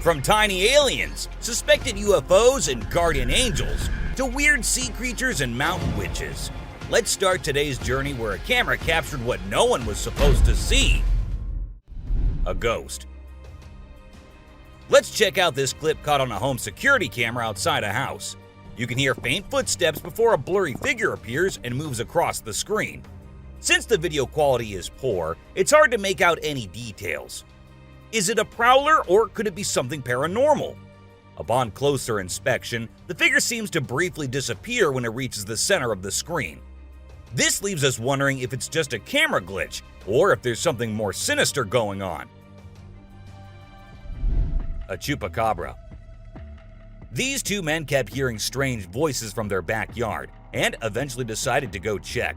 From tiny aliens, suspected UFOs and guardian angels, to weird sea creatures and mountain witches. Let's start today's journey where a camera captured what no one was supposed to see: a ghost. Let's check out this clip caught on a home security camera outside a house. You can hear faint footsteps before a blurry figure appears and moves across the screen. Since the video quality is poor, it's hard to make out any details. Is it a prowler or could it be something paranormal? Upon closer inspection, the figure seems to briefly disappear when it reaches the center of the screen. This leaves us wondering if it's just a camera glitch or if there's something more sinister going on. A chupacabra. These two men kept hearing strange voices from their backyard and eventually decided to go check.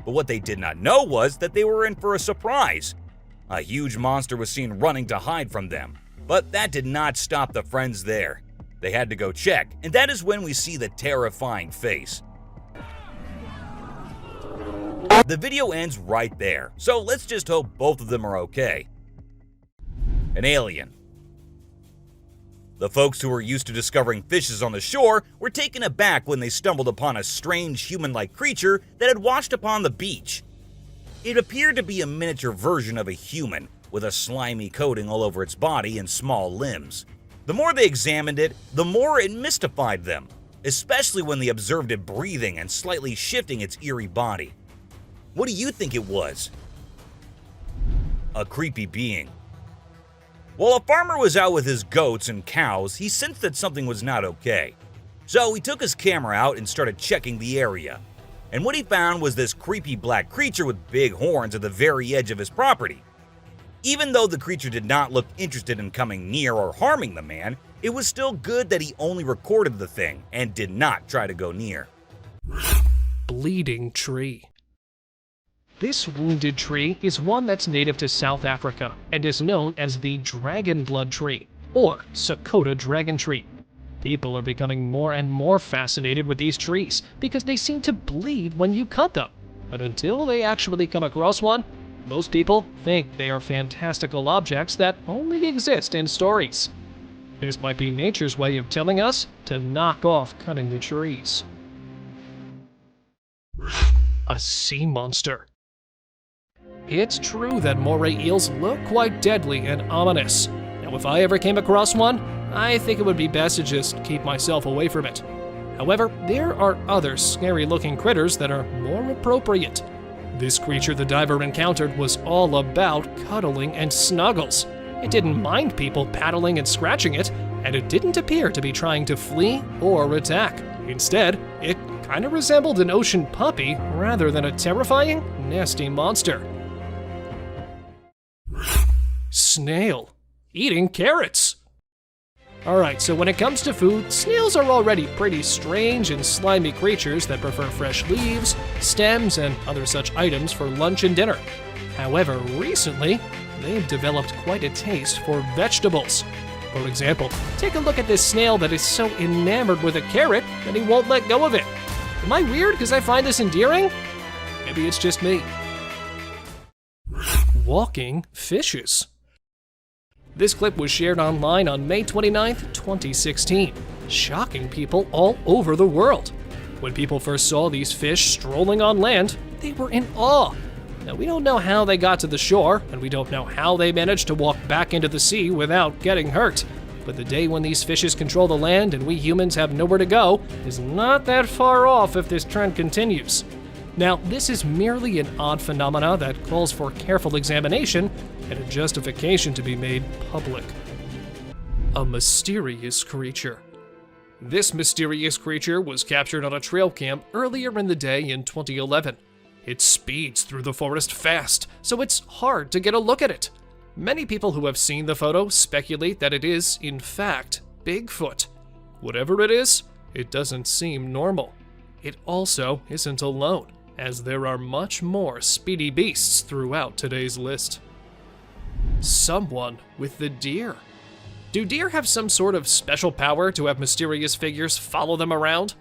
But what they did not know was that they were in for a surprise. A huge monster was seen running to hide from them, but that did not stop the friends there. They had to go check, and that is when we see the terrifying face. The video ends right there, so let's just hope both of them are okay. An alien. The folks who were used to discovering fishes on the shore were taken aback when they stumbled upon a strange human-like creature that had washed upon the beach. It appeared to be a miniature version of a human, with a slimy coating all over its body and small limbs. The more they examined it, the more it mystified them, especially when they observed it breathing and slightly shifting its eerie body. What do you think it was? A creepy being. While a farmer was out with his goats and cows, he sensed that something was not okay. So he took his camera out and started checking the area. And what he found was this creepy black creature with big horns at the very edge of his property. Even though the creature did not look interested in coming near or harming the man, it was still good that he only recorded the thing and did not try to go near. Bleeding tree. This wounded tree is one that's native to South Africa and is known as the dragon blood tree, or Sakota dragon tree. People are becoming more and more fascinated with these trees because they seem to bleed when you cut them. But until they actually come across one, most people think they are fantastical objects that only exist in stories. This might be nature's way of telling us to knock off cutting the trees. A sea monster. It's true that moray eels look quite deadly and ominous. Now, if I ever came across one, I think it would be best to just keep myself away from it. However, there are other scary-looking critters that are more appropriate. This creature the diver encountered was all about cuddling and snuggles. It didn't mind people paddling and scratching it, and it didn't appear to be trying to flee or attack. Instead, it kind of resembled an ocean puppy rather than a terrifying, nasty monster. Snail. Eating carrots. Alright, so when it comes to food, snails are already pretty strange and slimy creatures that prefer fresh leaves, stems, and other such items for lunch and dinner. However, recently, they've developed quite a taste for vegetables. For example, take a look at this snail that is so enamored with a carrot that he won't let go of it. Am I weird because I find this endearing? Maybe it's just me. Walking fishes. This clip was shared online on May 29th, 2016, shocking people all over the world. When people first saw these fish strolling on land, they were in awe. Now, we don't know how they got to the shore, and we don't know how they managed to walk back into the sea without getting hurt. But the day when these fishes control the land and we humans have nowhere to go is not that far off if this trend continues. Now, this is merely an odd phenomena that calls for careful examination and a justification to be made public. A mysterious creature. This mysterious creature was captured on a trail cam earlier in the day in 2011. It speeds through the forest fast, so it's hard to get a look at it. Many people who have seen the photo speculate that it is, in fact, Bigfoot. Whatever it is, it doesn't seem normal. It also isn't alone, as there are much more speedy beasts throughout today's list. Someone with the deer. Do deer have some sort of special power to have mysterious figures follow them around?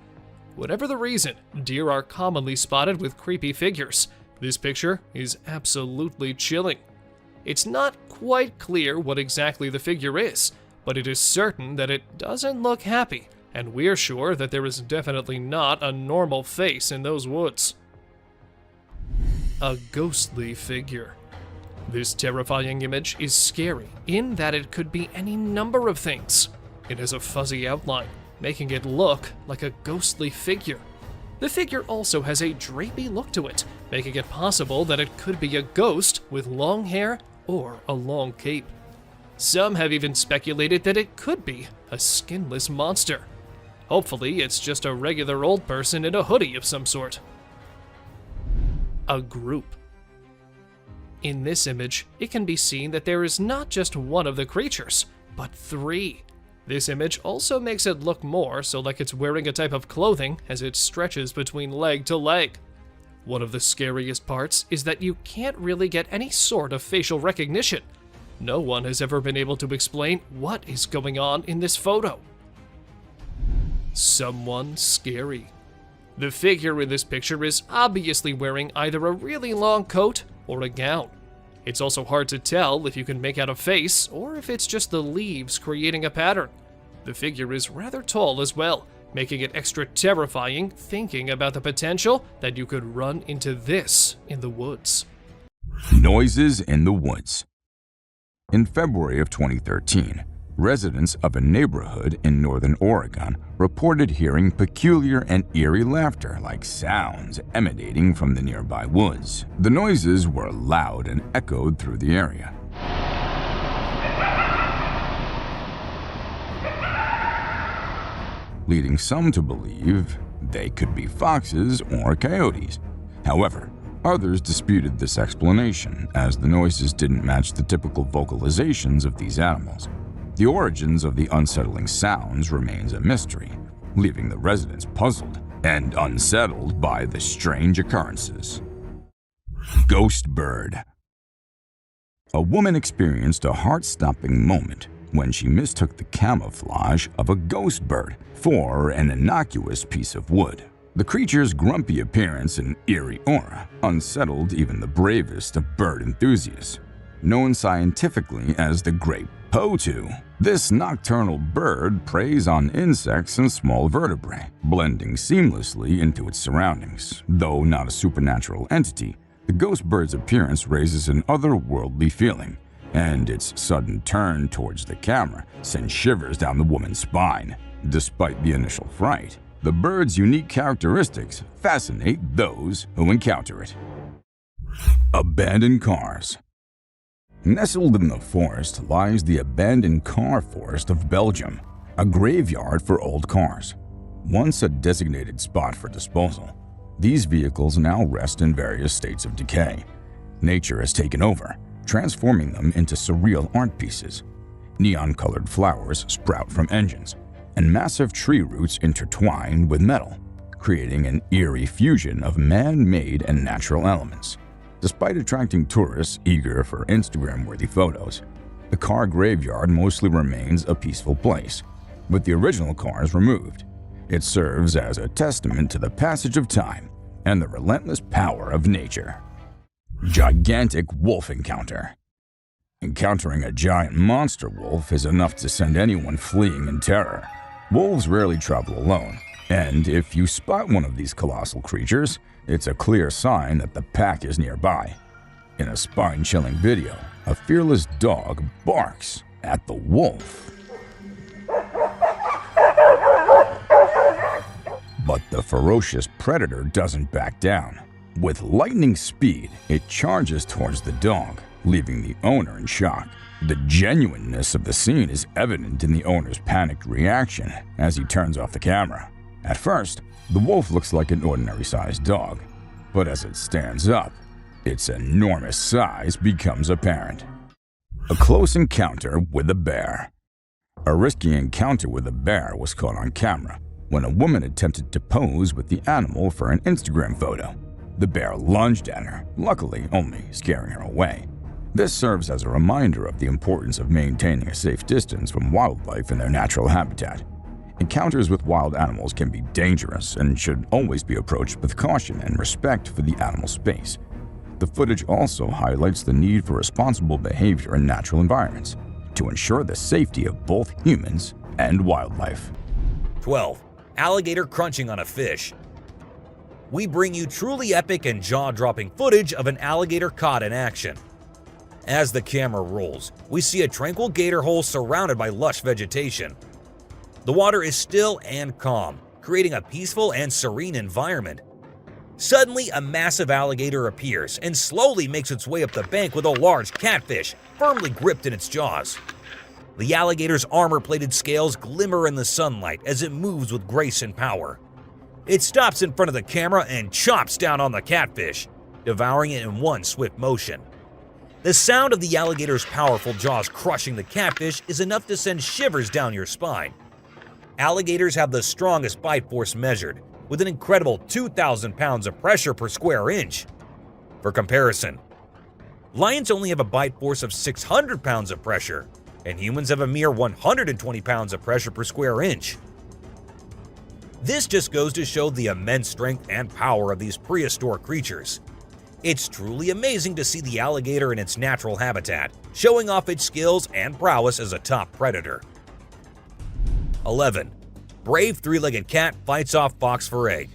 Whatever the reason, deer are commonly spotted with creepy figures, This picture is absolutely chilling. It's not quite clear what exactly the figure is, but it is certain that it doesn't look happy, and we're sure that there is definitely not a normal face in those woods. A ghostly figure. This terrifying image is scary in that it could be any number of things. It has a fuzzy outline, making it look like a ghostly figure. The figure also has a drapey look to it, making it possible that it could be a ghost with long hair or a long cape. Some have even speculated that it could be a skinless monster. Hopefully, it's just a regular old person in a hoodie of some sort. A group. In this image, it can be seen that there is not just one of the creatures, but three. This image also makes it look more so like it's wearing a type of clothing as it stretches between leg to leg. One of the scariest parts is that you can't really get any sort of facial recognition. No one has ever been able to explain what is going on in this photo. Someone scary. The figure in this picture is obviously wearing either a really long coat or a gown. It's also hard to tell if you can make out a face or if it's just the leaves creating a pattern. The figure is rather tall as well, making it extra terrifying thinking about the potential that you could run into this in the woods. Noises in the woods. In February of 2013, residents of a neighborhood in northern Oregon reported hearing peculiar and eerie laughter-like sounds emanating from the nearby woods. The noises were loud and echoed through the area. Leading some to believe they could be foxes or coyotes. However, others disputed this explanation, as the noises didn't match the typical vocalizations of these animals. The origins of the unsettling sounds remains a mystery, leaving the residents puzzled and unsettled by the strange occurrences. Ghost bird. A woman experienced a heart-stopping moment when she mistook the camouflage of a ghost bird for an innocuous piece of wood. The creature's grumpy appearance and eerie aura unsettled even the bravest of bird enthusiasts. Known scientifically as the great potu, this nocturnal bird preys on insects and small vertebrae, blending seamlessly into its surroundings. Though not a supernatural entity, the ghost bird's appearance raises an otherworldly feeling, and its sudden turn towards the camera sends shivers down the woman's spine. Despite the initial fright, the bird's unique characteristics fascinate those who encounter it. Abandoned cars. Nestled in the forest lies the abandoned car forest of Belgium, a graveyard for old cars. Once a designated spot for disposal, these vehicles now rest in various states of decay. Nature has taken over, transforming them into surreal art pieces. Neon-colored flowers sprout from engines, and massive tree roots intertwine with metal, creating an eerie fusion of man-made and natural elements. Despite attracting tourists eager for Instagram-worthy photos, the car graveyard mostly remains a peaceful place, with the original cars removed. It serves as a testament to the passage of time and the relentless power of nature. Gigantic wolf encounter. Encountering a giant monster wolf is enough to send anyone fleeing in terror. Wolves rarely travel alone, and if you spot one of these colossal creatures, it's a clear sign that the pack is nearby. In a spine-chilling video, a fearless dog barks at the wolf. But the ferocious predator doesn't back down. With lightning speed, it charges towards the dog, leaving the owner in shock. The genuineness of the scene is evident in the owner's panicked reaction as he turns off the camera. At first, the wolf looks like an ordinary-sized dog, but as it stands up, its enormous size becomes apparent. A close encounter with a bear. A risky encounter with a bear was caught on camera when a woman attempted to pose with the animal for an Instagram photo. The bear lunged at her, luckily only scaring her away. This serves as a reminder of the importance of maintaining a safe distance from wildlife in their natural habitat. Encounters with wild animals can be dangerous and should always be approached with caution and respect for the animal space. The footage also highlights the need for responsible behavior in natural environments to ensure the safety of both humans and wildlife. 12. Alligator crunching on a fish. We bring you truly epic and jaw-dropping footage of an alligator caught in action. As the camera rolls, we see a tranquil gator hole surrounded by lush vegetation. The water is still and calm, creating a peaceful and serene environment. Suddenly, a massive alligator appears and slowly makes its way up the bank with a large catfish firmly gripped in its jaws. The alligator's armor-plated scales glimmer in the sunlight as it moves with grace and power. It stops in front of the camera and chomps down on the catfish, devouring it in one swift motion. The sound of the alligator's powerful jaws crushing the catfish is enough to send shivers down your spine. Alligators have the strongest bite force measured, with an incredible 2,000 pounds of pressure per square inch. For comparison, lions only have a bite force of 600 pounds of pressure, and humans have a mere 120 pounds of pressure per square inch. This just goes to show the immense strength and power of these prehistoric creatures. It's truly amazing to see the alligator in its natural habitat, showing off its skills and prowess as a top predator. 11. Brave three-legged cat fights off fox for egg.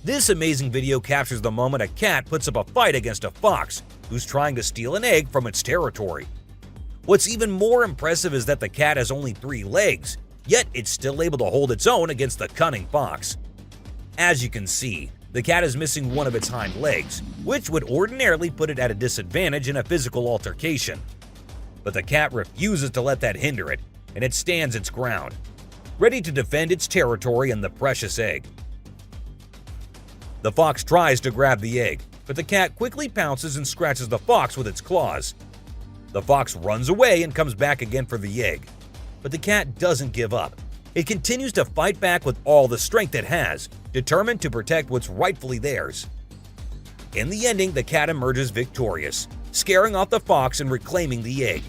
This amazing video captures the moment a cat puts up a fight against a fox who's trying to steal an egg from its territory. What's even more impressive is that the cat has only 3 legs, yet it's still able to hold its own against the cunning fox. As you can see, the cat is missing one of its hind legs, which would ordinarily put it at a disadvantage in a physical altercation. But the cat refuses to let that hinder it, and it stands its ground, ready to defend its territory and the precious egg. The fox tries to grab the egg, but the cat quickly pounces and scratches the fox with its claws. The fox runs away and comes back again for the egg, but the cat doesn't give up. It continues to fight back with all the strength it has, determined to protect what's rightfully theirs. In the ending, the cat emerges victorious, scaring off the fox and reclaiming the egg.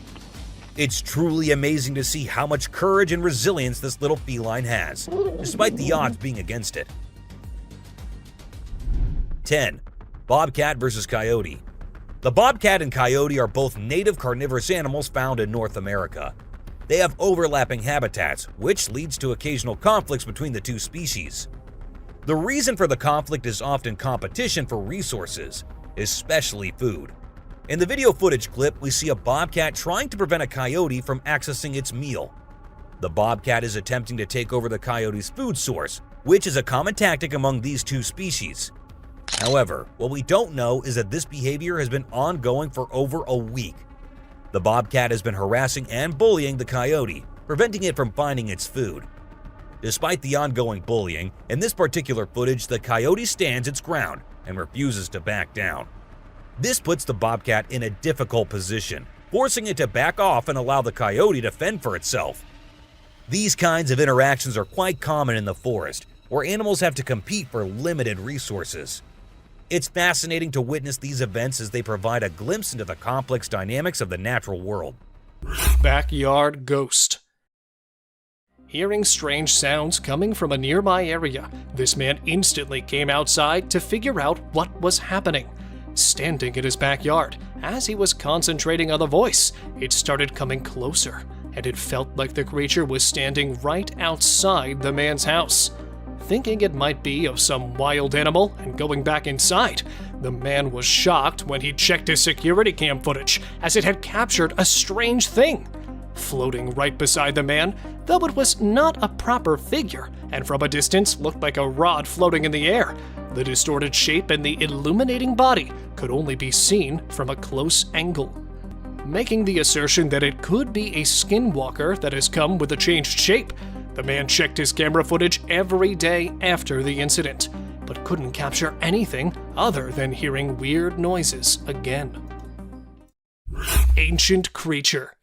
It's truly amazing to see how much courage and resilience this little feline has, despite the odds being against it. 10. Bobcat vs. Coyote. The bobcat and coyote are both native carnivorous animals found in North America. They have overlapping habitats, which leads to occasional conflicts between the two species. The reason for the conflict is often competition for resources, especially food. In the video footage clip, we see a bobcat trying to prevent a coyote from accessing its meal. The bobcat is attempting to take over the coyote's food source, which is a common tactic among these two species. However, what we don't know is that this behavior has been ongoing for over a week. The bobcat has been harassing and bullying the coyote, preventing it from finding its food. Despite the ongoing bullying, in this particular footage, the coyote stands its ground and refuses to back down. This puts the bobcat in a difficult position, forcing it to back off and allow the coyote to fend for itself. These kinds of interactions are quite common in the forest, where animals have to compete for limited resources. It's fascinating to witness these events as they provide a glimpse into the complex dynamics of the natural world. Backyard ghost. Hearing strange sounds coming from a nearby area, this man instantly came outside to figure out what was happening. Standing in his backyard, as he was concentrating on the voice, it started coming closer, and it felt like the creature was standing right outside the man's house. Thinking it might be of some wild animal and going back inside, the man was shocked when he checked his security cam footage, as it had captured a strange thing. Floating right beside the man, though it was not a proper figure, and from a distance looked like a rod floating in the air, the distorted shape and the illuminating body could only be seen from a close angle. Making the assertion that it could be a skinwalker that has come with a changed shape, the man checked his camera footage every day after the incident, but couldn't capture anything other than hearing weird noises again. Ancient creature.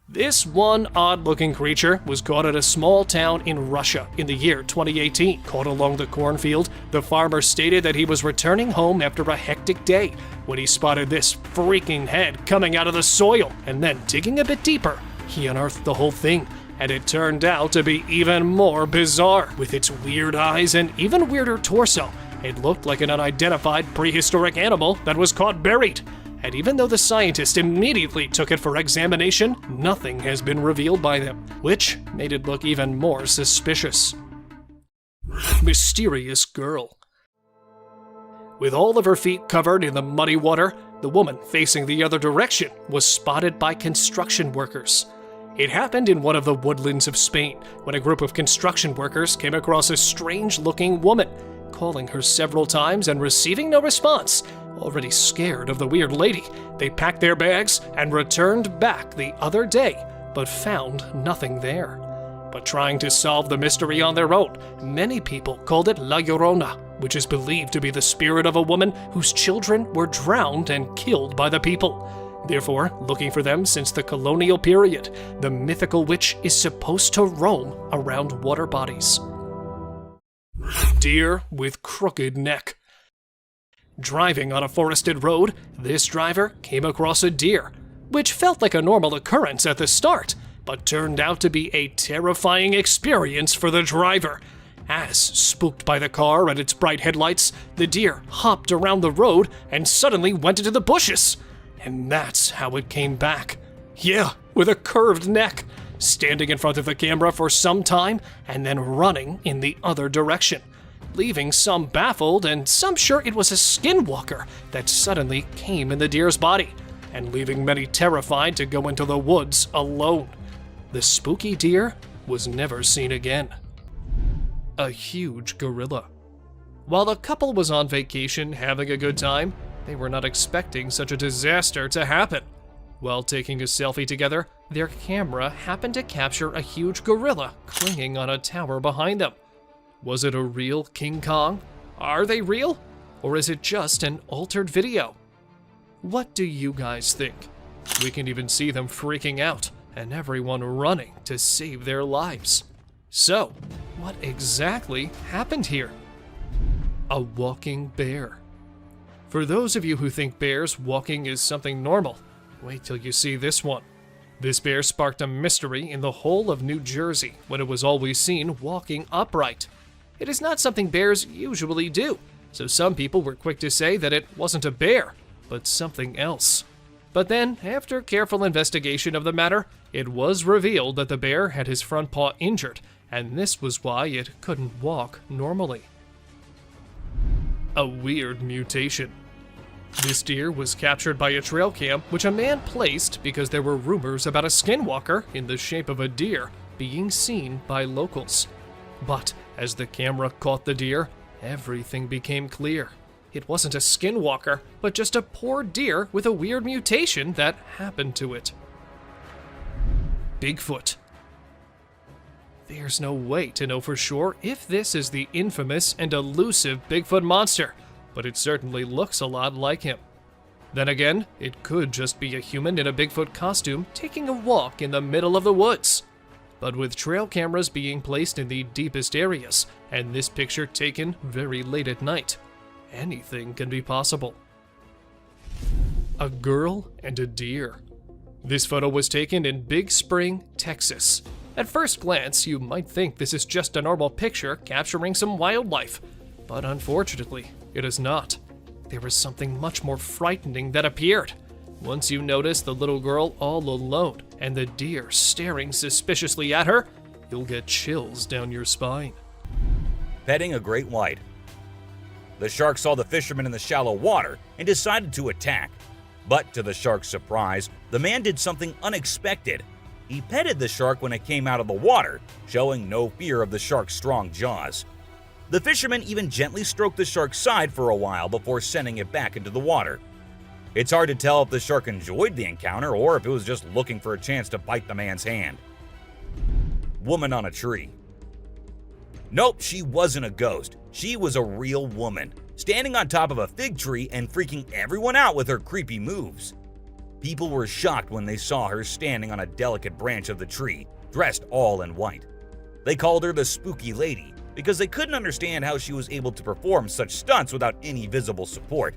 This one odd-looking creature was caught at a small town in Russia in the year 2018. Caught along the cornfield, the farmer stated that he was returning home after a hectic day when he spotted this freaking head coming out of the soil, and then digging a bit deeper, he unearthed the whole thing, and it turned out to be even more bizarre. With its weird eyes and even weirder torso, It looked like an unidentified prehistoric animal that was caught buried. And even though the scientist immediately took it for examination, nothing has been revealed by them, which made it look even more suspicious. Mysterious girl. With all of her feet covered in the muddy water, the woman facing the other direction was spotted by construction workers. It happened in one of the woodlands of Spain when a group of construction workers came across a strange-looking woman, calling her several times and receiving no response. Already scared of the weird lady, they packed their bags and returned back the other day, but found nothing there. But trying to solve the mystery on their own, many people called it La Llorona, which is believed to be the spirit of a woman whose children were drowned and killed by the people. Therefore, looking for them since the colonial period, the mythical witch is supposed to roam around water bodies. Deer with crooked neck. Driving on a forested road, this driver came across a deer, which felt like a normal occurrence at the start, but turned out to be a terrifying experience for the driver. As, spooked by the car and its bright headlights, the deer hopped around the road and suddenly went into the bushes. And that's how it came back. Yeah, with a curved neck, standing in front of the camera for some time and then running in the other direction, leaving some baffled and some sure it was a skinwalker that suddenly came in the deer's body, and leaving many terrified to go into the woods alone. The spooky deer was never seen again. A huge gorilla. While the couple was on vacation having a good time, they were not expecting such a disaster to happen. While taking a selfie together, their camera happened to capture a huge gorilla clinging on a tower behind them. Was it a real King Kong? Are they real? Or is it just an altered video? What do you guys think? We can even see them freaking out and everyone running to save their lives. So, what exactly happened here? A walking bear. For those of you who think bears walking is something normal, wait till you see this one. This bear sparked a mystery in the whole of New Jersey when it was always seen walking upright. It is not something bears usually do, so some people were quick to say that it wasn't a bear, but something else. But then, after careful investigation of the matter, it was revealed that the bear had his front paw injured, and this was why it couldn't walk normally. A weird mutation. This deer was captured by a trail cam which a man placed because there were rumors about a skinwalker in the shape of a deer being seen by locals. But as the camera caught the deer, everything became clear. It wasn't a skinwalker, but just a poor deer with a weird mutation that happened to it. Bigfoot. There's no way to know for sure if this is the infamous and elusive Bigfoot monster, but it certainly looks a lot like him. Then again, it could just be a human in a Bigfoot costume taking a walk in the middle of the woods. But with trail cameras being placed in the deepest areas, and this picture taken very late at night, anything can be possible. A girl and a deer. This photo was taken in Big Spring, Texas. At first glance, you might think this is just a normal picture capturing some wildlife, but unfortunately, it is not. There was something much more frightening that appeared. Once you notice the little girl all alone and the deer staring suspiciously at her, you'll get chills down your spine. Petting a great white. The shark saw the fisherman in the shallow water and decided to attack. But to the shark's surprise, the man did something unexpected. He petted the shark when it came out of the water, showing no fear of the shark's strong jaws. The fisherman even gently stroked the shark's side for a while before sending it back into the water. It's hard to tell if the shark enjoyed the encounter or if it was just looking for a chance to bite the man's hand. Woman on a tree. Nope, she wasn't a ghost. She was a real woman, standing on top of a fig tree and freaking everyone out with her creepy moves. People were shocked when they saw her standing on a delicate branch of the tree, dressed all in white. They called her the Spooky Lady because they couldn't understand how she was able to perform such stunts without any visible support.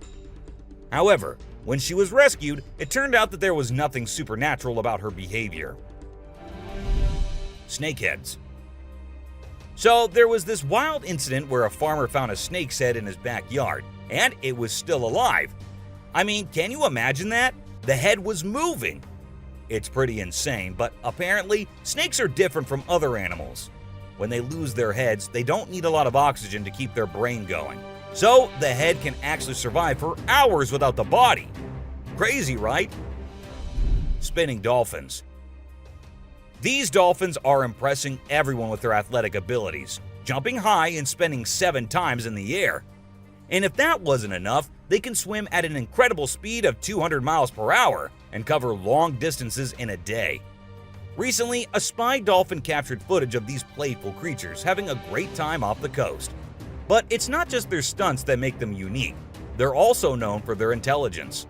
However, when she was rescued, it turned out that there was nothing supernatural about her behavior. Snakeheads. So there was this wild incident where a farmer found a snake's head in his backyard, and it was still alive. I mean, can you imagine that? The head was moving. It's pretty insane, but apparently snakes are different from other animals. When they lose their heads, they don't need a lot of oxygen to keep their brain going. So the head can actually survive for hours without the body. Crazy, right? Spinning dolphins. These dolphins are impressing everyone with their athletic abilities, jumping high and spinning 7 times in the air. And if that wasn't enough, they can swim at an incredible speed of 200 miles per hour and cover long distances in a day. Recently, a spy dolphin captured footage of these playful creatures having a great time off the coast. But it's not just their stunts that make them unique. They're also known for their intelligence.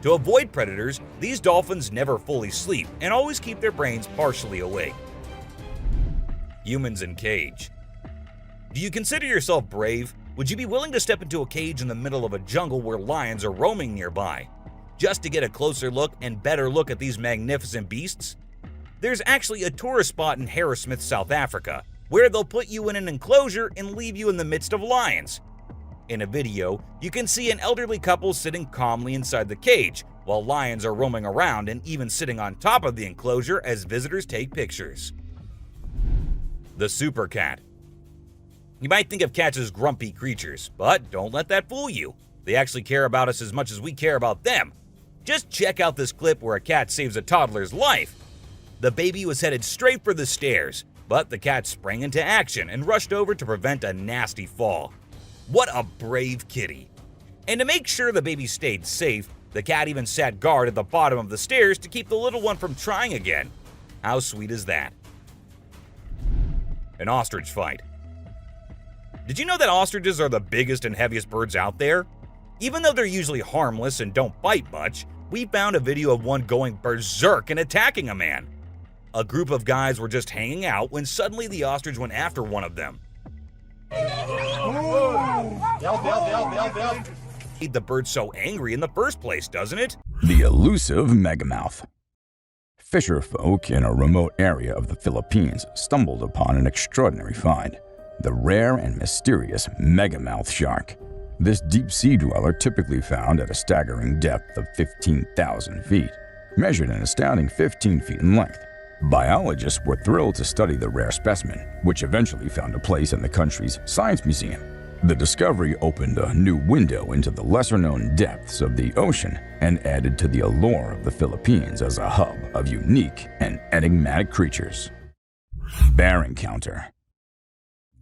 To avoid predators, these dolphins never fully sleep and always keep their brains partially awake. Humans in cage. Do you consider yourself brave? Would you be willing to step into a cage in the middle of a jungle where lions are roaming nearby, just to get a closer look and better look at these magnificent beasts? There's actually a tourist spot in Harrismith, South Africa, where they'll put you in an enclosure and leave you in the midst of lions. In a video, you can see an elderly couple sitting calmly inside the cage, while lions are roaming around and even sitting on top of the enclosure as visitors take pictures. The super cat. You might think of cats as grumpy creatures, but don't let that fool you. They actually care about us as much as we care about them. Just check out this clip where a cat saves a toddler's life. The baby was headed straight for the stairs, but the cat sprang into action and rushed over to prevent a nasty fall. What a brave kitty. And to make sure the baby stayed safe, the cat even sat guard at the bottom of the stairs to keep the little one from trying again. How sweet is that? An ostrich fight. Did you know that ostriches are the biggest and heaviest birds out there? Even though they're usually harmless and don't bite much, we found a video of one going berserk and attacking a man. A group of guys were just hanging out when suddenly the ostrich went after one of them. Made the bird so angry in the first place, doesn't it? The elusive megamouth. Fisher folk in a remote area of the Philippines stumbled upon an extraordinary find: the rare and mysterious megamouth shark. This deep-sea dweller, typically found at a staggering depth of 15,000 feet, measured an astounding 15 feet in length. Biologists were thrilled to study the rare specimen, which eventually found a place in the country's Science Museum. The discovery opened a new window into the lesser-known depths of the ocean and added to the allure of the Philippines as a hub of unique and enigmatic creatures. Bear encounter.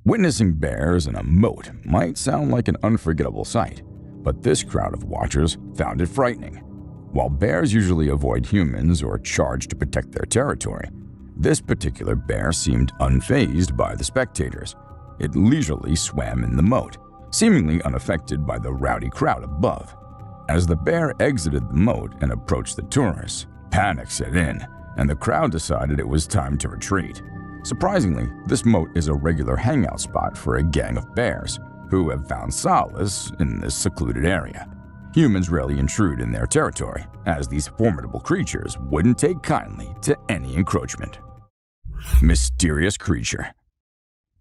Witnessing bears in a moat might sound like an unforgettable sight, but this crowd of watchers found it frightening. While bears usually avoid humans or charge to protect their territory, this particular bear seemed unfazed by the spectators. It leisurely swam in the moat, seemingly unaffected by the rowdy crowd above. As the bear exited the moat and approached the tourists, panic set in, and the crowd decided it was time to retreat. Surprisingly, this moat is a regular hangout spot for a gang of bears who have found solace in this secluded area. Humans rarely intrude in their territory, as these formidable creatures wouldn't take kindly to any encroachment. Mysterious creature.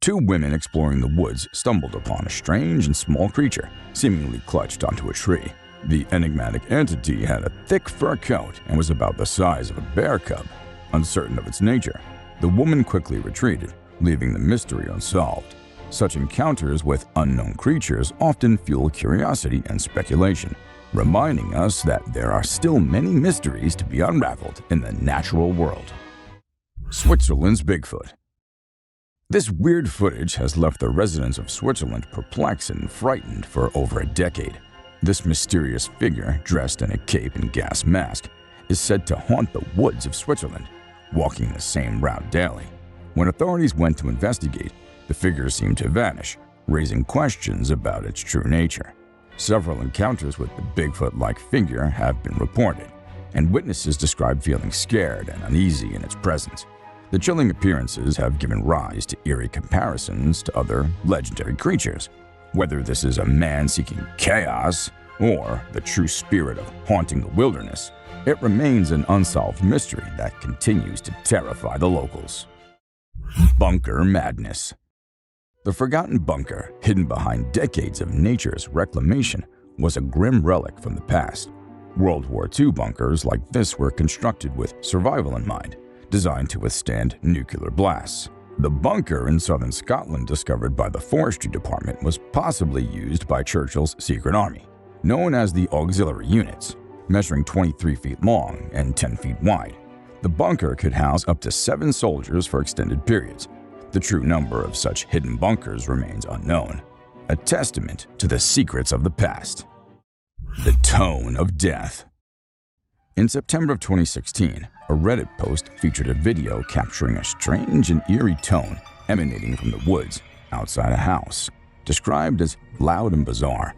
2 women exploring the woods stumbled upon a strange and small creature, seemingly clutched onto a tree. The enigmatic entity had a thick fur coat and was about the size of a bear cub. Uncertain of its nature, the woman quickly retreated, leaving the mystery unsolved. Such encounters with unknown creatures often fuel curiosity and speculation, reminding us that there are still many mysteries to be unraveled in the natural world. Switzerland's Bigfoot. This weird footage has left the residents of Switzerland perplexed and frightened for over a decade. This mysterious figure, dressed in a cape and gas mask, is said to haunt the woods of Switzerland, walking the same route daily. When authorities went to investigate, the figure seemed to vanish, raising questions about its true nature. Several encounters with the Bigfoot-like figure have been reported, and witnesses describe feeling scared and uneasy in its presence. The chilling appearances have given rise to eerie comparisons to other legendary creatures. Whether this is a man seeking chaos or the true spirit of haunting the wilderness, it remains an unsolved mystery that continues to terrify the locals. Bunker madness. The forgotten bunker, hidden behind decades of nature's reclamation, was a grim relic from the past. World War II bunkers like this were constructed with survival in mind, designed to withstand nuclear blasts. The bunker in southern Scotland discovered by the Forestry Department was possibly used by Churchill's secret army, known as the Auxiliary Units, measuring 23 feet long and 10 feet wide. The bunker could house up to 7 soldiers for extended periods. The true number of such hidden bunkers remains unknown, a testament to the secrets of the past. The Tone of Death. In September of 2016, a Reddit post featured a video capturing a strange and eerie tone emanating from the woods outside a house, described as loud and bizarre.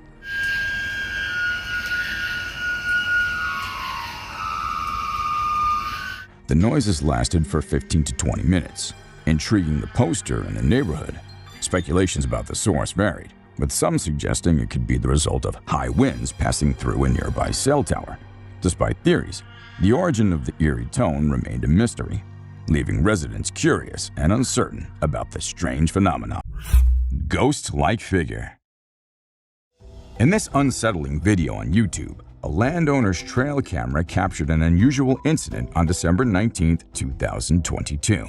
The noises lasted for 15 to 20 minutes, intriguing the poster and the neighborhood. Speculations about the source varied, with some suggesting it could be the result of high winds passing through a nearby cell tower. Despite theories, the origin of the eerie tone remained a mystery, leaving residents curious and uncertain about the strange phenomenon. Ghost-like figure. In this unsettling video on YouTube, a landowner's trail camera captured an unusual incident on December 19, 2022.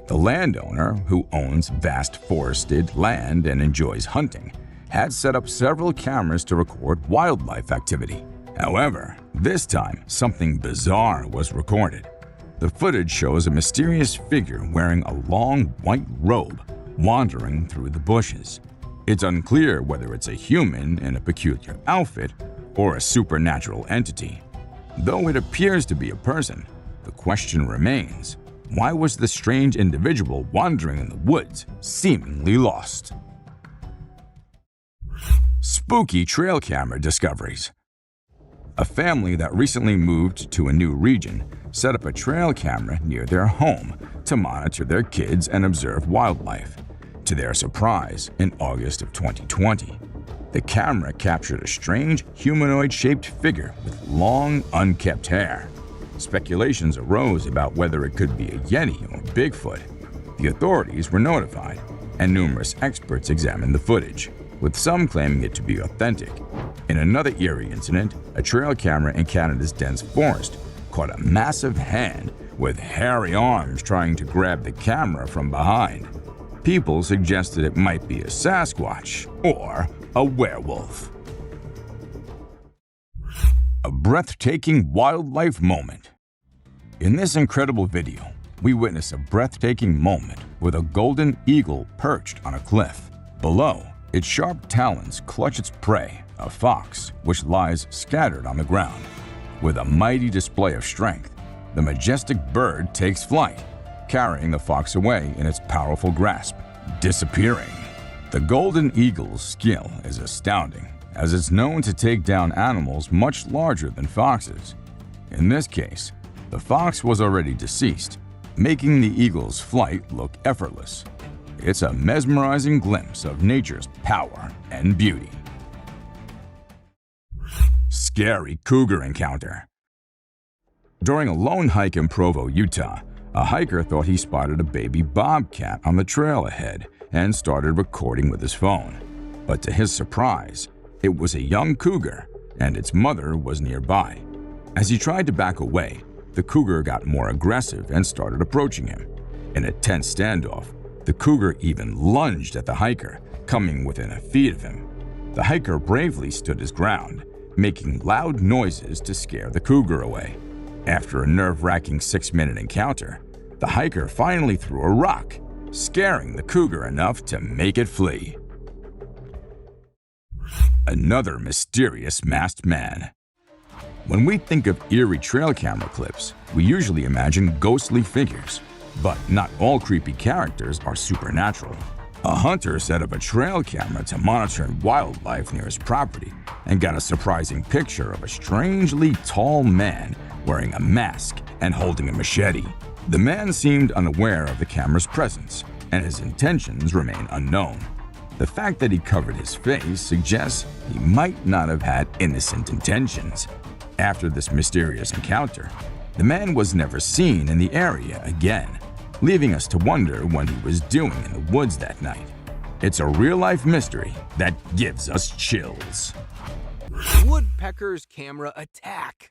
The landowner, who owns vast forested land and enjoys hunting, had set up several cameras to record wildlife activity. However, this time, something bizarre was recorded. The footage shows a mysterious figure wearing a long white robe wandering through the bushes. It's unclear whether it's a human in a peculiar outfit or a supernatural entity. Though it appears to be a person, the question remains, why was the strange individual wandering in the woods seemingly lost? Spooky trail camera discoveries. A family that recently moved to a new region set up a trail camera near their home to monitor their kids and observe wildlife. To their surprise, in August of 2020, the camera captured a strange humanoid-shaped figure with long, unkempt hair. Speculations arose about whether it could be a Yeti or Bigfoot. The authorities were notified, and numerous experts examined the footage, with some claiming it to be authentic. In another eerie incident, a trail camera in Canada's dense forest caught a massive hand with hairy arms trying to grab the camera from behind. People suggested it might be a Sasquatch or a werewolf. A breathtaking wildlife moment. In this incredible video, we witness a breathtaking moment with a golden eagle perched on a cliff. Below, its sharp talons clutch its prey, a fox, which lies scattered on the ground. With a mighty display of strength, the majestic bird takes flight, carrying the fox away in its powerful grasp, disappearing. The golden eagle's skill is astounding, as it's known to take down animals much larger than foxes. In this case, the fox was already deceased, making the eagle's flight look effortless. It's a mesmerizing glimpse of nature's power and beauty. Scary cougar encounter. During a lone hike in Provo, Utah, a hiker thought he spotted a baby bobcat on the trail ahead and started recording with his phone. But to his surprise, it was a young cougar, and its mother was nearby. As he tried to back away, the cougar got more aggressive and started approaching him. In a tense standoff, the cougar even lunged at the hiker, coming within a feet of him. The hiker bravely stood his ground, making loud noises to scare the cougar away. After a nerve-wracking 6-minute encounter, the hiker finally threw a rock, scaring the cougar enough to make it flee. Another mysterious masked man. When we think of eerie trail camera clips, we usually imagine ghostly figures. But not all creepy characters are supernatural. A hunter set up a trail camera to monitor wildlife near his property and got a surprising picture of a strangely tall man wearing a mask and holding a machete. The man seemed unaware of the camera's presence, and his intentions remain unknown. The fact that he covered his face suggests he might not have had innocent intentions. After this mysterious encounter, the man was never seen in the area again, leaving us to wonder what he was doing in the woods that night. It's a real-life mystery that gives us chills. Woodpecker's camera attack.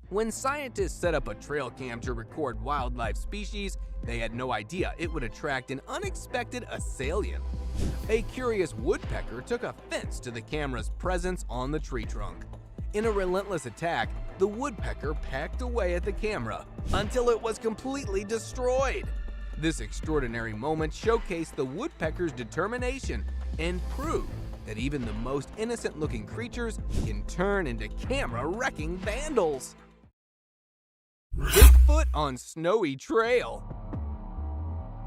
When scientists set up a trail cam to record wildlife species, they had no idea it would attract an unexpected assailant. A curious woodpecker took offense to the camera's presence on the tree trunk. In a relentless attack, the woodpecker pecked away at the camera until it was completely destroyed. This extraordinary moment showcased the woodpecker's determination and proved that even the most innocent-looking creatures can turn into camera-wrecking vandals. Bigfoot on snowy trail.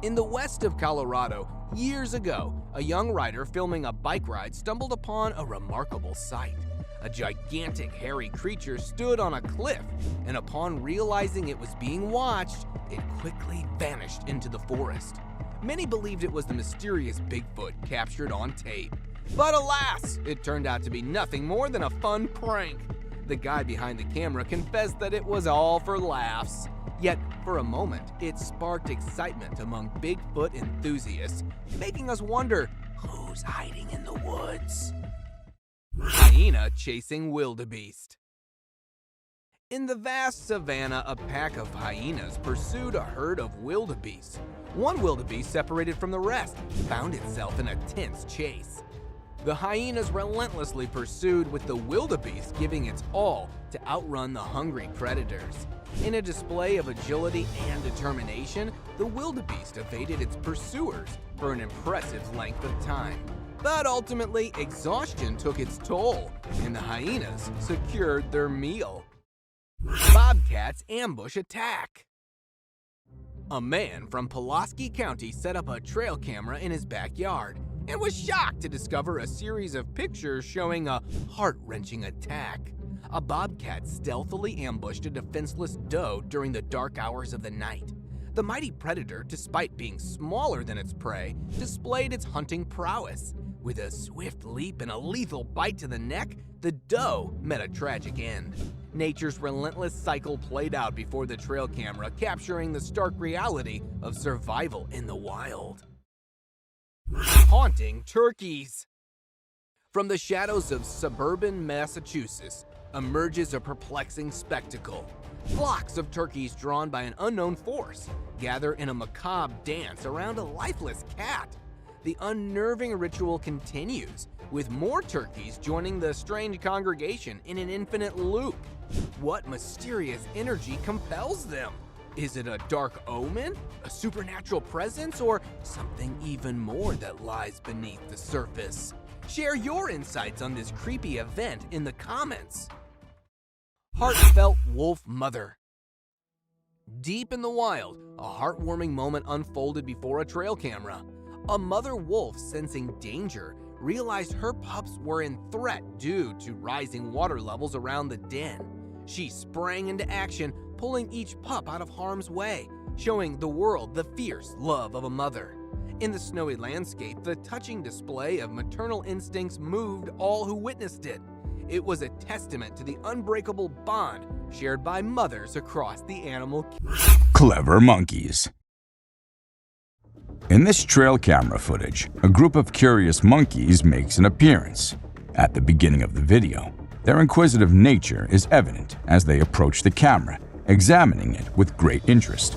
In the west of Colorado, years ago, a young rider filming a bike ride stumbled upon a remarkable sight. A gigantic hairy creature stood on a cliff, and upon realizing it was being watched, it quickly vanished into the forest. Many believed it was the mysterious Bigfoot captured on tape. But alas, it turned out to be nothing more than a fun prank. The guy behind the camera confessed that it was all for laughs. Yet, for a moment, it sparked excitement among Bigfoot enthusiasts, making us wonder, who's hiding in the woods? Hyena chasing wildebeest. In the vast savanna, a pack of hyenas pursued a herd of wildebeest. One wildebeest, separated from the rest, found itself in a tense chase. The hyenas relentlessly pursued, with the wildebeest giving its all to outrun the hungry predators. In a display of agility and determination, the wildebeest evaded its pursuers for an impressive length of time. But ultimately, exhaustion took its toll, and the hyenas secured their meal. Bobcats ambush attack. A man from Pulaski County set up a trail camera in his backyard and was shocked to discover a series of pictures showing a heart-wrenching attack. A bobcat stealthily ambushed a defenseless doe during the dark hours of the night. The mighty predator, despite being smaller than its prey, displayed its hunting prowess. With a swift leap and a lethal bite to the neck, the doe met a tragic end. Nature's relentless cycle played out before the trail camera, capturing the stark reality of survival in the wild. Haunting turkeys. From the shadows of suburban Massachusetts emerges a perplexing spectacle. Flocks of turkeys drawn by an unknown force gather in a macabre dance around a lifeless cat. The unnerving ritual continues, with more turkeys joining the strange congregation in an infinite loop. What mysterious energy compels them? Is it a dark omen, a supernatural presence, or something even more that lies beneath the surface? Share your insights on this creepy event in the comments. Heartfelt wolf mother. Deep in the wild, a heartwarming moment unfolded before a trail camera. A mother wolf, sensing danger, realized her pups were in threat due to rising water levels around the den. She sprang into action, pulling each pup out of harm's way, showing the world the fierce love of a mother. In the snowy landscape, the touching display of maternal instincts moved all who witnessed it. It was a testament to the unbreakable bond shared by mothers across the animal. Clever monkeys. In this trail camera footage, a group of curious monkeys makes an appearance. At the beginning of the video, their inquisitive nature is evident as they approach the camera, examining it with great interest.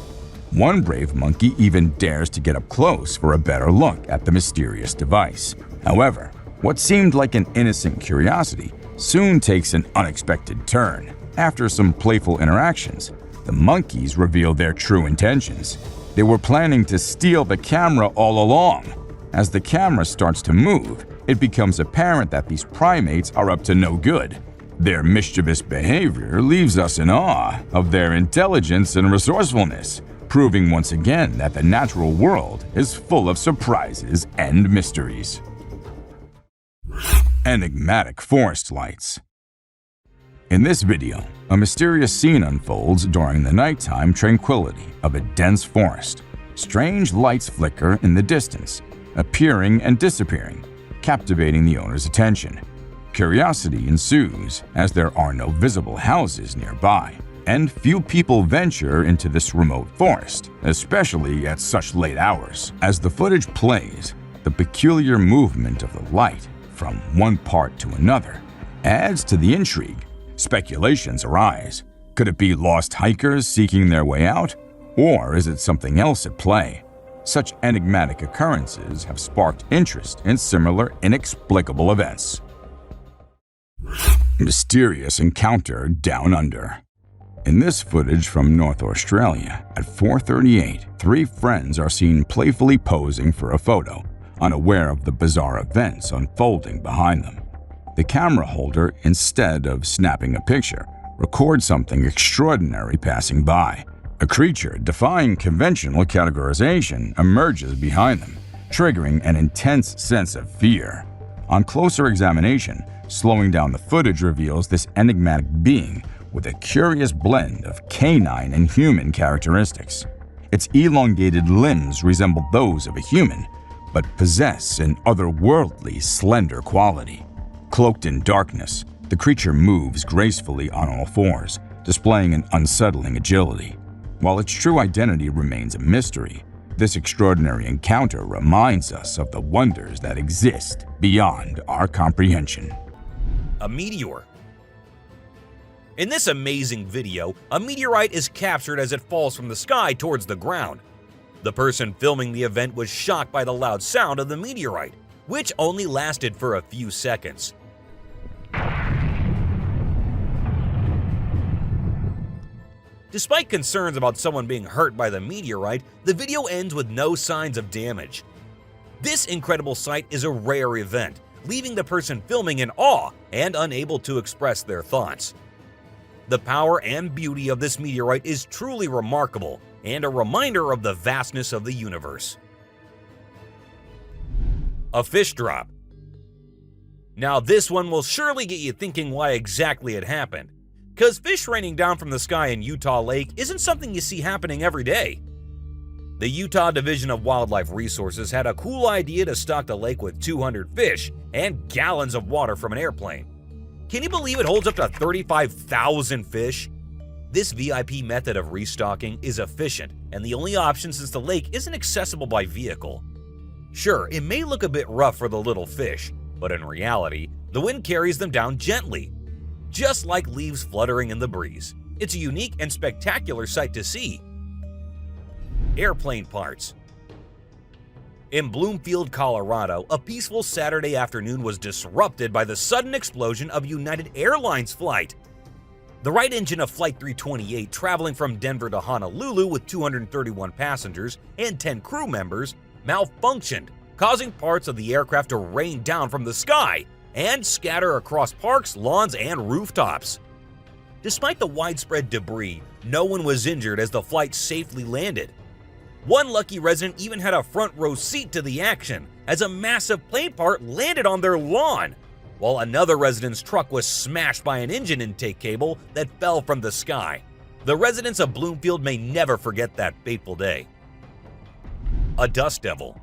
One brave monkey even dares to get up close for a better look at the mysterious device. However, what seemed like an innocent curiosity soon takes an unexpected turn. After some playful interactions, the monkeys reveal their true intentions. They were planning to steal the camera all along. As the camera starts to move, it becomes apparent that these primates are up to no good. Their mischievous behavior leaves us in awe of their intelligence and resourcefulness, proving once again that the natural world is full of surprises and mysteries. Enigmatic forest lights. In this video, a mysterious scene unfolds during the nighttime tranquility of a dense forest. Strange lights flicker in the distance, appearing and disappearing, captivating the owner's attention. Curiosity ensues as there are no visible houses nearby, and few people venture into this remote forest, especially at such late hours. As the footage plays, The peculiar movement of the light from one part to another adds to the intrigue. Speculations arise. Could it be lost hikers seeking their way out? Or is it something else at play? Such enigmatic occurrences have sparked interest in similar inexplicable events. Mysterious encounter down under. In this footage from North Australia, at 4:38, three friends are seen playfully posing for a photo, unaware of the bizarre events unfolding behind them. The camera holder, instead of snapping a picture, records something extraordinary passing by. A creature defying conventional categorization emerges behind them, triggering an intense sense of fear. On closer examination, slowing down the footage reveals this enigmatic being with a curious blend of canine and human characteristics. Its elongated limbs resemble those of a human, but possess an otherworldly slender quality. Cloaked in darkness, the creature moves gracefully on all fours, displaying an unsettling agility. While its true identity remains a mystery, this extraordinary encounter reminds us of the wonders that exist beyond our comprehension. A meteor. In this amazing video, a meteorite is captured as it falls from the sky towards the ground. The person filming the event was shocked by the loud sound of the meteorite, which only lasted for a few seconds. Despite concerns about someone being hurt by the meteorite, the video ends with no signs of damage. This incredible sight is a rare event, leaving the person filming in awe and unable to express their thoughts. The power and beauty of this meteorite is truly remarkable and a reminder of the vastness of the universe. A fish drop. Now this one will surely get you thinking why exactly it happened, because fish raining down from the sky in Utah Lake isn't something you see happening every day. The Utah Division of Wildlife Resources had a cool idea to stock the lake with 200 fish and gallons of water from an airplane. Can you believe it holds up to 35,000 fish? This VIP method of restocking is efficient and the only option since the lake isn't accessible by vehicle. Sure, it may look a bit rough for the little fish, but in reality, the wind carries them down gently, just like leaves fluttering in the breeze. It's a unique and spectacular sight to see. Airplane parts. In Bloomfield, Colorado, a peaceful Saturday afternoon was disrupted by the sudden explosion of United Airlines flight. The right engine of Flight 328, traveling from Denver to Honolulu with 231 passengers and 10 crew members, malfunctioned, causing parts of the aircraft to rain down from the sky and scatter across parks, lawns, and rooftops. Despite the widespread debris, no one was injured as the flight safely landed. One lucky resident even had a front row seat to the action as a massive plane part landed on their lawn, while another resident's truck was smashed by an engine intake cable that fell from the sky. The residents of Bloomfield may never forget that fateful day. A dust devil.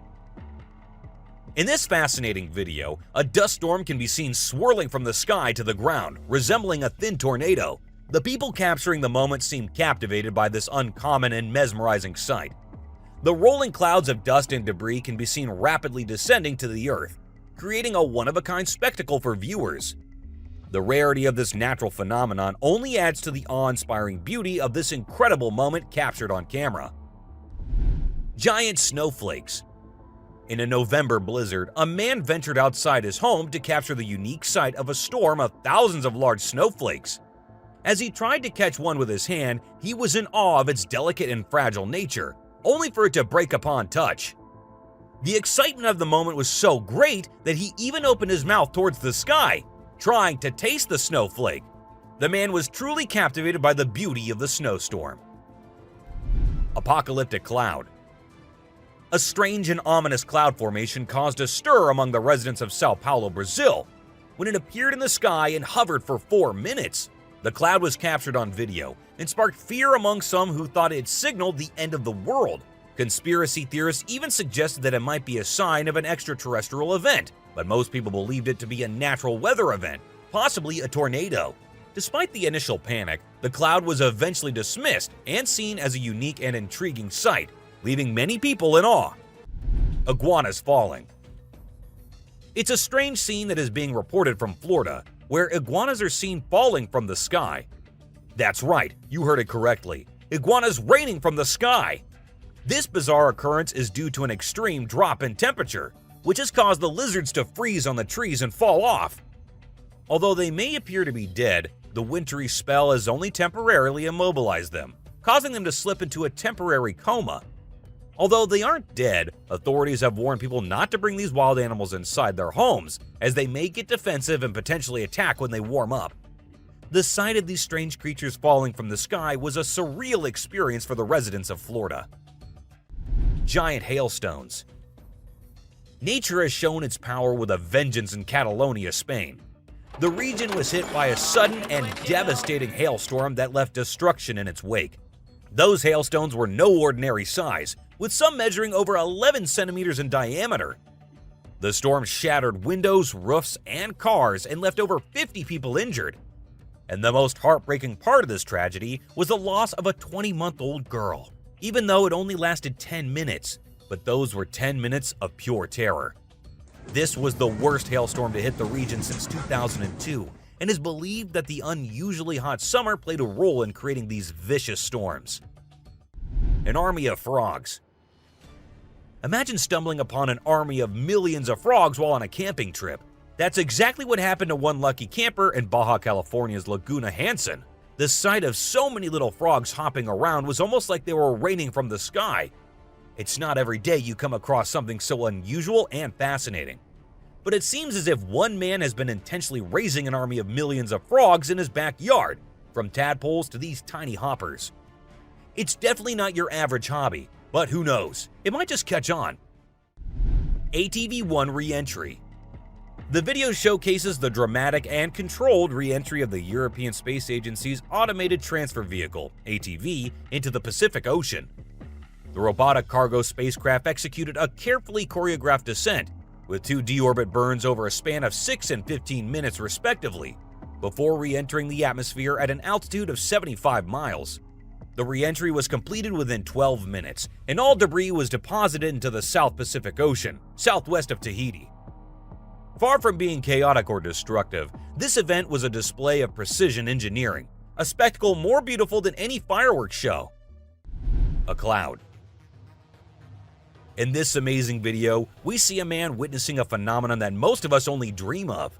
In this fascinating video, a dust storm can be seen swirling from the sky to the ground, resembling a thin tornado. The people capturing the moment seem captivated by this uncommon and mesmerizing sight. The rolling clouds of dust and debris can be seen rapidly descending to the earth, creating a one-of-a-kind spectacle for viewers. The rarity of this natural phenomenon only adds to the awe-inspiring beauty of this incredible moment captured on camera. Giant snowflakes. In a November blizzard, a man ventured outside his home to capture the unique sight of a storm of thousands of large snowflakes. As he tried to catch one with his hand, he was in awe of its delicate and fragile nature, only for it to break upon touch. The excitement of the moment was so great that he even opened his mouth towards the sky, trying to taste the snowflake. The man was truly captivated by the beauty of the snowstorm. Apocalyptic cloud. A strange and ominous cloud formation caused a stir among the residents of Sao Paulo, Brazil, when it appeared in the sky and hovered for 4 minutes. The cloud was captured on video and sparked fear among some who thought it signaled the end of the world. Conspiracy theorists even suggested that it might be a sign of an extraterrestrial event, but most people believed it to be a natural weather event, possibly a tornado. Despite the initial panic, the cloud was eventually dismissed and seen as a unique and intriguing sight, leaving many people in awe. Iguanas falling. It's a strange scene that is being reported from Florida, where iguanas are seen falling from the sky. That's right, you heard it correctly. Iguanas raining from the sky! This bizarre occurrence is due to an extreme drop in temperature, which has caused the lizards to freeze on the trees and fall off. Although they may appear to be dead, the wintry spell has only temporarily immobilized them, causing them to slip into a temporary coma. Although they aren't dead, authorities have warned people not to bring these wild animals inside their homes, as they may get defensive and potentially attack when they warm up. The sight of these strange creatures falling from the sky was a surreal experience for the residents of Florida. Giant hailstones. Nature has shown its power with a vengeance in Catalonia, Spain. The region was hit by a sudden and devastating hailstorm that left destruction in its wake. Those hailstones were no ordinary size, with some measuring over 11 centimeters in diameter. The storm shattered windows, roofs, and cars and left over 50 people injured. And the most heartbreaking part of this tragedy was the loss of a 20-month-old girl, even though it only lasted 10 minutes. But those were 10 minutes of pure terror. This was the worst hailstorm to hit the region since 2002, and is believed that the unusually hot summer played a role in creating these vicious storms. An army of frogs. Imagine stumbling upon an army of millions of frogs while on a camping trip. That's exactly what happened to one lucky camper in Baja California's Laguna Hansen. The sight of so many little frogs hopping around was almost like they were raining from the sky. It's not every day you come across something so unusual and fascinating. But it seems as if one man has been intentionally raising an army of millions of frogs in his backyard, from tadpoles to these tiny hoppers. It's definitely not your average hobby, but who knows, it might just catch on. ATV-1 re-entry. The video showcases the dramatic and controlled re-entry of the European Space Agency's Automated Transfer Vehicle, ATV, into the Pacific Ocean. The robotic cargo spacecraft executed a carefully choreographed descent, with 2 deorbit burns over a span of 6 and 15 minutes respectively, before re-entering the atmosphere at an altitude of 75 miles. The re-entry was completed within 12 minutes, and all debris was deposited into the South Pacific Ocean, southwest of Tahiti. Far from being chaotic or destructive, this event was a display of precision engineering, a spectacle more beautiful than any fireworks show. A cloud. In this amazing video, we see a man witnessing a phenomenon that most of us only dream of.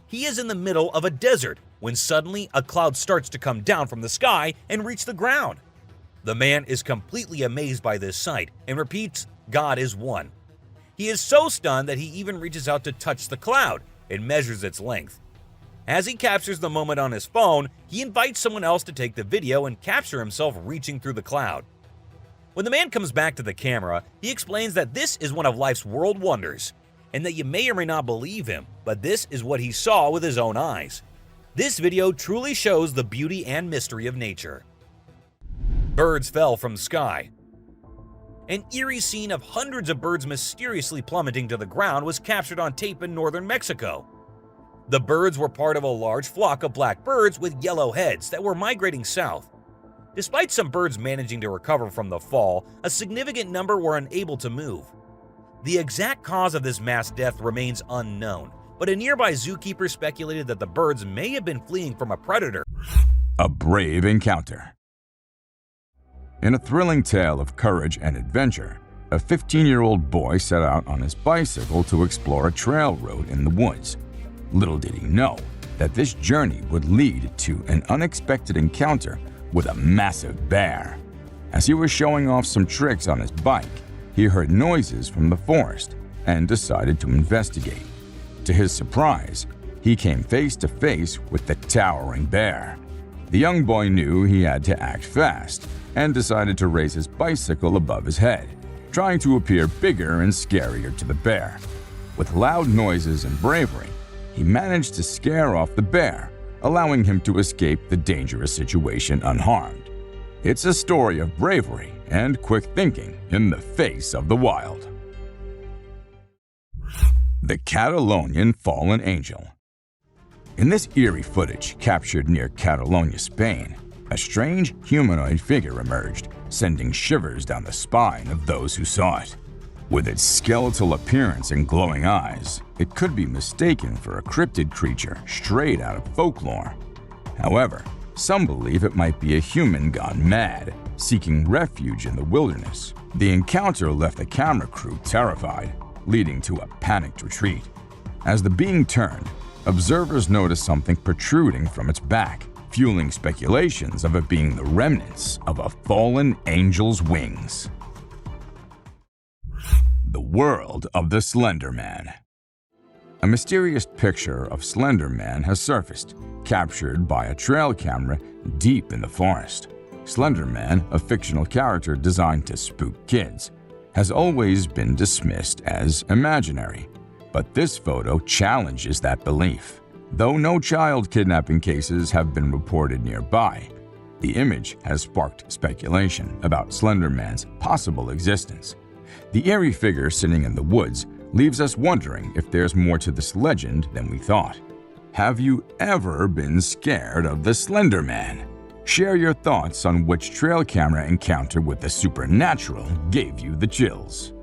He is in the middle of a desert when suddenly a cloud starts to come down from the sky and reach the ground. The man is completely amazed by this sight and repeats, "God is one." He is so stunned that he even reaches out to touch the cloud and measures its length. As he captures the moment on his phone, he invites someone else to take the video and capture himself reaching through the cloud. When the man comes back to the camera, he explains that this is one of life's world wonders, and that you may or may not believe him, but this is what he saw with his own eyes. This video truly shows the beauty and mystery of nature. Birds fell from sky. An eerie scene of hundreds of birds mysteriously plummeting to the ground was captured on tape in northern Mexico. The birds were part of a large flock of black birds with yellow heads that were migrating south. Despite some birds managing to recover from the fall, a significant number were unable to move. The exact cause of this mass death remains unknown, but a nearby zookeeper speculated that the birds may have been fleeing from a predator. A brave encounter. In a thrilling tale of courage and adventure, a 15-year-old boy set out on his bicycle to explore a trail road in the woods. Little did he know that this journey would lead to an unexpected encounter with a massive bear. As he was showing off some tricks on his bike, he heard noises from the forest and decided to investigate. To his surprise, he came face to face with the towering bear. The young boy knew he had to act fast and decided to raise his bicycle above his head, trying to appear bigger and scarier to the bear. With loud noises and bravery, he managed to scare off the bear, allowing him to escape the dangerous situation unharmed. It's a story of bravery and quick thinking in the face of the wild. The Catalonian Fallen Angel. In this eerie footage captured near Catalonia, Spain, a strange humanoid figure emerged, sending shivers down the spine of those who saw it. With its skeletal appearance and glowing eyes, it could be mistaken for a cryptid creature straight out of folklore. However, some believe it might be a human gone mad, seeking refuge in the wilderness. The encounter left the camera crew terrified, leading to a panicked retreat. As the being turned, observers noticed something protruding from its back, fueling speculations of it being the remnants of a fallen angel's wings. The world of the Slender Man. A mysterious picture of Slender Man has surfaced, captured by a trail camera deep in the forest. Slender Man, a fictional character designed to spook kids, has always been dismissed as imaginary. But this photo challenges that belief. Though no child kidnapping cases have been reported nearby, the image has sparked speculation about Slender Man's possible existence. The eerie figure sitting in the woods leaves us wondering if there's more to this legend than we thought. Have you ever been scared of the Slender Man? Share your thoughts on which trail camera encounter with the supernatural gave you the chills.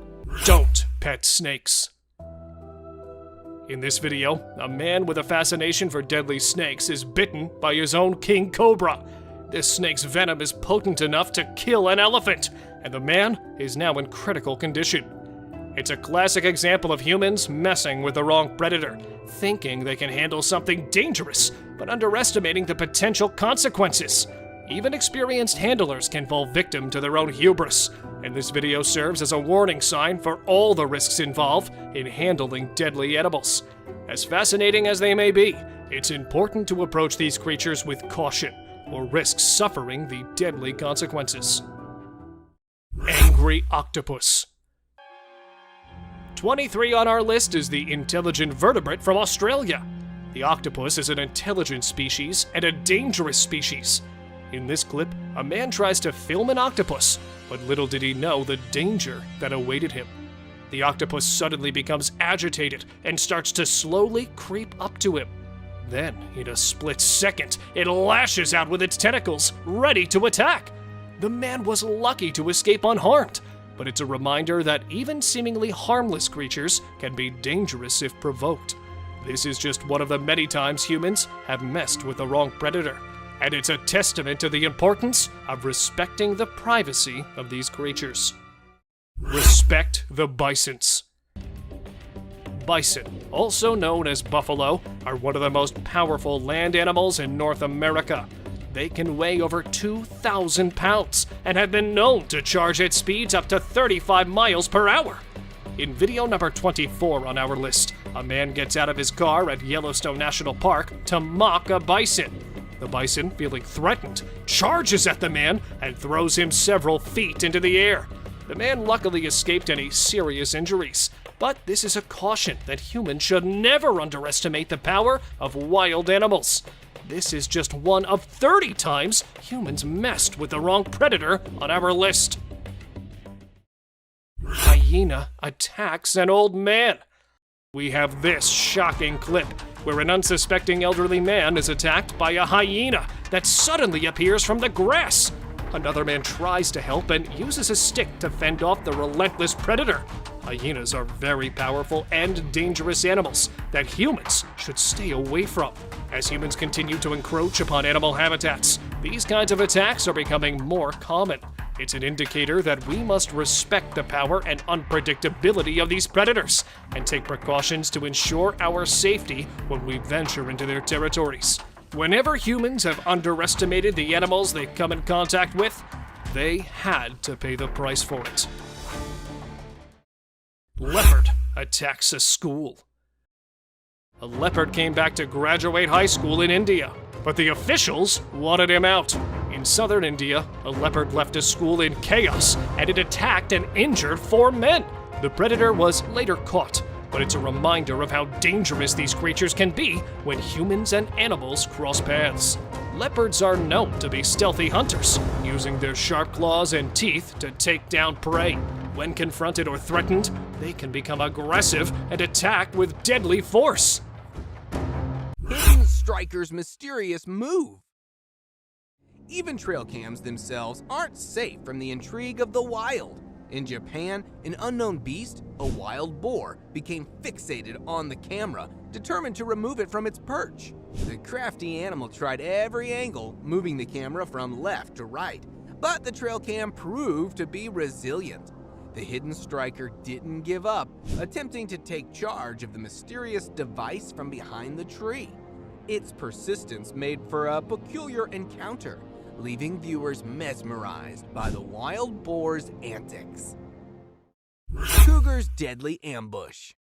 Don't pet snakes. In this video, a man with a fascination for deadly snakes is bitten by his own king cobra. This snake's venom is potent enough to kill an elephant, and the man is now in critical condition. It's a classic example of humans messing with the wrong predator, thinking they can handle something dangerous, but underestimating the potential consequences. Even experienced handlers can fall victim to their own hubris, and this video serves as a warning sign for all the risks involved in handling deadly animals. As fascinating as they may be, it's important to approach these creatures with caution, or risk suffering the deadly consequences. Angry octopus. 23 on our list is the intelligent vertebrate from Australia. The octopus is an intelligent species and a dangerous species. In this clip, a man tries to film an octopus, but little did he know the danger that awaited him. The octopus suddenly becomes agitated and starts to slowly creep up to him. Then, in a split second, it lashes out with its tentacles, ready to attack. The man was lucky to escape unharmed, but it's a reminder that even seemingly harmless creatures can be dangerous if provoked. This is just one of the many times humans have messed with the wrong predator, and it's a testament to the importance of respecting the privacy of these creatures. Respect the bisons. Bison, also known as buffalo, are one of the most powerful land animals in North America. They can weigh over 2,000 pounds and have been known to charge at speeds up to 35 miles per hour. In video number 24 on our list, a man gets out of his car at Yellowstone National Park to mock a bison. The bison, feeling threatened, charges at the man and throws him several feet into the air. The man luckily escaped any serious injuries, but this is a caution that humans should never underestimate the power of wild animals. This is just one of 30 times humans messed with the wrong predator on our list. Hyena attacks an old man. We have this shocking clip where an unsuspecting elderly man is attacked by a hyena that suddenly appears from the grass. Another man tries to help and uses a stick to fend off the relentless predator. Hyenas are very powerful and dangerous animals that humans should stay away from. As humans continue to encroach upon animal habitats, these kinds of attacks are becoming more common. It's an indicator that we must respect the power and unpredictability of these predators and take precautions to ensure our safety when we venture into their territories. Whenever humans have underestimated the animals they've come in contact with, they had to pay the price for it. Leopard attacks a school. A leopard came back to graduate high school in India, but the officials wanted him out. In southern India, a leopard left a school in chaos and it attacked and injured 4 men. The predator was later caught, but it's a reminder of how dangerous these creatures can be when humans and animals cross paths. Leopards are known to be stealthy hunters, using their sharp claws and teeth to take down prey. When confronted or threatened, they can become aggressive and attack with deadly force. Hidden Striker's mysterious move. Even trail cams themselves aren't safe from the intrigue of the wild. In Japan, an unknown beast, a wild boar, became fixated on the camera, determined to remove it from its perch. The crafty animal tried every angle, moving the camera from left to right, but the trail cam proved to be resilient. The hidden striker didn't give up, attempting to take charge of the mysterious device from behind the tree. Its persistence made for a peculiar encounter, leaving viewers mesmerized by the wild boar's antics. Cougar's deadly ambush.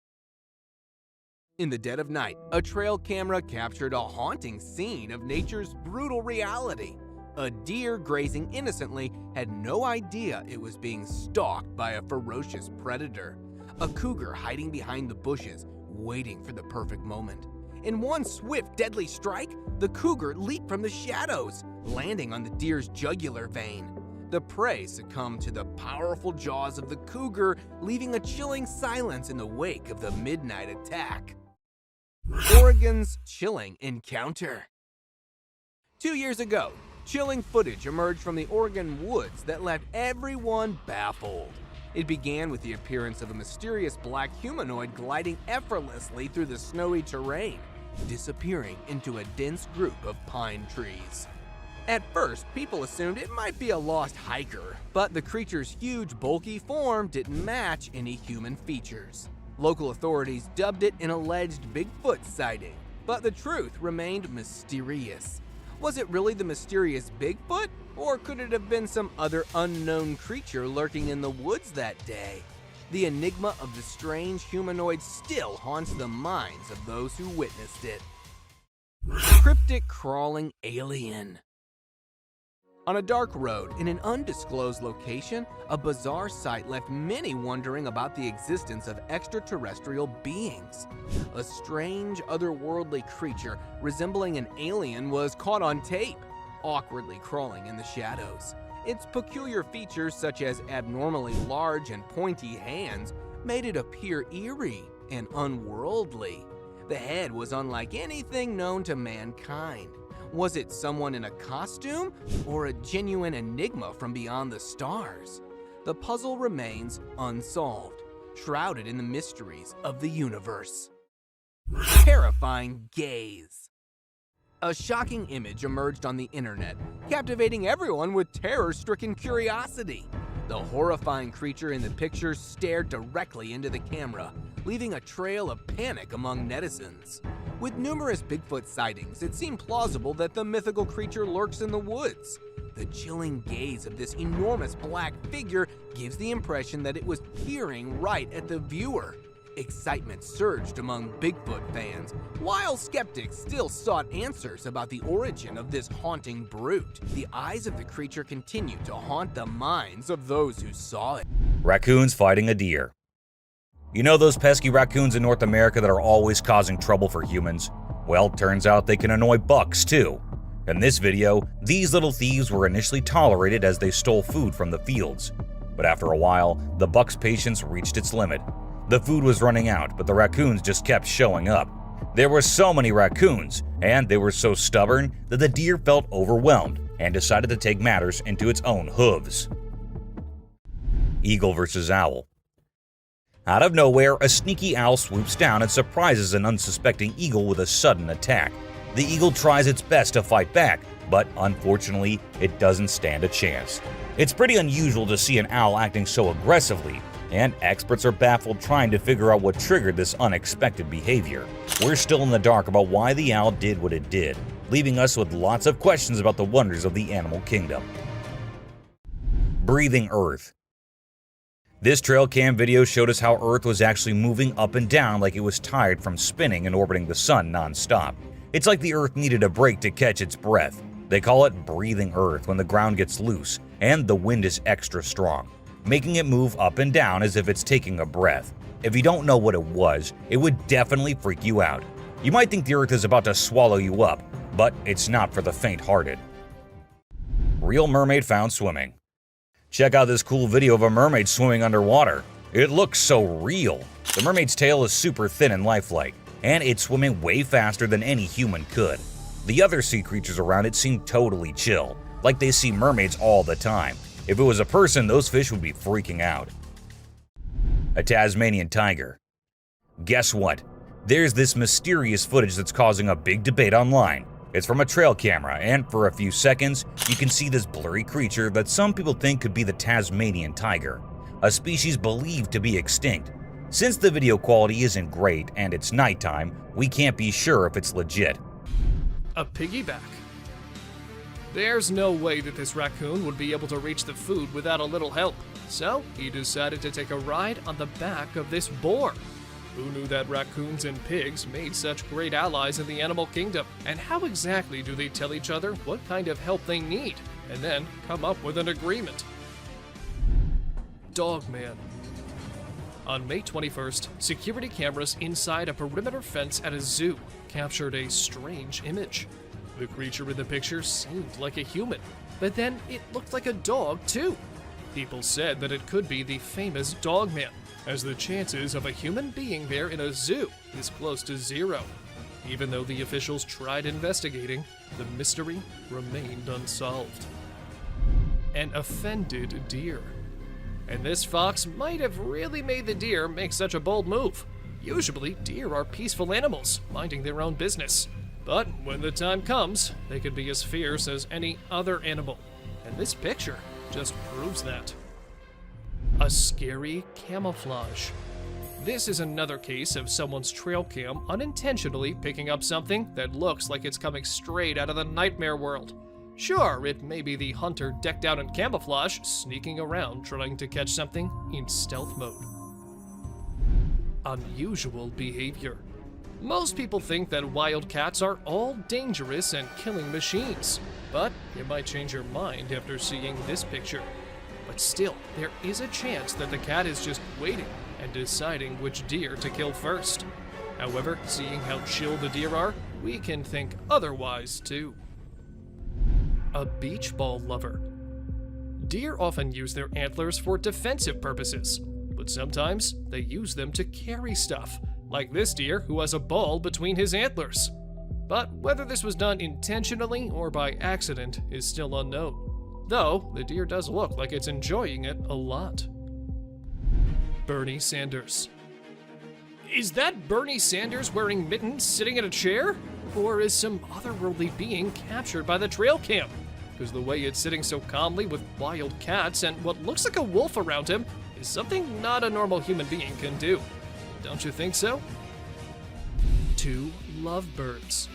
In the dead of night, a trail camera captured a haunting scene of nature's brutal reality. A deer grazing innocently had no idea it was being stalked by a ferocious predator. A cougar hiding behind the bushes, waiting for the perfect moment. In one swift, deadly strike, the cougar leaped from the shadows, landing on the deer's jugular vein. The prey succumbed to the powerful jaws of the cougar, leaving a chilling silence in the wake of the midnight attack. Oregon's chilling encounter. 2 years ago, chilling footage emerged from the Oregon woods that left everyone baffled. It began with the appearance of a mysterious black humanoid gliding effortlessly through the snowy terrain, disappearing into a dense group of pine trees. At first, people assumed it might be a lost hiker, but the creature's huge, bulky form didn't match any human features. Local authorities dubbed it an alleged Bigfoot sighting, but the truth remained mysterious. Was it really the mysterious Bigfoot, or could it have been some other unknown creature lurking in the woods that day? The enigma of the strange humanoid still haunts the minds of those who witnessed it. Cryptic crawling alien. On a dark road in an undisclosed location, a bizarre sight left many wondering about the existence of extraterrestrial beings. A strange, otherworldly creature resembling an alien was caught on tape, awkwardly crawling in the shadows. Its peculiar features, such as abnormally large and pointy hands, made it appear eerie and unworldly. The head was unlike anything known to mankind. Was it someone in a costume, or a genuine enigma from beyond the stars? The puzzle remains unsolved, shrouded in the mysteries of the universe. Terrifying gaze. A shocking image emerged on the internet, captivating everyone with terror-stricken curiosity. The horrifying creature in the picture stared directly into the camera, leaving a trail of panic among netizens. With numerous Bigfoot sightings, it seemed plausible that the mythical creature lurks in the woods. The chilling gaze of this enormous black figure gives the impression that it was peering right at the viewer. Excitement surged among Bigfoot fans, while skeptics still sought answers about the origin of this haunting brute. The eyes of the creature continued to haunt the minds of those who saw it. Raccoons fighting a deer. You know those pesky raccoons in North America that are always causing trouble for humans? Well, turns out they can annoy bucks too. In this video, these little thieves were initially tolerated as they stole food from the fields. But after a while, the buck's patience reached its limit. The food was running out, but the raccoons just kept showing up. There were so many raccoons, and they were so stubborn that the deer felt overwhelmed and decided to take matters into its own hooves. Eagle versus owl. Out of nowhere, a sneaky owl swoops down and surprises an unsuspecting eagle with a sudden attack. The eagle tries its best to fight back, but unfortunately, it doesn't stand a chance. It's pretty unusual to see an owl acting so aggressively, and experts are baffled trying to figure out what triggered this unexpected behavior. We're still in the dark about why the owl did what it did, leaving us with lots of questions about the wonders of the animal kingdom. Breathing Earth. This trail cam video showed us how Earth was actually moving up and down like it was tired from spinning and orbiting the sun non-stop. It's like the Earth needed a break to catch its breath. They call it breathing Earth when the ground gets loose and the wind is extra strong, making it move up and down as if it's taking a breath. If you don't know what it was, it would definitely freak you out. You might think the Earth is about to swallow you up, but it's not for the faint-hearted. Real mermaid found swimming. Check out this cool video of a mermaid swimming underwater. It looks so real. The mermaid's tail is super thin and lifelike, and it's swimming way faster than any human could. The other sea creatures around it seem totally chill, like they see mermaids all the time. If it was a person, those fish would be freaking out. A Tasmanian tiger. Guess what? There's this mysterious footage that's causing a big debate online. It's from a trail camera, and for a few seconds, you can see this blurry creature that some people think could be the Tasmanian tiger, a species believed to be extinct. Since the video quality isn't great and it's nighttime, we can't be sure if it's legit. A piggyback. There's no way that this raccoon would be able to reach the food without a little help, so he decided to take a ride on the back of this boar. Who knew that raccoons and pigs made such great allies in the animal kingdom? And how exactly do they tell each other what kind of help they need, and then come up with an agreement? Dogman. On May 21st, security cameras inside a perimeter fence at a zoo captured a strange image. The creature in the picture seemed like a human, but then it looked like a dog too. People said that it could be the famous Dogman, as the chances of a human being there in a zoo is close to zero. Even though the officials tried investigating, the mystery remained unsolved. An offended deer. And this fox might have really made the deer make such a bold move. Usually, deer are peaceful animals, minding their own business. But when the time comes, they could be as fierce as any other animal. And this picture just proves that. A scary camouflage. This is another case of someone's trail cam unintentionally picking up something that looks like it's coming straight out of the nightmare world. Sure, it may be the hunter decked out in camouflage, sneaking around trying to catch something in stealth mode. Unusual behavior. Most people think that wild cats are all dangerous and killing machines, but you might change your mind after seeing this picture. But still, there is a chance that the cat is just waiting and deciding which deer to kill first. However, seeing how chill the deer are, we can think otherwise too. A beach ball lover. Deer often use their antlers for defensive purposes, but sometimes they use them to carry stuff, like this deer who has a ball between his antlers. But whether this was done intentionally or by accident is still unknown, though the deer does look like it's enjoying it a lot. Bernie Sanders. Is that Bernie Sanders wearing mittens sitting in a chair? Or is some otherworldly being captured by the trail cam? Because the way it's sitting so calmly with wild cats and what looks like a wolf around him is something not a normal human being can do. Don't you think so? 2 lovebirds.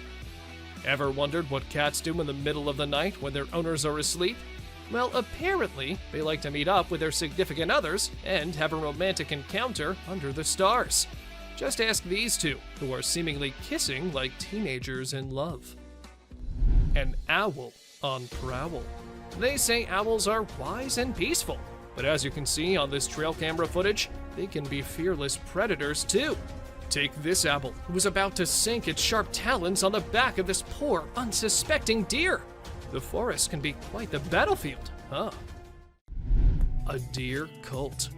Ever wondered what cats do in the middle of the night when their owners are asleep? Well, apparently, they like to meet up with their significant others and have a romantic encounter under the stars. Just ask these two, who are seemingly kissing like teenagers in love. An owl on prowl. They say owls are wise and peaceful, but as you can see on this trail camera footage, they can be fearless predators too. Take this owl, who was about to sink its sharp talons on the back of this poor, unsuspecting deer. The forest can be quite the battlefield, huh? A deer cult.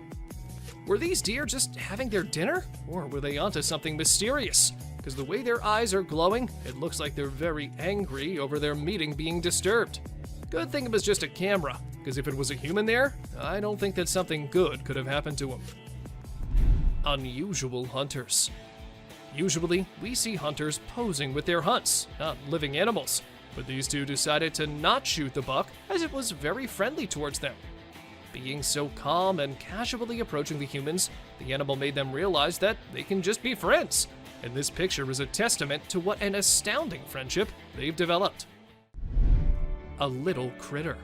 Were these deer just having their dinner? Or were they onto something mysterious? Because the way their eyes are glowing, it looks like they're very angry over their meeting being disturbed. Good thing it was just a camera, because if it was a human there, I don't think that something good could have happened to him. Unusual hunters. Usually, we see hunters posing with their hunts, not living animals, but these two decided to not shoot the buck as it was very friendly towards them. Being so calm and casually approaching the humans, the animal made them realize that they can just be friends, and this picture is a testament to what an astounding friendship they've developed. A little critter.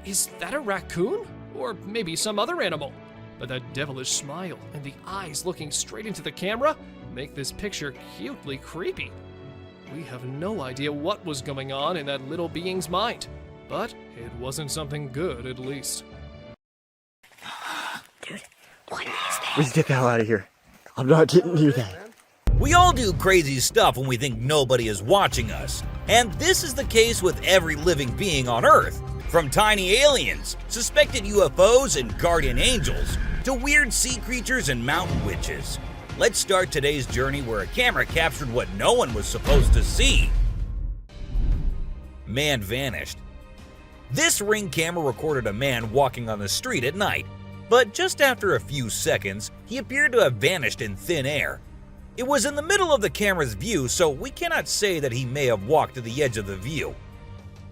Is that a raccoon? Or maybe some other animal? But that devilish smile and the eyes looking straight into the camera make this picture cutely creepy. We have no idea what was going on in that little being's mind, but it wasn't something good at least. Dude, what is that? Let's get the hell out of here. I'm not getting near that. We all do crazy stuff when we think nobody is watching us. And this is the case with every living being on Earth. From tiny aliens, suspected UFOs and guardian angels, to weird sea creatures and mountain witches. Let's start today's journey where a camera captured what no one was supposed to see. Man vanished. This Ring camera recorded a man walking on the street at night. but just after a few seconds, he appeared to have vanished in thin air. It was in the middle of the camera's view, so we cannot say that he may have walked to the edge of the view.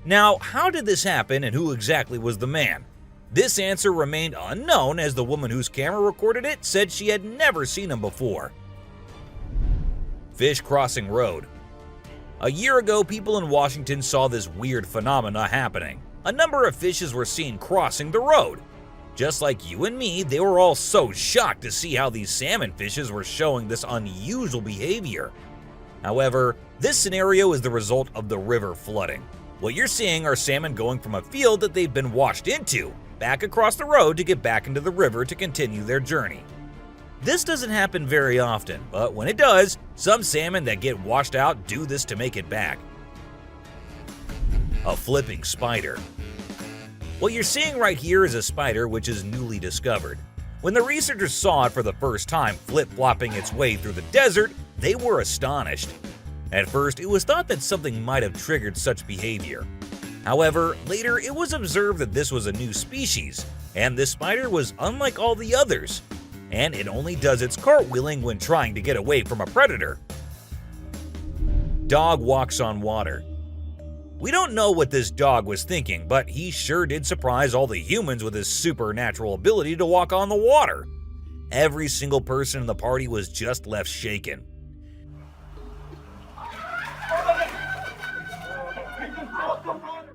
Now, how did this happen and who exactly was the man? This answer remained unknown, as the woman whose camera recorded it said she had never seen him before. Fish crossing road. A year ago, people in Washington saw this weird phenomena happening. A number of fishes were seen crossing the road. Just like you and me, they were all so shocked to see how these salmon fishes were showing this unusual behavior. However, this scenario is the result of the river flooding. What you're seeing are salmon going from a field that they've been washed into, back across the road to get back into the river to continue their journey. This doesn't happen very often, but when it does, some salmon that get washed out do this to make it back. A flipping spider. What you're seeing right here is a spider which is newly discovered. When the researchers saw it for the first time flip-flopping its way through the desert, they were astonished. At first, it was thought that something might have triggered such behavior. However, later it was observed that this was a new species, and this spider was unlike all the others, and it only does its cartwheeling when trying to get away from a predator. Dog walks on water. We don't know what this dog was thinking, but he sure did surprise all the humans with his supernatural ability to walk on the water. Every single person in the party was just left shaken.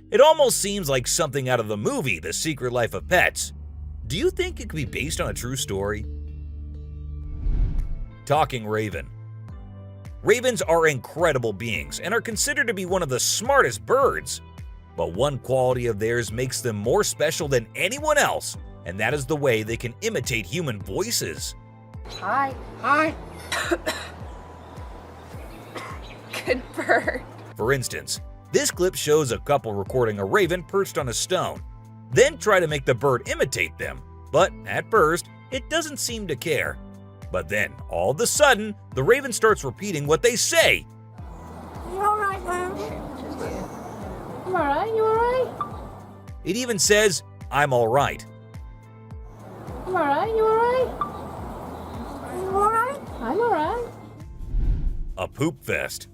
It almost seems like something out of the movie The Secret Life of Pets. Do you think it could be based on a true story? Talking raven. Ravens are incredible beings and are considered to be one of the smartest birds. But one quality of theirs makes them more special than anyone else, and that is the way they can imitate human voices. Hi. Hi. Good bird. For instance, this clip shows a couple recording a raven perched on a stone, then try to make the bird imitate them, but at first, it doesn't seem to care. But then, all of a sudden, the raven starts repeating what they say. You alright, man? You alright? You alright? It even says, "I'm alright." I'm alright. You alright? You alright? I'm alright. A poop fest.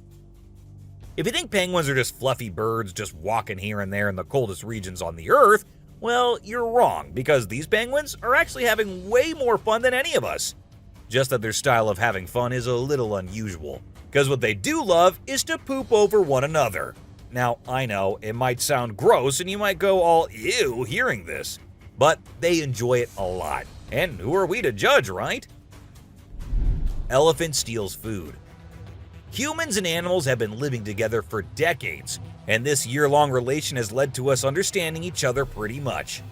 If you think penguins are just fluffy birds just walking here and there in the coldest regions on the Earth, well, you're wrong, because these penguins are actually having way more fun than any of us. Just that their style of having fun is a little unusual, because what they do love is to poop over one another. Now, I know, it might sound gross and you might go all ew hearing this, but they enjoy it a lot. And who are we to judge, right? Elephant steals food. Humans and animals have been living together for decades, and this year-long relation has led to us understanding each other pretty much.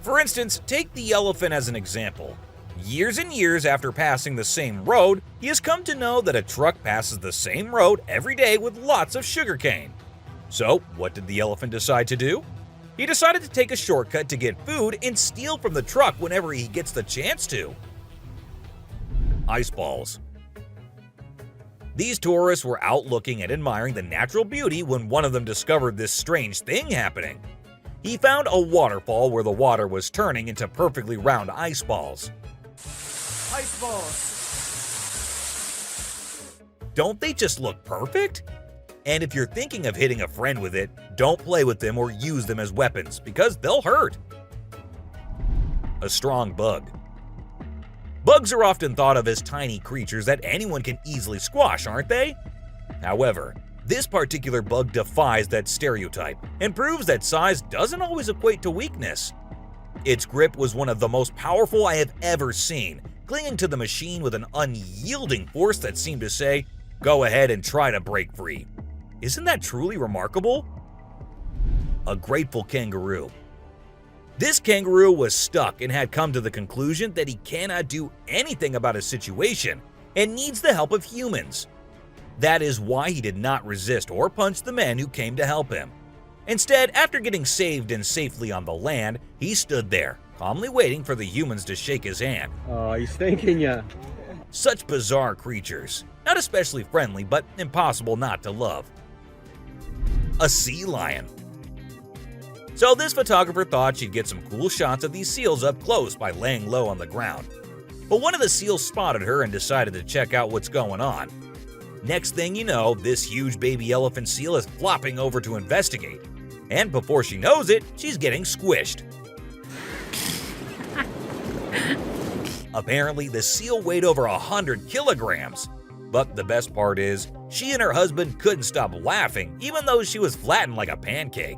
For instance, take the elephant as an example. Years and years after passing the same road, he has come to know that a truck passes the same road every day with lots of sugarcane. So, what did the elephant decide to do? He decided to take a shortcut to get food and steal from the truck whenever he gets the chance to. Ice balls. These tourists were out looking and admiring the natural beauty when one of them discovered this strange thing happening. He found a waterfall where the water was turning into perfectly round ice balls. Ice balls. Don't they just look perfect? And if you're thinking of hitting a friend with it, don't play with them or use them as weapons, because they'll hurt. A strong bug. Bugs are often thought of as tiny creatures that anyone can easily squash, aren't they? However, this particular bug defies that stereotype and proves that size doesn't always equate to weakness. Its grip was one of the most powerful I have ever seen, clinging to the machine with an unyielding force that seemed to say, "Go ahead and try to break free." Isn't that truly remarkable? A grateful kangaroo. This kangaroo was stuck and had come to the conclusion that he cannot do anything about his situation and needs the help of humans. That is why he did not resist or punch the men who came to help him. Instead, after getting saved and safely on the land, he stood there, calmly waiting for the humans to shake his hand. Oh, he's thanking ya. Such bizarre creatures. Not especially friendly, but impossible not to love. A sea lion. So this photographer thought she'd get some cool shots of these seals up close by laying low on the ground. But one of the seals spotted her and decided to check out what's going on. Next thing you know, this huge baby elephant seal is flopping over to investigate. And before she knows it, she's getting squished. Apparently, the seal weighed over 100 kilograms. But the best part is, she and her husband couldn't stop laughing even though she was flattened like a pancake.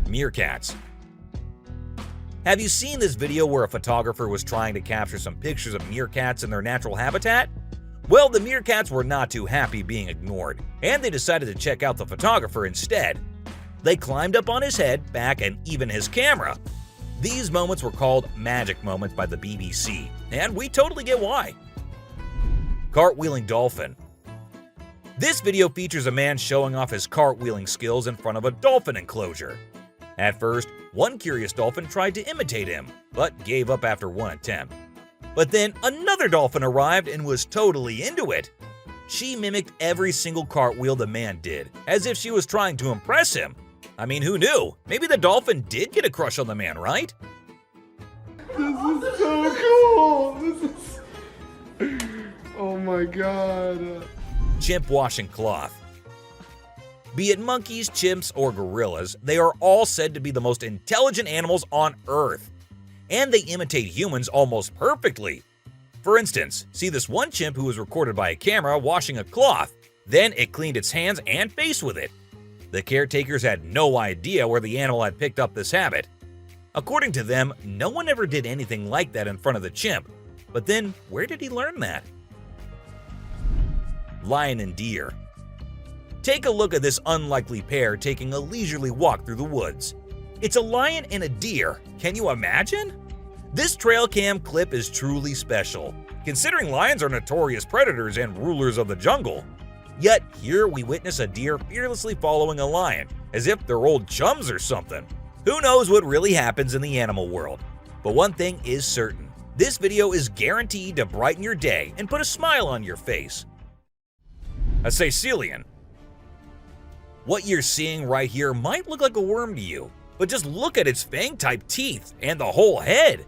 Meerkats. Have you seen this video where a photographer was trying to capture some pictures of meerkats in their natural habitat? Well, the meerkats were not too happy being ignored, and they decided to check out the photographer instead. They climbed up on his head, back, and even his camera. These moments were called magic moments by the BBC, and we totally get why. Cartwheeling dolphin. This video features a man showing off his cartwheeling skills in front of a dolphin enclosure. At first, one curious dolphin tried to imitate him, but gave up after one attempt. But then another dolphin arrived and was totally into it. She mimicked every single cartwheel the man did, as if she was trying to impress him. I mean, who knew? Maybe the dolphin did get a crush on the man, right? This is so cool! This is... Oh my god. Chimp washing cloth. Be it monkeys, chimps, or gorillas, they are all said to be the most intelligent animals on Earth. And they imitate humans almost perfectly. For instance, see this one chimp who was recorded by a camera washing a cloth. Then it cleaned its hands and face with it. The caretakers had no idea where the animal had picked up this habit. According to them, no one ever did anything like that in front of the chimp. But then, where did he learn that? Lion and deer. Take a look at this unlikely pair taking a leisurely walk through the woods. It's a lion and a deer. Can you imagine? This trail cam clip is truly special, considering lions are notorious predators and rulers of the jungle. Yet here we witness a deer fearlessly following a lion, as if they're old chums or something. Who knows what really happens in the animal world? But one thing is certain, this video is guaranteed to brighten your day and put a smile on your face. A Caecilian. What you're seeing right here might look like a worm to you, but just look at its fang-type teeth and the whole head.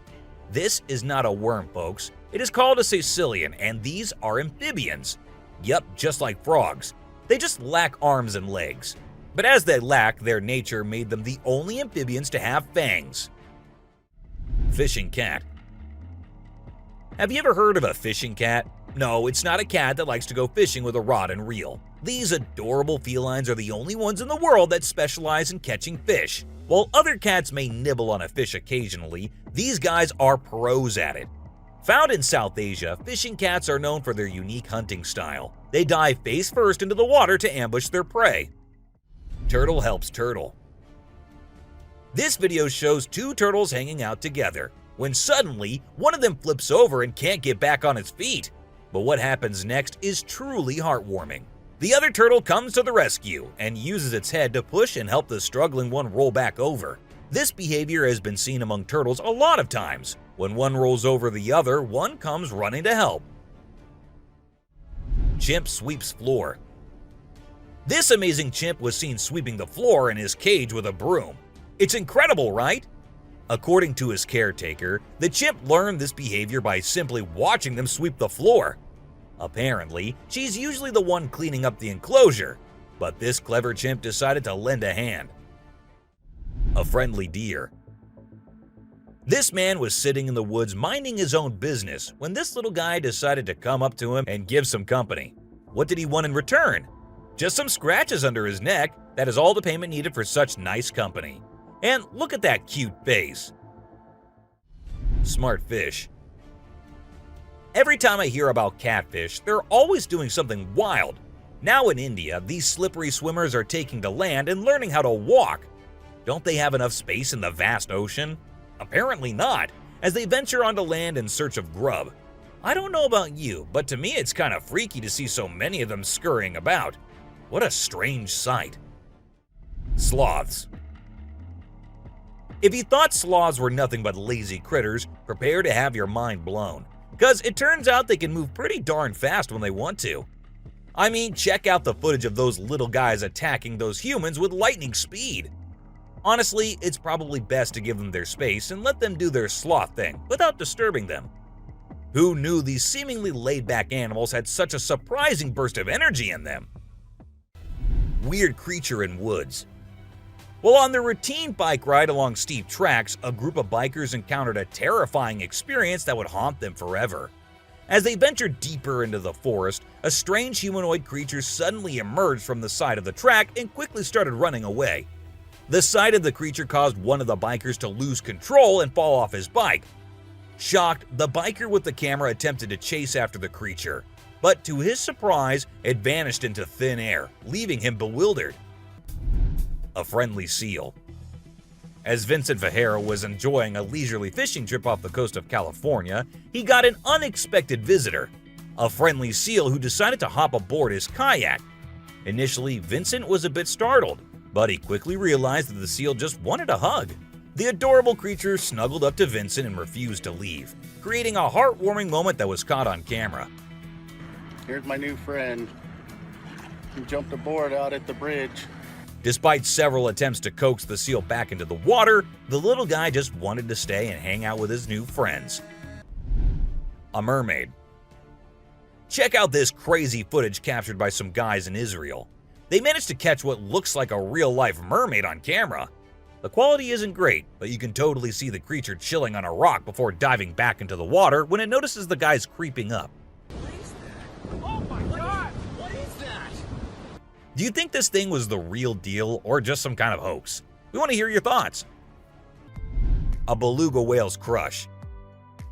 This is not a worm, folks. It is called a Caecilian, and these are amphibians. Yup, just like frogs. They just lack arms and legs. But as they lack, their nature made them the only amphibians to have fangs. Fishing cat. Have you ever heard of a fishing cat? No, it's not a cat that likes to go fishing with a rod and reel. These adorable felines are the only ones in the world that specialize in catching fish. While other cats may nibble on a fish occasionally, these guys are pros at it. Found in South Asia, fishing cats are known for their unique hunting style. They dive face first into the water to ambush their prey. Turtle helps turtle. This video shows two turtles hanging out together, when suddenly one of them flips over and can't get back on its feet. But what happens next is truly heartwarming. The other turtle comes to the rescue and uses its head to push and help the struggling one roll back over. This behavior has been seen among turtles a lot of times. When one rolls over the other, one comes running to help. Chimp sweeps floor. This amazing chimp was seen sweeping the floor in his cage with a broom. It's incredible, right? According to his caretaker, the chimp learned this behavior by simply watching them sweep the floor. Apparently, she's usually the one cleaning up the enclosure, but this clever chimp decided to lend a hand. A friendly deer. This man was sitting in the woods minding his own business when this little guy decided to come up to him and give some company. What did he want in return? Just some scratches under his neck. That is all the payment needed for such nice company. And look at that cute face. Smart fish. Every time I hear about catfish, they're always doing something wild. Now in India, these slippery swimmers are taking to land and learning how to walk. Don't they have enough space in the vast ocean? Apparently not, as they venture onto land in search of grub. I don't know about you, but to me it's kind of freaky to see so many of them scurrying about. What a strange sight. Sloths. If you thought sloths were nothing but lazy critters, prepare to have your mind blown, because it turns out they can move pretty darn fast when they want to. I mean, check out the footage of those little guys attacking those humans with lightning speed. Honestly, it's probably best to give them their space and let them do their sloth thing without disturbing them. Who knew these seemingly laid-back animals had such a surprising burst of energy in them? Weird creature in woods. While on their routine bike ride along steep tracks, a group of bikers encountered a terrifying experience that would haunt them forever. As they ventured deeper into the forest, a strange humanoid creature suddenly emerged from the side of the track and quickly started running away. The sight of the creature caused one of the bikers to lose control and fall off his bike. Shocked, the biker with the camera attempted to chase after the creature, but to his surprise, it vanished into thin air, leaving him bewildered. A friendly seal. As Vincent Vajera was enjoying a leisurely fishing trip off the coast of California, he got an unexpected visitor, a friendly seal who decided to hop aboard his kayak. Initially, Vincent was a bit startled, but he quickly realized that the seal just wanted a hug. The adorable creature snuggled up to Vincent and refused to leave, creating a heartwarming moment that was caught on camera. Here's my new friend. He jumped aboard out at the bridge. Despite several attempts to coax the seal back into the water, the little guy just wanted to stay and hang out with his new friends. A mermaid. Check out this crazy footage captured by some guys in Israel. They managed to catch what looks like a real-life mermaid on camera. The quality isn't great, but you can totally see the creature chilling on a rock before diving back into the water when it notices the guys creeping up. Oh my god! What is that? Do you think this thing was the real deal or just some kind of hoax? We want to hear your thoughts. A beluga whale's crush.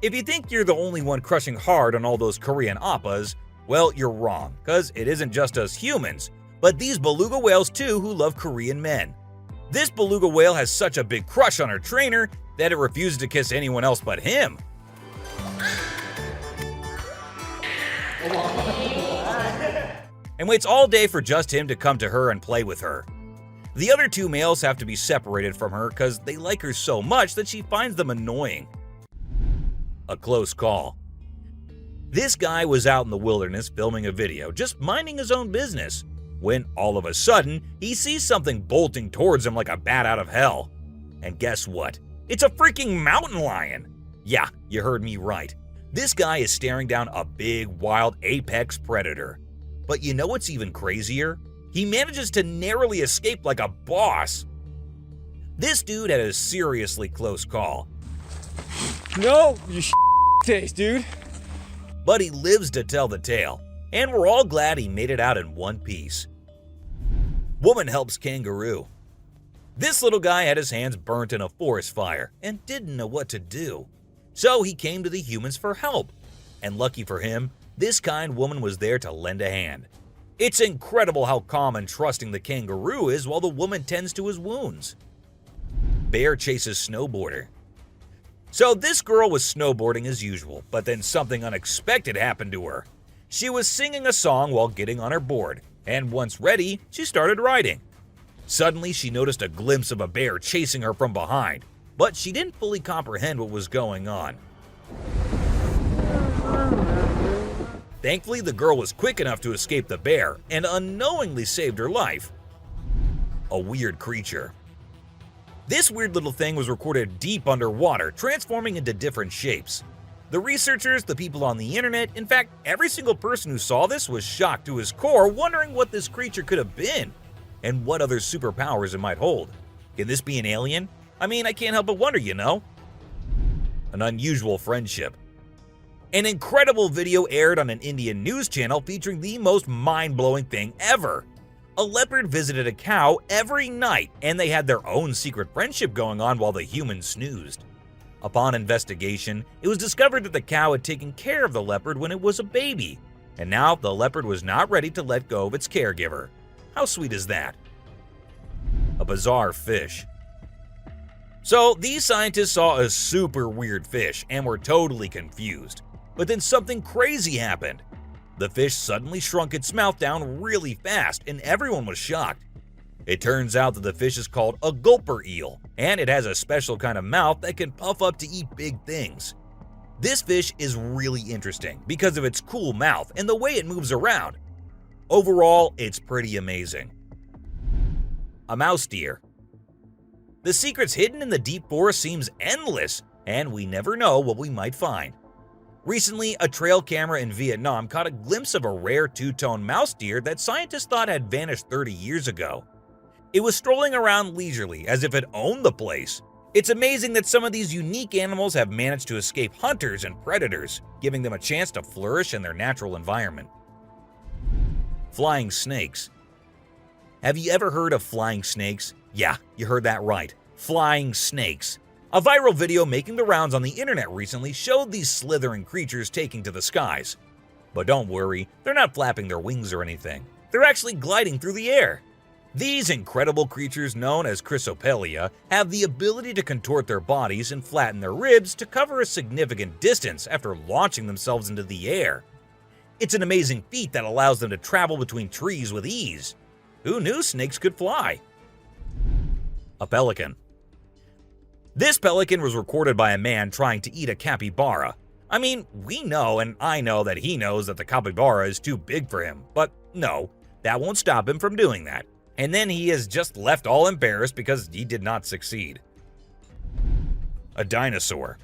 If you think you're the only one crushing hard on all those Korean oppas, well, you're wrong, because it isn't just us humans, but these beluga whales too who love Korean men. This beluga whale has such a big crush on her trainer that it refuses to kiss anyone else but him. And waits all day for just him to come to her and play with her. The other two males have to be separated from her because they like her so much that she finds them annoying. A close call. This guy was out in the wilderness filming a video, just minding his own business, when all of a sudden, he sees something bolting towards him like a bat out of hell. And guess what? It's a freaking mountain lion! Yeah, you heard me right. This guy is staring down a big, wild apex predator. But you know what's even crazier? He manages to narrowly escape like a boss. This dude had a seriously close call. No, you face, dude. But he lives to tell the tale, and we're all glad he made it out in one piece. Woman helps kangaroo. This little guy had his hands burnt in a forest fire and didn't know what to do. So he came to the humans for help. And lucky for him, this kind woman was there to lend a hand. It's incredible how calm and trusting the kangaroo is while the woman tends to his wounds. Bear chases snowboarder. So this girl was snowboarding as usual, but then something unexpected happened to her. She was singing a song while getting on her board, and once ready, she started riding. Suddenly, she noticed a glimpse of a bear chasing her from behind, but she didn't fully comprehend what was going on. Thankfully, the girl was quick enough to escape the bear and unknowingly saved her life. A weird creature. This weird little thing was recorded deep underwater, transforming into different shapes. The researchers, the people on the internet, in fact, every single person who saw this was shocked to his core, wondering what this creature could have been and what other superpowers it might hold. Can this be an alien? I mean, I can't help but wonder, you know? An unusual friendship. An incredible video aired on an Indian news channel featuring the most mind-blowing thing ever. A leopard visited a cow every night, and they had their own secret friendship going on while the humans snoozed. Upon investigation, it was discovered that the cow had taken care of the leopard when it was a baby, and now the leopard was not ready to let go of its caregiver. How sweet is that? A bizarre fish. So these scientists saw a super weird fish and were totally confused. But then something crazy happened. The fish suddenly shrunk its mouth down really fast, and everyone was shocked. It turns out that the fish is called a gulper eel, and it has a special kind of mouth that can puff up to eat big things. This fish is really interesting because of its cool mouth and the way it moves around. Overall, it's pretty amazing. A mouse deer. The secrets hidden in the deep forest seems endless, and we never know what we might find. Recently, a trail camera in Vietnam caught a glimpse of a rare two-tone mouse deer that scientists thought had vanished 30 years ago. It was strolling around leisurely as if it owned the place. It's amazing that some of these unique animals have managed to escape hunters and predators, giving them a chance to flourish in their natural environment. Flying snakes. Have you ever heard of flying snakes? Yeah, you heard that right. Flying snakes. A viral video making the rounds on the internet recently showed these slithering creatures taking to the skies. But don't worry, they're not flapping their wings or anything. They're actually gliding through the air. These incredible creatures, known as Chrysopelia, have the ability to contort their bodies and flatten their ribs to cover a significant distance after launching themselves into the air. It's an amazing feat that allows them to travel between trees with ease. Who knew snakes could fly? A pelican. This pelican was recorded by a man trying to eat a capybara. I mean, we know and I know that he knows that the capybara is too big for him, but no, that won't stop him from doing that. And then he is just left all embarrassed because he did not succeed. A dinosaur.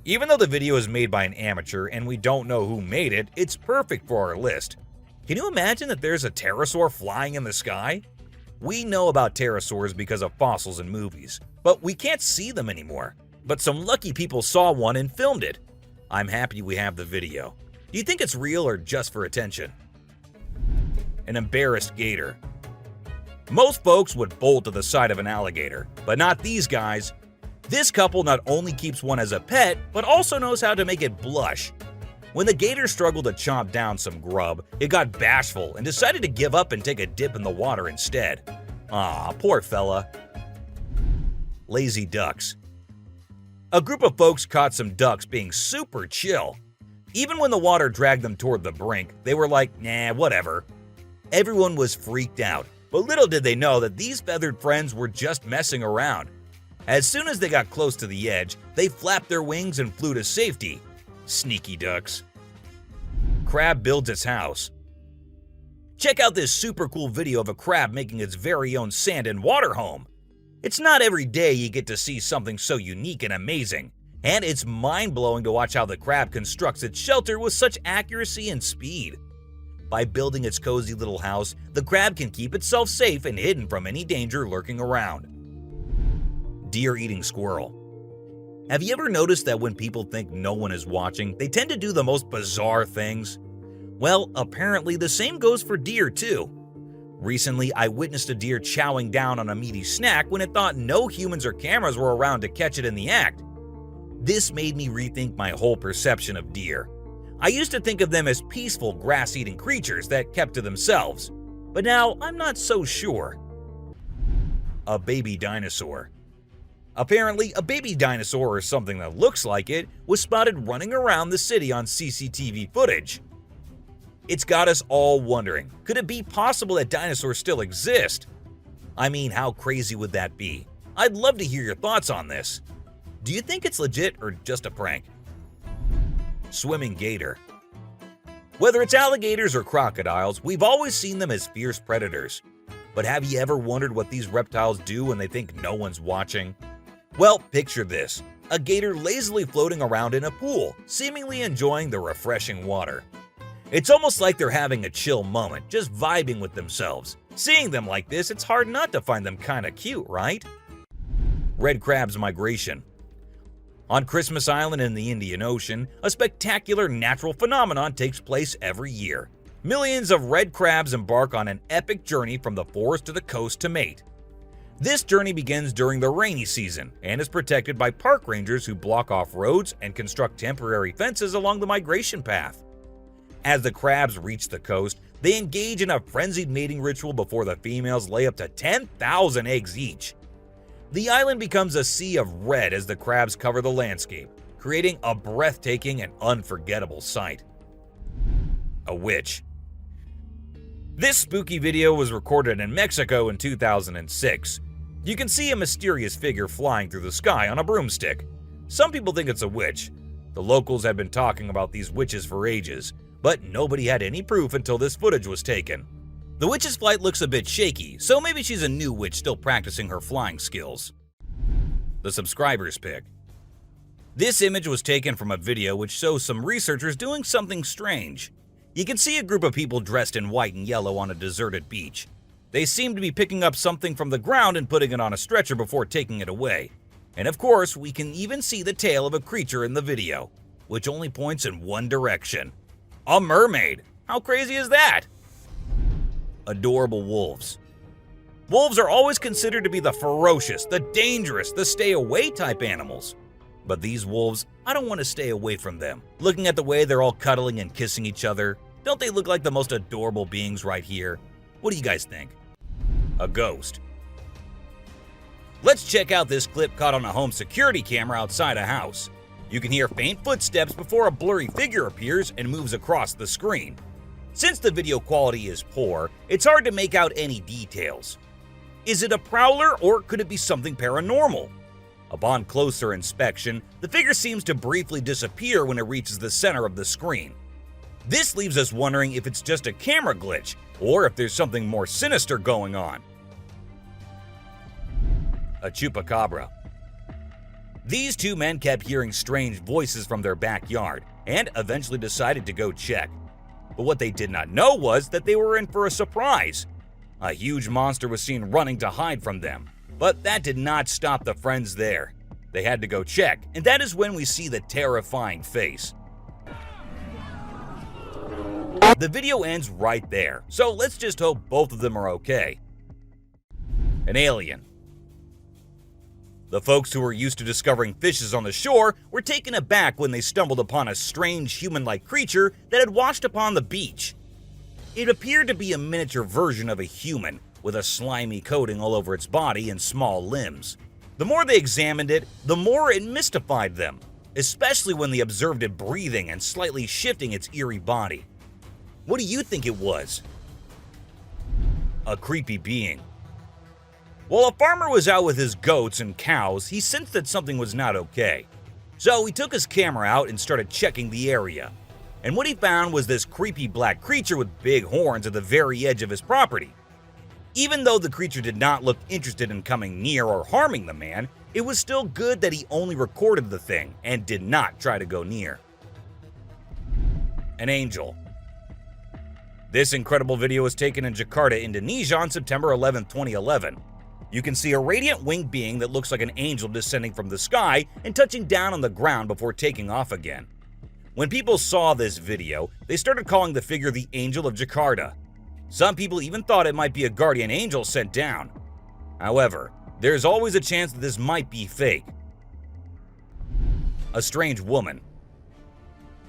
Even though the video is made by an amateur and we don't know who made it, it's perfect for our list. Can you imagine that there's a pterosaur flying in the sky? We know about pterosaurs because of fossils in movies, but we can't see them anymore. But some lucky people saw one and filmed it. I'm happy we have the video. Do you think it's real or just for attention? An embarrassed gator. Most folks would bolt to the side of an alligator, but not these guys. This couple not only keeps one as a pet, but also knows how to make it blush. When the gator struggled to chomp down some grub, it got bashful and decided to give up and take a dip in the water instead. Aw, poor fella. Lazy ducks. A group of folks caught some ducks being super chill. Even when the water dragged them toward the brink, they were like, nah, whatever. Everyone was freaked out, but little did they know that these feathered friends were just messing around. As soon as they got close to the edge, they flapped their wings and flew to safety. Sneaky ducks. Crab builds its house. Check out this super cool video of a crab making its very own sand and water home. It's not every day you get to see something so unique and amazing, and it's mind-blowing to watch how the crab constructs its shelter with such accuracy and speed. By building its cozy little house, the crab can keep itself safe and hidden from any danger lurking around. Deer eating squirrel. Have you ever noticed that when people think no one is watching, they tend to do the most bizarre things? Well, apparently the same goes for deer too. Recently, I witnessed a deer chowing down on a meaty snack when it thought no humans or cameras were around to catch it in the act. This made me rethink my whole perception of deer. I used to think of them as peaceful, grass-eating creatures that kept to themselves, but now I'm not so sure. A baby dinosaur. Apparently, a baby dinosaur, or something that looks like it, was spotted running around the city on CCTV footage. It's got us all wondering, could it be possible that dinosaurs still exist? I mean, how crazy would that be? I'd love to hear your thoughts on this. Do you think it's legit or just a prank? Swimming gator. Whether it's alligators or crocodiles, we've always seen them as fierce predators. But have you ever wondered what these reptiles do when they think no one's watching? Well, picture this. A gator lazily floating around in a pool, seemingly enjoying the refreshing water. It's almost like they're having a chill moment, just vibing with themselves. Seeing them like this, it's hard not to find them kinda cute, right? Red crab's migration. On Christmas Island in the Indian Ocean, a spectacular natural phenomenon takes place every year. Millions of red crabs embark on an epic journey from the forest to the coast to mate. This journey begins during the rainy season and is protected by park rangers who block off roads and construct temporary fences along the migration path. As the crabs reach the coast, they engage in a frenzied mating ritual before the females lay up to 10,000 eggs each. The island becomes a sea of red as the crabs cover the landscape, creating a breathtaking and unforgettable sight. A witch. This spooky video was recorded in Mexico in 2006. You can see a mysterious figure flying through the sky on a broomstick. Some people think it's a witch. The locals have been talking about these witches for ages, but nobody had any proof until this footage was taken. The witch's flight looks a bit shaky, so maybe she's a new witch still practicing her flying skills. The subscribers pick. This image was taken from a video which shows some researchers doing something strange. You can see a group of people dressed in white and yellow on a deserted beach. They seem to be picking up something from the ground and putting it on a stretcher before taking it away. And of course, we can even see the tail of a creature in the video, which only points in one direction. A mermaid! How crazy is that? Adorable wolves. Wolves are always considered to be the ferocious, the dangerous, the stay-away type animals. But these wolves, I don't want to stay away from them. Looking at the way they're all cuddling and kissing each other, don't they look like the most adorable beings right here? What do you guys think? A ghost. Let's check out this clip caught on a home security camera outside a house. You can hear faint footsteps before a blurry figure appears and moves across the screen. Since the video quality is poor, it's hard to make out any details. Is it a prowler or could it be something paranormal? Upon closer inspection, the figure seems to briefly disappear when it reaches the center of the screen. This leaves us wondering if it's just a camera glitch or if there's something more sinister going on. A chupacabra. These two men kept hearing strange voices from their backyard and eventually decided to go check. But what they did not know was that they were in for a surprise. A huge monster was seen running to hide from them, but that did not stop the friends there. They had to go check, and that is when we see the terrifying face. The video ends right there, so let's just hope both of them are okay. An alien. The folks who were used to discovering fishes on the shore were taken aback when they stumbled upon a strange human-like creature that had washed upon the beach. It appeared to be a miniature version of a human, with a slimy coating all over its body and small limbs. The more they examined it, the more it mystified them, especially when they observed it breathing and slightly shifting its eerie body. What do you think it was? A creepy being. While a farmer was out with his goats and cows, he sensed that something was not okay. So he took his camera out and started checking the area. And what he found was this creepy black creature with big horns at the very edge of his property. Even though the creature did not look interested in coming near or harming the man, it was still good that he only recorded the thing and did not try to go near. An angel. This incredible video was taken in Jakarta, Indonesia on September 11, 2011. You can see a radiant winged being that looks like an angel descending from the sky and touching down on the ground before taking off again. When people saw this video, they started calling the figure the Angel of Jakarta. Some people even thought it might be a guardian angel sent down. However, there's always a chance that this might be fake. A strange woman.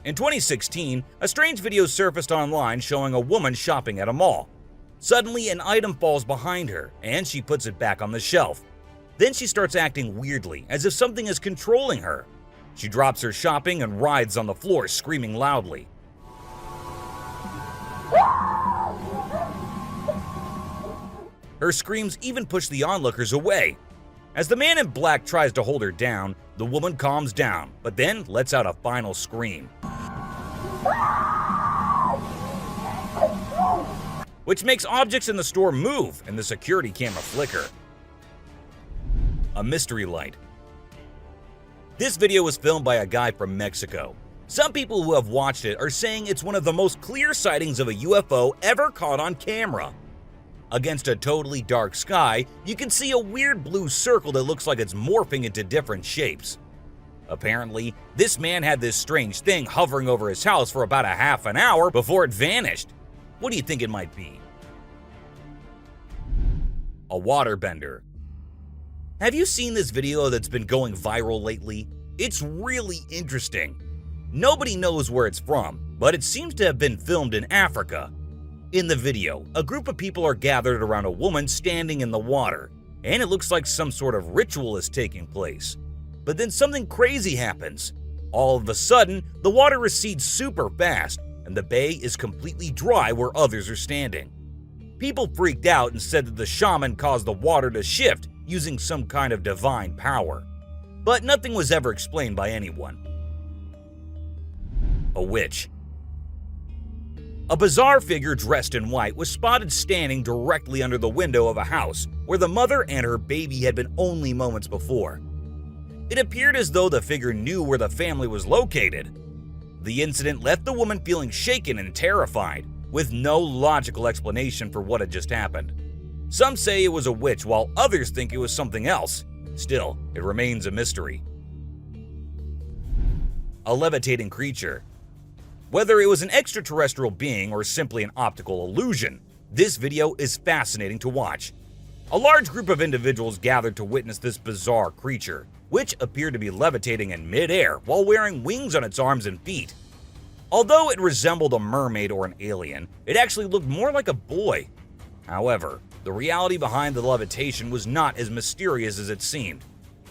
In 2016, a strange video surfaced online showing a woman shopping at a mall. Suddenly, an item falls behind her, and she puts it back on the shelf. Then she starts acting weirdly, as if something is controlling her. She drops her shopping and writhes on the floor, screaming loudly. Her screams even push the onlookers away. As the man in black tries to hold her down, the woman calms down, but then lets out a final scream, which makes objects in the store move and the security camera flicker. A mystery light. This video was filmed by a guy from Mexico. Some people who have watched it are saying it's one of the most clear sightings of a UFO ever caught on camera. Against a totally dark sky, you can see a weird blue circle that looks like it's morphing into different shapes. Apparently, this man had this strange thing hovering over his house for about a half an hour before it vanished. What do you think it might be? A waterbender. Have you seen this video that's been going viral lately? It's really interesting. Nobody knows where it's from, but it seems to have been filmed in Africa. In the video, a group of people are gathered around a woman standing in the water, and it looks like some sort of ritual is taking place. But then something crazy happens. All of a sudden, the water recedes super fast, and the bay is completely dry where others are standing. People freaked out and said that the shaman caused the water to shift using some kind of divine power. But nothing was ever explained by anyone. A witch. A bizarre figure dressed in white was spotted standing directly under the window of a house where the mother and her baby had been only moments before. It appeared as though the figure knew where the family was located. The incident left the woman feeling shaken and terrified, with no logical explanation for what had just happened. Some say it was a witch, while others think it was something else. Still, it remains a mystery. A levitating creature. Whether it was an extraterrestrial being or simply an optical illusion, this video is fascinating to watch. A large group of individuals gathered to witness this bizarre creature, which appeared to be levitating in midair while wearing wings on its arms and feet. Although it resembled a mermaid or an alien, it actually looked more like a boy. However, the reality behind the levitation was not as mysterious as it seemed.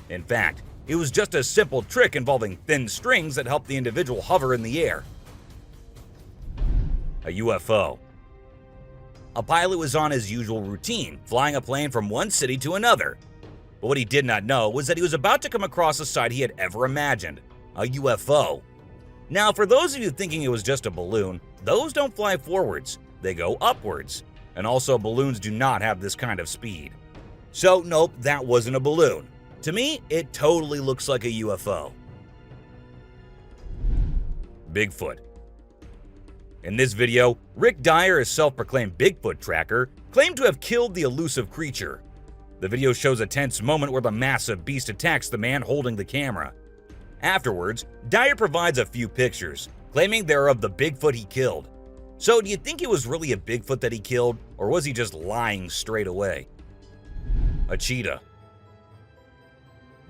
In fact, it was just a simple trick involving thin strings that helped the individual hover in the air. A UFO. A pilot was on his usual routine, flying a plane from one city to another. But what he did not know was that he was about to come across a sight he had ever imagined, a UFO. Now, for those of you thinking it was just a balloon, those don't fly forwards, they go upwards. And also, balloons do not have this kind of speed. So, nope, that wasn't a balloon. To me, it totally looks like a UFO. Bigfoot. In this video, Rick Dyer, a self-proclaimed Bigfoot tracker, claimed to have killed the elusive creature. The video shows a tense moment where the massive beast attacks the man holding the camera. Afterwards, Dyer provides a few pictures, claiming they're of the Bigfoot he killed. So do you think it was really a Bigfoot that he killed, or was he just lying straight away? A cheetah.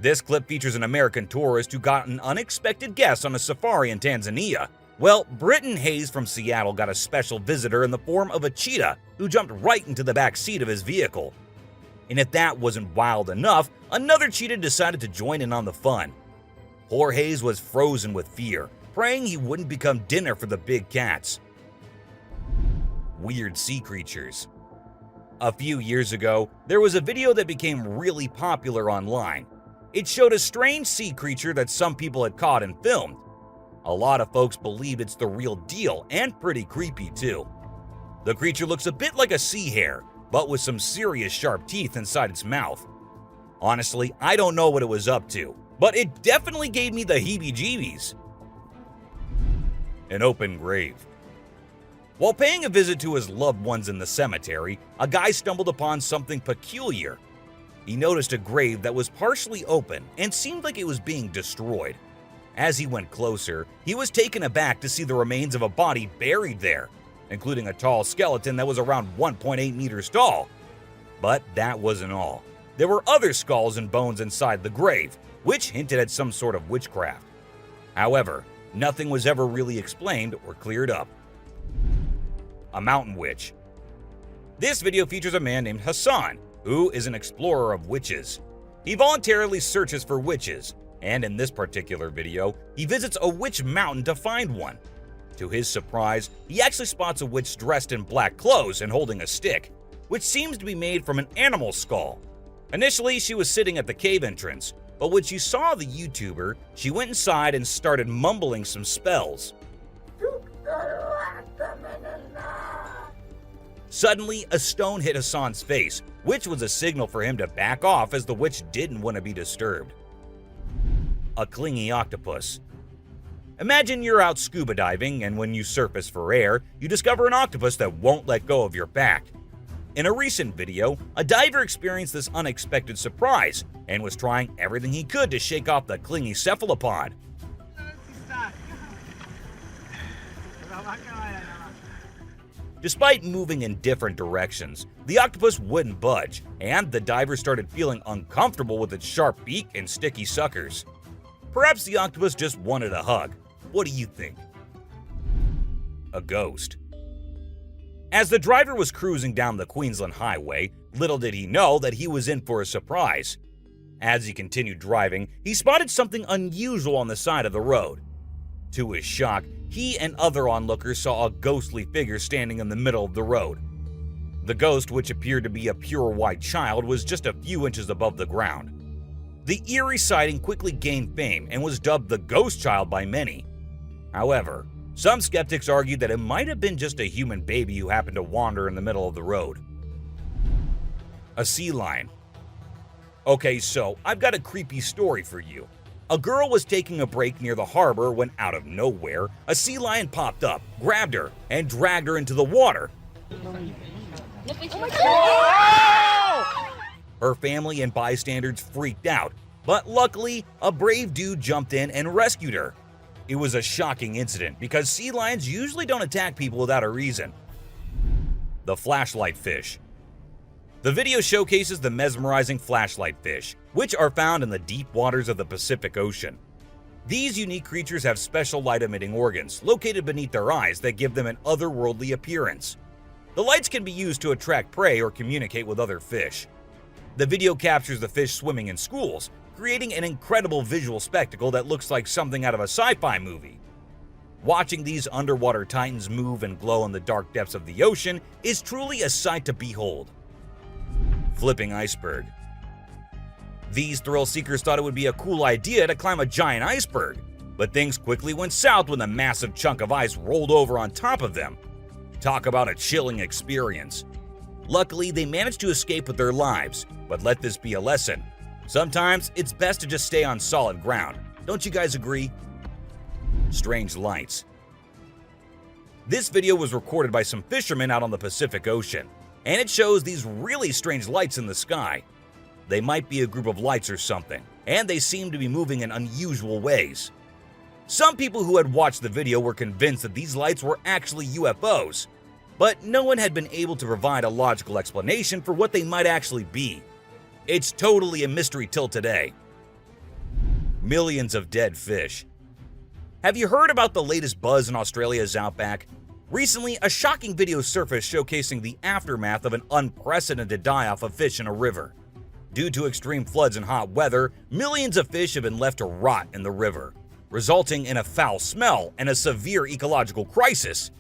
This clip features an American tourist who got an unexpected guest on a safari in Tanzania. Well, Britton Hayes from Seattle got a special visitor in the form of a cheetah who jumped right into the back seat of his vehicle. And if that wasn't wild enough, another cheetah decided to join in on the fun. Poor Hayes was frozen with fear, praying he wouldn't become dinner for the big cats. Weird sea creatures. A few years ago, there was a video that became really popular online. It showed a strange sea creature that some people had caught and filmed. A lot of folks believe it's the real deal and pretty creepy too. The creature looks a bit like a sea hare, but with some serious sharp teeth inside its mouth. Honestly, I don't know what it was up to, but it definitely gave me the heebie-jeebies. An open grave. While paying a visit to his loved ones in the cemetery, a guy stumbled upon something peculiar. He noticed a grave that was partially open and seemed like it was being destroyed. As he went closer, he was taken aback to see the remains of a body buried there, including a tall skeleton that was around 1.8 meters tall. But that wasn't all. There were other skulls and bones inside the grave, which hinted at some sort of witchcraft. However, nothing was ever really explained or cleared up. A mountain witch. This video features a man named Hassan, who is an explorer of witches. He voluntarily searches for witches, and in this particular video, he visits a witch mountain to find one. To his surprise, he actually spots a witch dressed in black clothes and holding a stick, which seems to be made from an animal skull. Initially, she was sitting at the cave entrance, but when she saw the YouTuber, she went inside and started mumbling some spells. Suddenly, a stone hit Hassan's face, which was a signal for him to back off as the witch didn't want to be disturbed. A clingy octopus. Imagine you're out scuba diving, and when you surface for air, you discover an octopus that won't let go of your back. In a recent video, a diver experienced this unexpected surprise and was trying everything he could to shake off the clingy cephalopod. Despite moving in different directions, the octopus wouldn't budge, and the diver started feeling uncomfortable with its sharp beak and sticky suckers. Perhaps the octopus just wanted a hug. What do you think? A ghost. As the driver was cruising down the Queensland Highway, little did he know that he was in for a surprise. As he continued driving, he spotted something unusual on the side of the road. To his shock, he and other onlookers saw a ghostly figure standing in the middle of the road. The ghost, which appeared to be a pure white child, was just a few inches above the ground. The eerie sighting quickly gained fame and was dubbed the Ghost Child by many. However, Some skeptics argued that it might have been just a human baby who happened to wander in the middle of the road. A sea lion. Okay, so I've got a creepy story for you. A girl was taking a break near the harbor when, out of nowhere, a sea lion popped up, grabbed her, and dragged her into the water. Her family and bystanders freaked out, but luckily, a brave dude jumped in and rescued her. It was a shocking incident because sea lions usually don't attack people without a reason. The flashlight fish. The video showcases the mesmerizing flashlight fish, which are found in the deep waters of the Pacific Ocean. These unique creatures have special light-emitting organs located beneath their eyes that give them an otherworldly appearance. The lights can be used to attract prey or communicate with other fish. The video captures the fish swimming in schools, creating an incredible visual spectacle that looks like something out of a sci-fi movie. Watching these underwater titans move and glow in the dark depths of the ocean is truly a sight to behold. Flipping iceberg. These thrill seekers thought it would be a cool idea to climb a giant iceberg, but things quickly went south when a massive chunk of ice rolled over on top of them. Talk about a chilling experience. Luckily, they managed to escape with their lives, but let this be a lesson. Sometimes it's best to just stay on solid ground. Don't you guys agree? Strange lights. This video was recorded by some fishermen out on the Pacific Ocean, and it shows these really strange lights in the sky. They might be a group of lights or something, and they seem to be moving in unusual ways. Some people who had watched the video were convinced that these lights were actually UFOs, but no one had been able to provide a logical explanation for what they might actually be. It's totally a mystery till today. Millions of dead fish. Have you heard about the latest buzz in Australia's outback? Recently, a shocking video surfaced showcasing the aftermath of an unprecedented die-off of fish in a river. Due to extreme floods and hot weather, millions of fish have been left to rot in the river, resulting in a foul smell and a severe ecological crisis.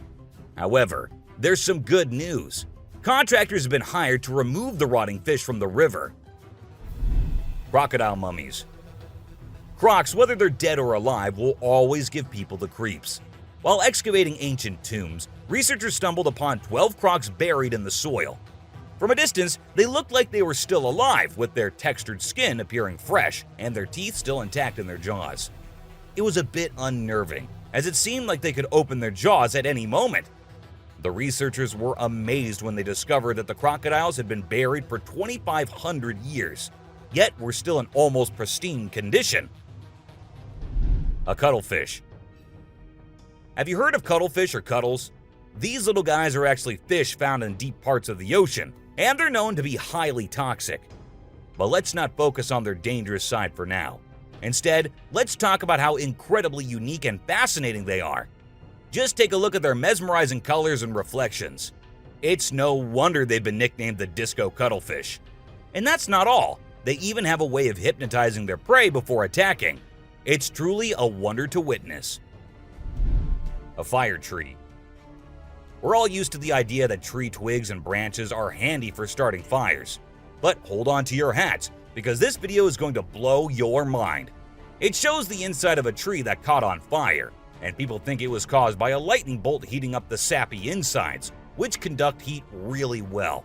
However, there's some good news. Contractors have been hired to remove the rotting fish from the river. Crocodile mummies. Crocs, whether they're dead or alive, will always give people the creeps. While excavating ancient tombs, researchers stumbled upon 12 crocs buried in the soil. From a distance, they looked like they were still alive, with their textured skin appearing fresh and their teeth still intact in their jaws. It was a bit unnerving, as it seemed like they could open their jaws at any moment. The researchers were amazed when they discovered that the crocodiles had been buried for 2,500 years, yet were still in almost pristine condition. A cuttlefish. Have you heard of cuttlefish or cuttles? These little guys are actually fish found in deep parts of the ocean, and they're known to be highly toxic. But let's not focus on their dangerous side for now. Instead, let's talk about how incredibly unique and fascinating they are. Just take a look at their mesmerizing colors and reflections. It's no wonder they've been nicknamed the disco cuttlefish. And that's not all. They even have a way of hypnotizing their prey before attacking. It's truly a wonder to witness. A fire tree. We're all used to the idea that tree twigs and branches are handy for starting fires. But hold on to your hats, because this video is going to blow your mind. It shows the inside of a tree that caught on fire, and people think it was caused by a lightning bolt heating up the sappy insides, which conduct heat really well.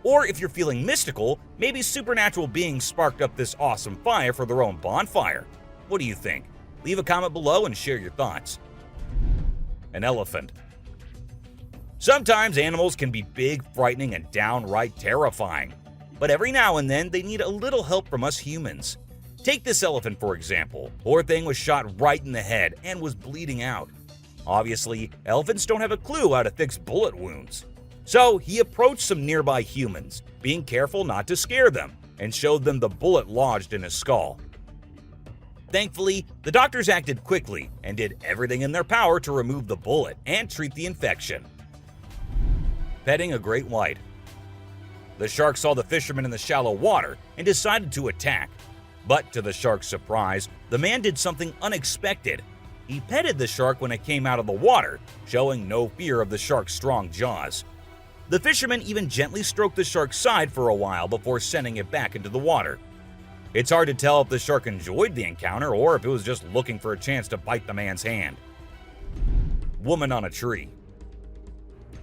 Or if you're feeling mystical, maybe supernatural beings sparked up this awesome fire for their own bonfire. What do you think? Leave a comment below and share your thoughts. An elephant. Sometimes animals can be big, frightening, and downright terrifying. But every now and then, they need a little help from us humans. Take this elephant for example. Poor thing was shot right in the head and was bleeding out. Obviously, elephants don't have a clue how to fix bullet wounds. So he approached some nearby humans, being careful not to scare them, and showed them the bullet lodged in his skull. Thankfully, the doctors acted quickly and did everything in their power to remove the bullet and treat the infection. Petting a great white. The shark saw the fisherman in the shallow water and decided to attack. But to the shark's surprise, the man did something unexpected. He petted the shark when it came out of the water, showing no fear of the shark's strong jaws. The fisherman even gently stroked the shark's side for a while before sending it back into the water. It's hard to tell if the shark enjoyed the encounter or if it was just looking for a chance to bite the man's hand. Woman on a tree.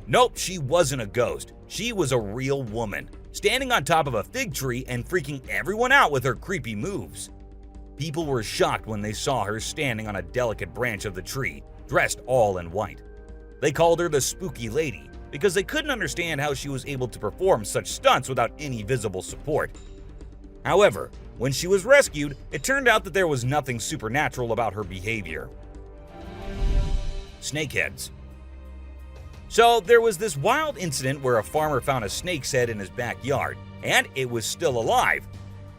Nope, she wasn't a ghost. She was a real woman, standing on top of a fig tree and freaking everyone out with her creepy moves. People were shocked when they saw her standing on a delicate branch of the tree, dressed all in white. They called her the Spooky Lady because they couldn't understand how she was able to perform such stunts without any visible support. However, when she was rescued, it turned out that there was nothing supernatural about her behavior. Snakeheads. So there was this wild incident where a farmer found a snake's head in his backyard, and it was still alive.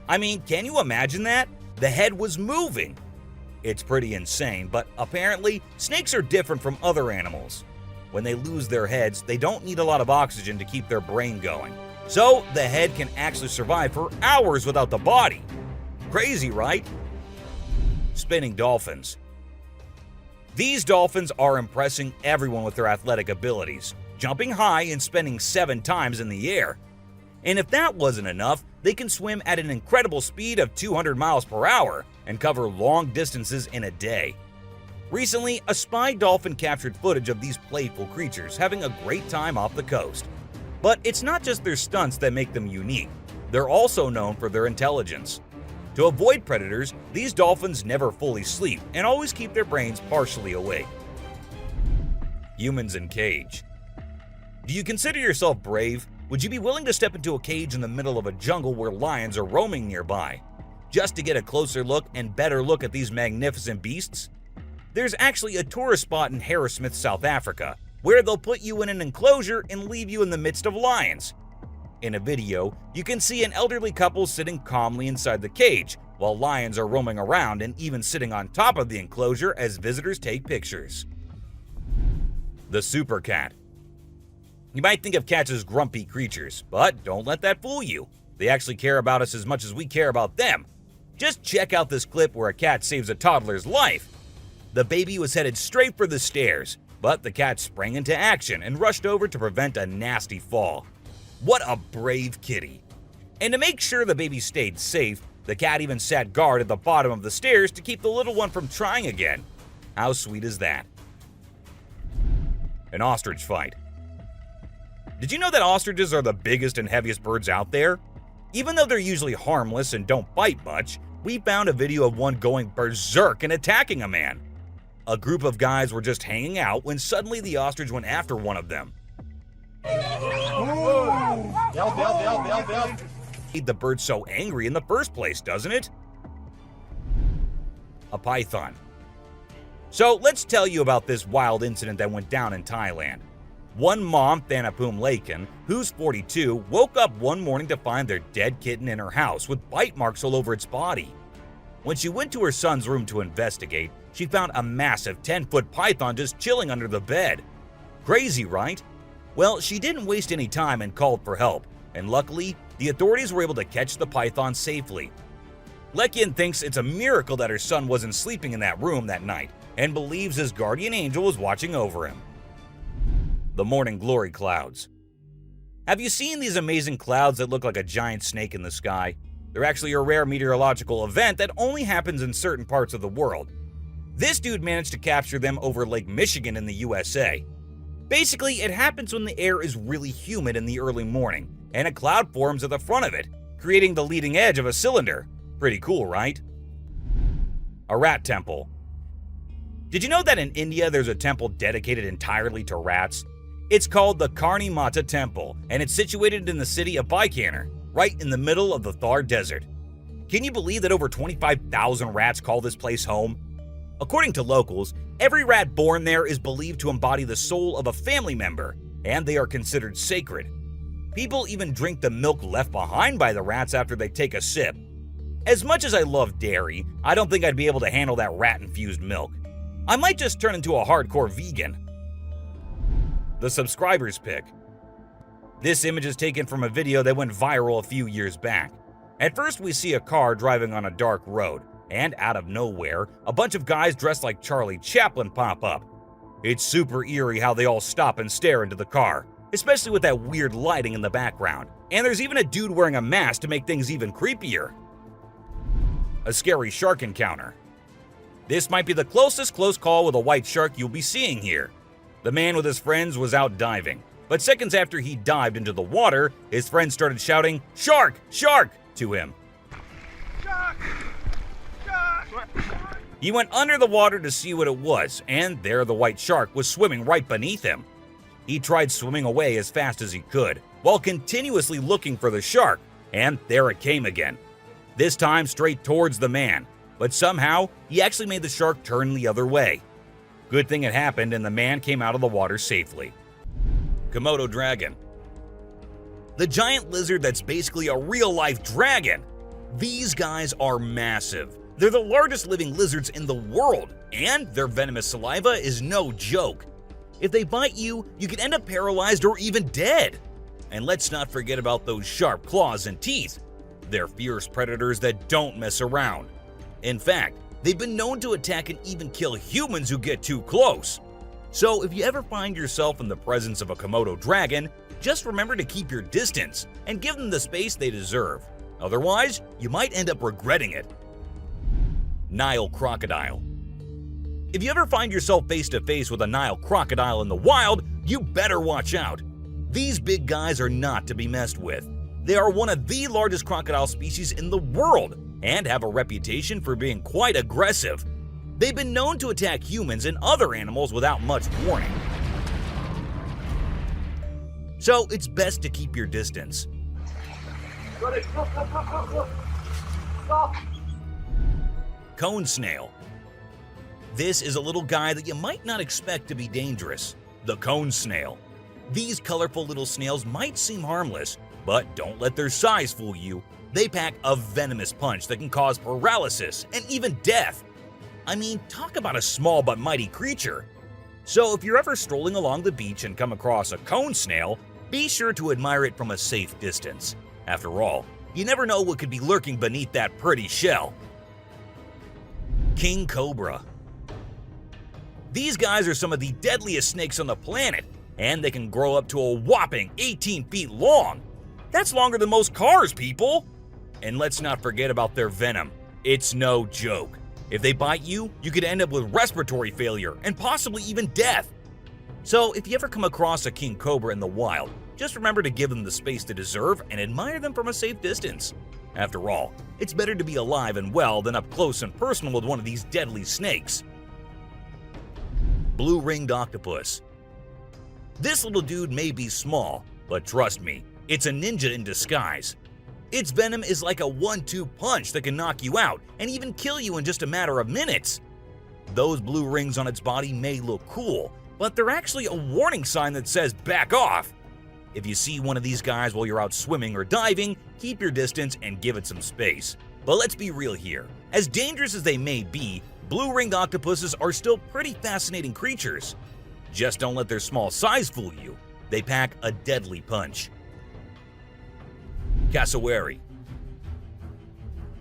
I mean, can you imagine that? The head was moving. It's pretty insane, but apparently, snakes are different from other animals. When they lose their heads, they don't need a lot of oxygen to keep their brain going. So the head can actually survive for hours without the body. Crazy, right? Spinning dolphins. These dolphins are impressing everyone with their athletic abilities, jumping high and spinning 7 times in the air. And if that wasn't enough, they can swim at an incredible speed of 200 miles per hour and cover long distances in a day. Recently, a spy dolphin captured footage of these playful creatures having a great time off the coast. But it's not just their stunts that make them unique. They're also known for their intelligence. To avoid predators, these dolphins never fully sleep and always keep their brains partially awake. Humans in cage. Do you consider yourself brave? Would you be willing to step into a cage in the middle of a jungle where lions are roaming nearby, just to get a closer look and better look at these magnificent beasts? There's actually a tourist spot in Harrismith, South Africa, where they'll put you in an enclosure and leave you in the midst of lions. In a video, you can see an elderly couple sitting calmly inside the cage, while lions are roaming around and even sitting on top of the enclosure as visitors take pictures. The Super Cat. You might think of cats as grumpy creatures, but don't let that fool you. They actually care about us as much as we care about them. Just check out this clip where a cat saves a toddler's life. The baby was headed straight for the stairs, but the cat sprang into action and rushed over to prevent a nasty fall. What a brave kitty. And to make sure the baby stayed safe, the cat even sat guard at the bottom of the stairs to keep the little one from trying again. How sweet is that? An ostrich fight. Did you know that ostriches are the biggest and heaviest birds out there? Even though they're usually harmless and don't bite much, we found a video of one going berserk and attacking a man. A group of guys were just hanging out when suddenly the ostrich went after one of them. Made the bird so angry in the first place, doesn't it? A python. So let's tell you about this wild incident that went down in Thailand. One mom, Thanapum Laken, who's 42, woke up one morning to find their dead kitten in her house with bite marks all over its body. When she went to her son's room to investigate, she found a massive 10-foot python just chilling under the bed. Crazy, right? Well, she didn't waste any time and called for help, and luckily, the authorities were able to catch the python safely. Lekian thinks it's a miracle that her son wasn't sleeping in that room that night, and believes his guardian angel was watching over him. The morning glory clouds. Have you seen these amazing clouds that look like a giant snake in the sky? They're actually a rare meteorological event that only happens in certain parts of the world. This dude managed to capture them over Lake Michigan in the USA. Basically, it happens when the air is really humid in the early morning, and a cloud forms at the front of it, creating the leading edge of a cylinder. Pretty cool, right? A rat temple. Did you know that in India there's a temple dedicated entirely to rats? It's called the Karni Mata Temple, and it's situated in the city of Bikaner, right in the middle of the Thar Desert. Can you believe that over 25,000 rats call this place home? According to locals, every rat born there is believed to embody the soul of a family member, and they are considered sacred. People even drink the milk left behind by the rats after they take a sip. As much as I love dairy, I don't think I'd be able to handle that rat-infused milk. I might just turn into a hardcore vegan. The subscriber's pick. This image is taken from a video that went viral a few years back. At first, we see a car driving on a dark road, and out of nowhere, a bunch of guys dressed like Charlie Chaplin pop up. It's super eerie how they all stop and stare into the car, especially with that weird lighting in the background. And there's even a dude wearing a mask to make things even creepier. A scary shark encounter. This might be the closest close call with a white shark you'll be seeing here. The man with his friends was out diving, but seconds after he dived into the water, his friends started shouting, "Shark! Shark!" to him. He went under the water to see what it was, and there the white shark was swimming right beneath him. He tried swimming away as fast as he could, while continuously looking for the shark, and there it came again. This time straight towards the man, but somehow he actually made the shark turn the other way. Good thing it happened and the man came out of the water safely. Komodo dragon. The giant lizard that's basically a real-life dragon. These guys are massive. They're the largest living lizards in the world, and their venomous saliva is no joke. If they bite you, you could end up paralyzed or even dead. And let's not forget about those sharp claws and teeth. They're fierce predators that don't mess around. In fact, they've been known to attack and even kill humans who get too close. So if you ever find yourself in the presence of a Komodo dragon, just remember to keep your distance and give them the space they deserve. Otherwise, you might end up regretting it. Nile crocodile. If you ever find yourself face to face with a Nile crocodile in the wild, you better watch out. These big guys are not to be messed with. They are one of the largest crocodile species in the world and have a reputation for being quite aggressive. They've been known to attack humans and other animals without much warning. So it's best to keep your distance. Cone snail. This is a little guy that you might not expect to be dangerous. The cone snail. These colorful little snails might seem harmless, but don't let their size fool you. They pack a venomous punch that can cause paralysis and even death. I mean, talk about a small but mighty creature. So if you're ever strolling along the beach and come across a cone snail, be sure to admire it from a safe distance. After all, you never know what could be lurking beneath that pretty shell. King cobra. These guys are some of the deadliest snakes on the planet, and they can grow up to a whopping 18 feet long. That's longer than most cars, people! And let's not forget about their venom. It's no joke. If they bite you, you could end up with respiratory failure and possibly even death. So if you ever come across a king cobra in the wild, just remember to give them the space they deserve and admire them from a safe distance. After all, it's better to be alive and well than up close and personal with one of these deadly snakes. Blue-ringed octopus. This little dude may be small, but trust me, it's a ninja in disguise. Its venom is like a 1-2 punch that can knock you out and even kill you in just a matter of minutes. Those blue rings on its body may look cool, but they're actually a warning sign that says back off. If you see one of these guys while you're out swimming or diving, keep your distance and give it some space. But let's be real here. As dangerous as they may be, blue-ringed octopuses are still pretty fascinating creatures. Just don't let their small size fool you. They pack a deadly punch. Cassowary.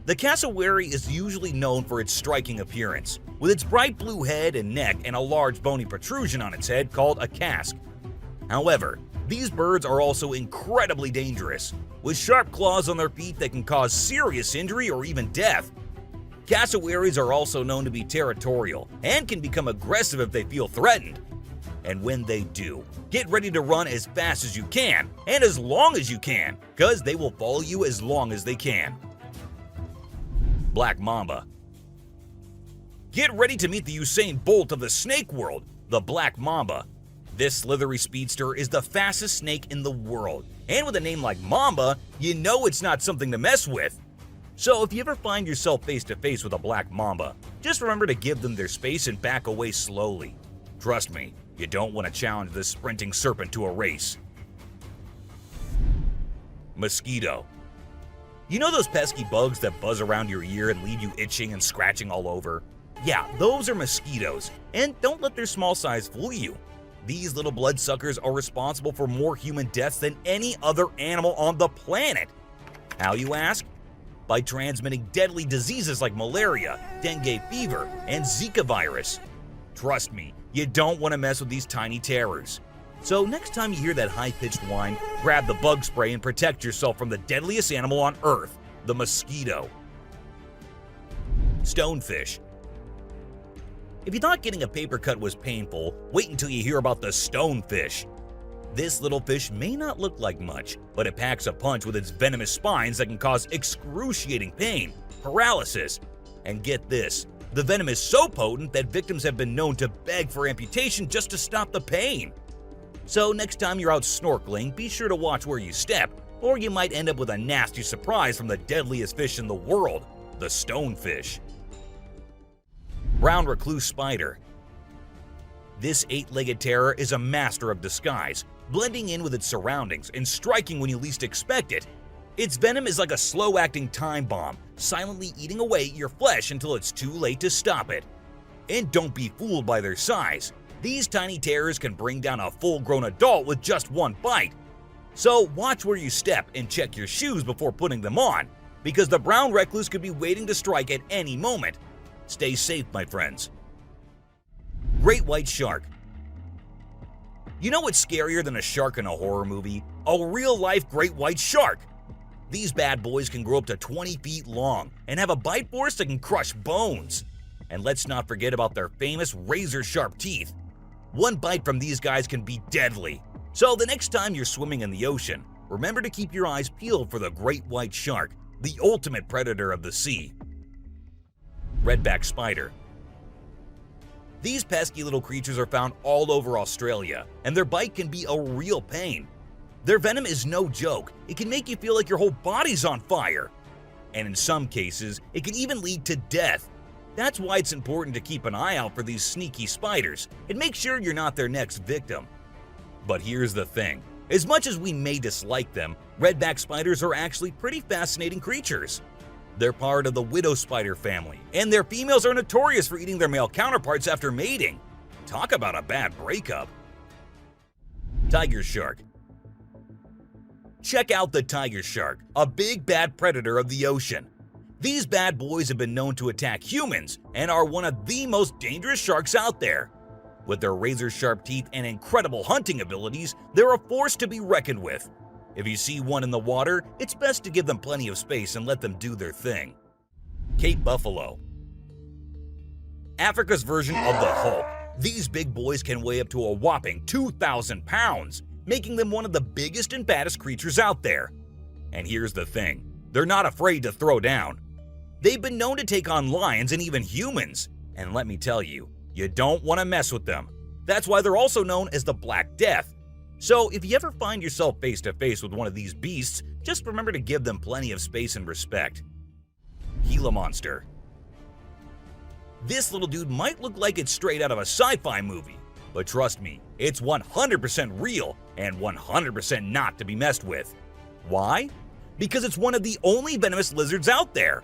The cassowary is usually known for its striking appearance, with its bright blue head and neck and a large bony protrusion on its head called a casque. However, these birds are also incredibly dangerous, with sharp claws on their feet that can cause serious injury or even death. Cassowaries are also known to be territorial and can become aggressive if they feel threatened. And when they do, get ready to run as fast as you can and as long as you can, because they will follow you as long as they can. Black mamba. Get ready to meet the Usain Bolt of the snake world, the black mamba. This slithery speedster is the fastest snake in the world, and with a name like Mamba, you know it's not something to mess with. So if you ever find yourself face to face with a black mamba, just remember to give them their space and back away slowly. Trust me, you don't want to challenge this sprinting serpent to a race. Mosquito. You know those pesky bugs that buzz around your ear and leave you itching and scratching all over? Yeah, those are mosquitoes, and don't let their small size fool you. These little bloodsuckers are responsible for more human deaths than any other animal on the planet. How, you ask? By transmitting deadly diseases like malaria, dengue fever, and Zika virus. Trust me, you don't want to mess with these tiny terrors. So next time you hear that high-pitched whine, grab the bug spray and protect yourself from the deadliest animal on Earth, the mosquito. Stonefish. If you thought getting a paper cut was painful, wait until you hear about the stonefish. This little fish may not look like much, but it packs a punch with its venomous spines that can cause excruciating pain, paralysis, and get this, the venom is so potent that victims have been known to beg for amputation just to stop the pain. So next time you're out snorkeling, be sure to watch where you step, or you might end up with a nasty surprise from the deadliest fish in the world, the stonefish. Brown recluse spider. This 8-legged terror is a master of disguise, blending in with its surroundings and striking when you least expect it. Its venom is like a slow-acting time bomb, silently eating away at your flesh until it's too late to stop it. And don't be fooled by their size. These tiny terrors can bring down a full-grown adult with just one bite. So watch where you step and check your shoes before putting them on, because the brown recluse could be waiting to strike at any moment. Stay safe, my friends. Great white shark. You know what's scarier than a shark in a horror movie? A real-life great white shark. These bad boys can grow up to 20 feet long and have a bite force that can crush bones. And let's not forget about their famous razor-sharp teeth. One bite from these guys can be deadly. So the next time you're swimming in the ocean, remember to keep your eyes peeled for the great white shark, the ultimate predator of the sea. Redback spider. These pesky little creatures are found all over Australia, and their bite can be a real pain. Their venom is no joke. It can make you feel like your whole body's on fire. And in some cases, it can even lead to death. That's why it's important to keep an eye out for these sneaky spiders and make sure you're not their next victim. But here's the thing. As much as we may dislike them, redback spiders are actually pretty fascinating creatures. They're part of the widow spider family, and their females are notorious for eating their male counterparts after mating. Talk about a bad breakup. Tiger shark. Check out the tiger shark, a big bad predator of the ocean. These bad boys have been known to attack humans and are one of the most dangerous sharks out there. With their razor-sharp teeth and incredible hunting abilities, they're a force to be reckoned with. If you see one in the water, it's best to give them plenty of space and let them do their thing. Cape buffalo. Africa's version of the Hulk. These big boys can weigh up to a whopping 2,000 pounds, making them one of the biggest and baddest creatures out there. And here's the thing, they're not afraid to throw down. They've been known to take on lions and even humans, and let me tell you, you don't want to mess with them. That's why they're also known as the Black Death. So if you ever find yourself face to face with one of these beasts, just remember to give them plenty of space and respect. Gila monster. This little dude might look like it's straight out of a sci-fi movie, but trust me, it's 100% real and 100% not to be messed with. Why? Because it's one of the only venomous lizards out there.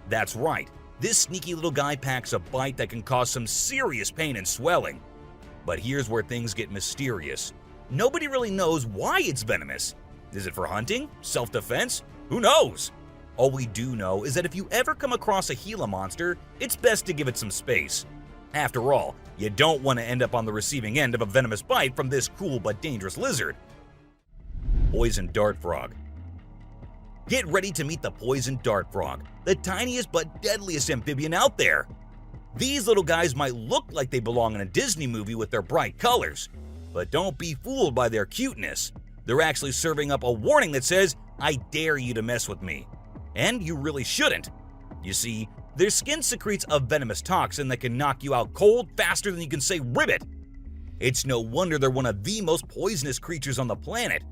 That's right, this sneaky little guy packs a bite that can cause some serious pain and swelling. But here's where things get mysterious. Nobody really knows why it's venomous. Is it for hunting? Self-defense? Who knows? All we do know is that if you ever come across a Gila monster, it's best to give it some space. After all, you don't want to end up on the receiving end of a venomous bite from this cool but dangerous lizard. Poison dart frog. Get ready to meet the poison dart frog, the tiniest but deadliest amphibian out there. These little guys might look like they belong in a Disney movie with their bright colors, but don't be fooled by their cuteness. They're actually serving up a warning that says, "I dare you to mess with me." And you really shouldn't. You see, their skin secretes a venomous toxin that can knock you out cold faster than you can say ribbit. It's no wonder they're one of the most poisonous creatures on the planet.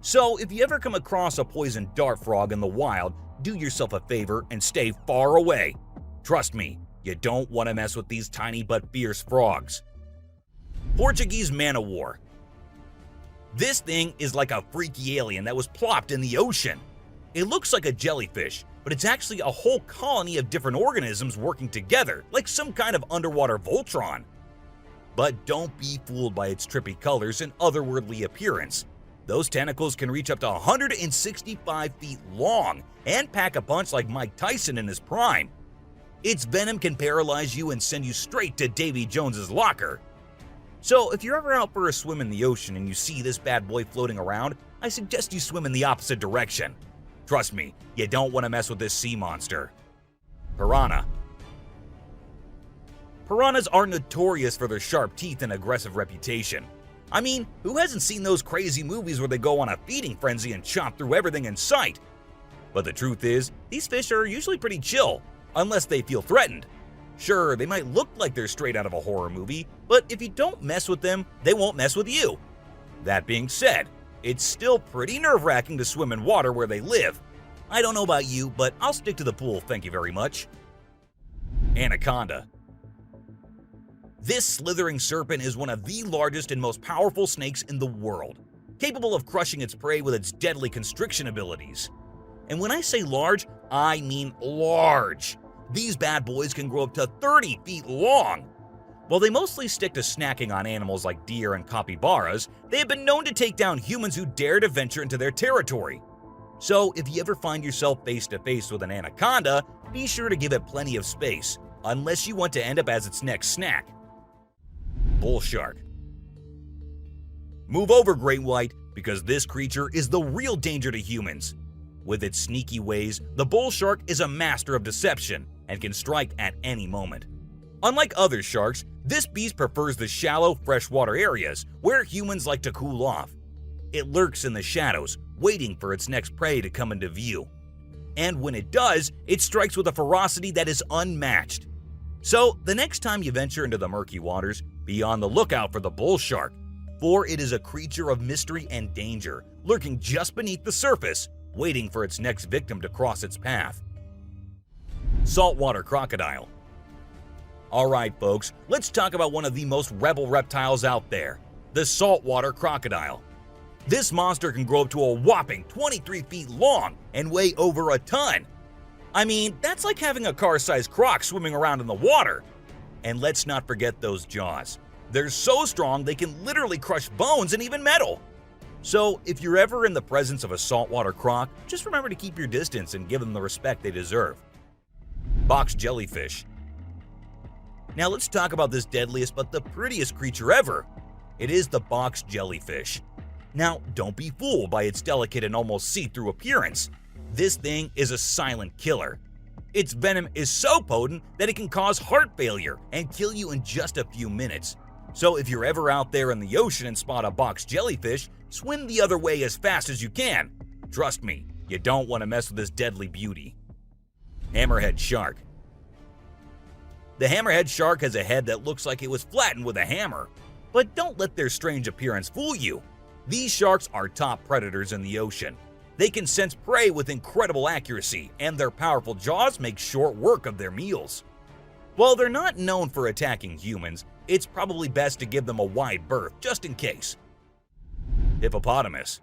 So if you ever come across a poison dart frog in the wild, do yourself a favor and stay far away. Trust me, you don't want to mess with these tiny but fierce frogs. Portuguese man-o'-war. This thing is like a freaky alien that was plopped in the ocean. It looks like a jellyfish, but it's actually a whole colony of different organisms working together, like some kind of underwater Voltron. But don't be fooled by its trippy colors and otherworldly appearance. Those tentacles can reach up to 165 feet long and pack a punch like Mike Tyson in his prime. Its venom can paralyze you and send you straight to Davy Jones's locker. So if you're ever out for a swim in the ocean and you see this bad boy floating around, I suggest you swim in the opposite direction. Trust me, you don't want to mess with this sea monster. Piranha. Piranhas are notorious for their sharp teeth and aggressive reputation. I mean, who hasn't seen those crazy movies where they go on a feeding frenzy and chomp through everything in sight? But the truth is, these fish are usually pretty chill, unless they feel threatened. Sure, they might look like they're straight out of a horror movie, but if you don't mess with them, they won't mess with you. That being said, it's still pretty nerve-wracking to swim in water where they live. I don't know about you, but I'll stick to the pool, thank you very much. Anaconda. This slithering serpent is one of the largest and most powerful snakes in the world, capable of crushing its prey with its deadly constriction abilities. And when I say large, I mean large. These bad boys can grow up to 30 feet long. While they mostly stick to snacking on animals like deer and capybaras, they have been known to take down humans who dare to venture into their territory. So if you ever find yourself face to face with an anaconda, be sure to give it plenty of space, unless you want to end up as its next snack. Bull shark. Move over, great white, because this creature is the real danger to humans. With its sneaky ways, the bull shark is a master of deception and can strike at any moment. Unlike other sharks, this beast prefers the shallow, freshwater areas where humans like to cool off. It lurks in the shadows, waiting for its next prey to come into view. And when it does, it strikes with a ferocity that is unmatched. So, the next time you venture into the murky waters, be on the lookout for the bull shark, for it is a creature of mystery and danger, lurking just beneath the surface, waiting for its next victim to cross its path. Saltwater crocodile. Alright folks, let's talk about one of the most rebel reptiles out there, the saltwater crocodile. This monster can grow up to a whopping 23 feet long and weigh over a ton. I mean, that's like having a car-sized croc swimming around in the water. And let's not forget those jaws. They're so strong they can literally crush bones and even metal. So if you're ever in the presence of a saltwater croc, just remember to keep your distance and give them the respect they deserve. Box jellyfish. Now let's talk about this deadliest but the prettiest creature ever. It is the box jellyfish. Now, don't be fooled by its delicate and almost see-through appearance. This thing is a silent killer. Its venom is so potent that it can cause heart failure and kill you in just a few minutes. So if you're ever out there in the ocean and spot a box jellyfish, swim the other way as fast as you can. Trust me, you don't want to mess with this deadly beauty. Hammerhead shark. The hammerhead shark has a head that looks like it was flattened with a hammer. But don't let their strange appearance fool you. These sharks are top predators in the ocean. They can sense prey with incredible accuracy, and their powerful jaws make short work of their meals. While they're not known for attacking humans, it's probably best to give them a wide berth just in case. Hippopotamus.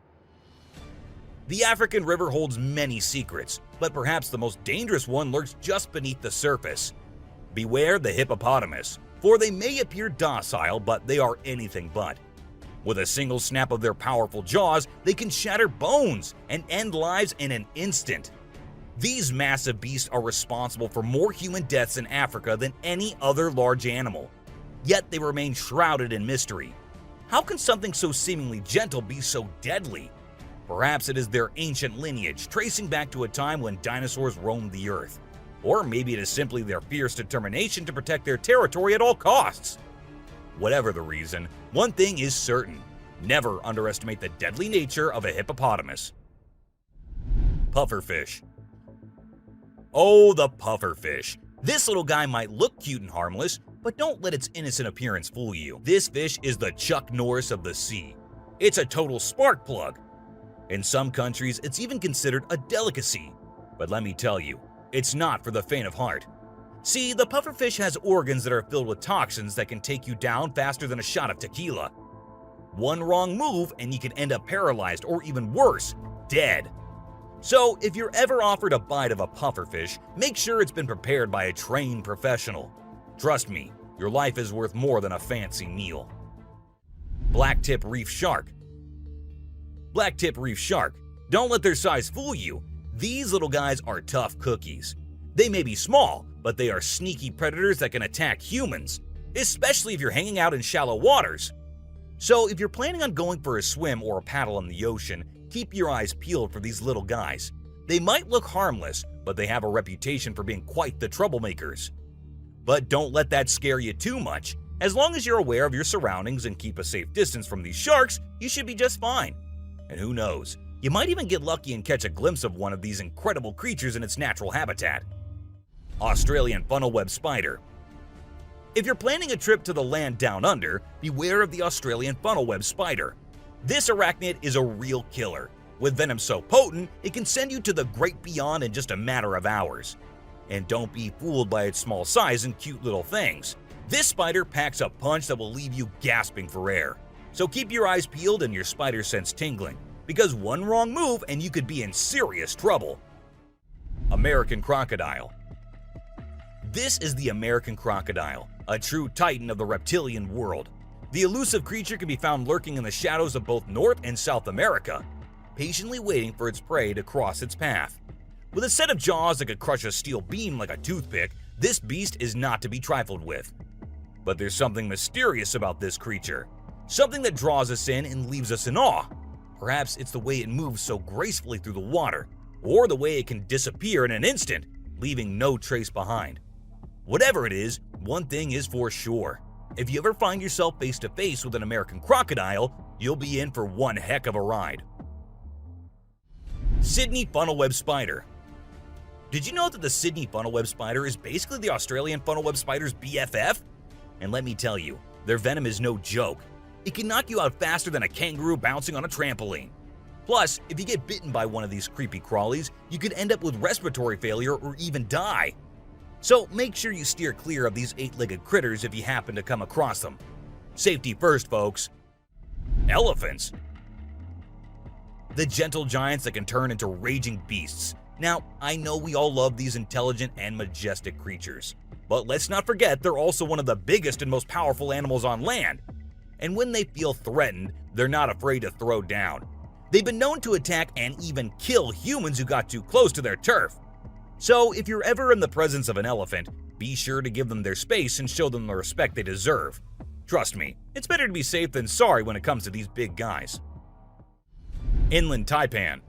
The African river holds many secrets, but perhaps the most dangerous one lurks just beneath the surface. Beware the hippopotamus, for they may appear docile, but they are anything but. With a single snap of their powerful jaws, they can shatter bones and end lives in an instant. These massive beasts are responsible for more human deaths in Africa than any other large animal. Yet they remain shrouded in mystery. How can something so seemingly gentle be so deadly? Perhaps it is their ancient lineage, tracing back to a time when dinosaurs roamed the earth. Or maybe it is simply their fierce determination to protect their territory at all costs. Whatever the reason, one thing is certain: never underestimate the deadly nature of a hippopotamus. Pufferfish. Oh, the pufferfish. This little guy might look cute and harmless, but don't let its innocent appearance fool you. This fish is the Chuck Norris of the sea. It's a total spark plug. In some countries, it's even considered a delicacy. But let me tell you, it's not for the faint of heart. See, the pufferfish has organs that are filled with toxins that can take you down faster than a shot of tequila. One wrong move and you can end up paralyzed or even worse, dead. So if you're ever offered a bite of a pufferfish, make sure it's been prepared by a trained professional. Trust me, your life is worth more than a fancy meal. Blacktip reef shark. Blacktip reef shark. Don't let their size fool you. These little guys are tough cookies. They may be small, but they are sneaky predators that can attack humans, especially if you're hanging out in shallow waters. So if you're planning on going for a swim or a paddle in the ocean, keep your eyes peeled for these little guys. They might look harmless, but they have a reputation for being quite the troublemakers. But don't let that scare you too much. As long as you're aware of your surroundings and keep a safe distance from these sharks, you should be just fine. And who knows, you might even get lucky and catch a glimpse of one of these incredible creatures in its natural habitat. Australian funnel-web spider. If you're planning a trip to the land down under, beware of the Australian funnel-web spider. This arachnid is a real killer. With venom so potent, it can send you to the great beyond in just a matter of hours. And don't be fooled by its small size and cute little things. This spider packs a punch that will leave you gasping for air. So keep your eyes peeled and your spider sense tingling, because one wrong move and you could be in serious trouble. American crocodile. This is the American crocodile, a true titan of the reptilian world. The elusive creature can be found lurking in the shadows of both North and South America, patiently waiting for its prey to cross its path. With a set of jaws that could crush a steel beam like a toothpick, this beast is not to be trifled with. But there's something mysterious about this creature, something that draws us in and leaves us in awe. Perhaps it's the way it moves so gracefully through the water, or the way it can disappear in an instant, leaving no trace behind. Whatever it is, one thing is for sure. If you ever find yourself face to face with an American crocodile, you'll be in for one heck of a ride. Sydney funnel-web spider. Did you know that the Sydney funnel-web spider is basically the Australian funnel-web spider's BFF? And let me tell you, their venom is no joke. It can knock you out faster than a kangaroo bouncing on a trampoline. Plus, if you get bitten by one of these creepy crawlies, you could end up with respiratory failure or even die. So make sure you steer clear of these 8-legged critters if you happen to come across them. Safety first, folks. Elephants. The gentle giants that can turn into raging beasts. Now, I know we all love these intelligent and majestic creatures, but let's not forget they're also one of the biggest and most powerful animals on land. And when they feel threatened, they're not afraid to throw down. They've been known to attack and even kill humans who got too close to their turf. So if you're ever in the presence of an elephant, be sure to give them their space and show them the respect they deserve. Trust me, it's better to be safe than sorry when it comes to these big guys. Inland taipan.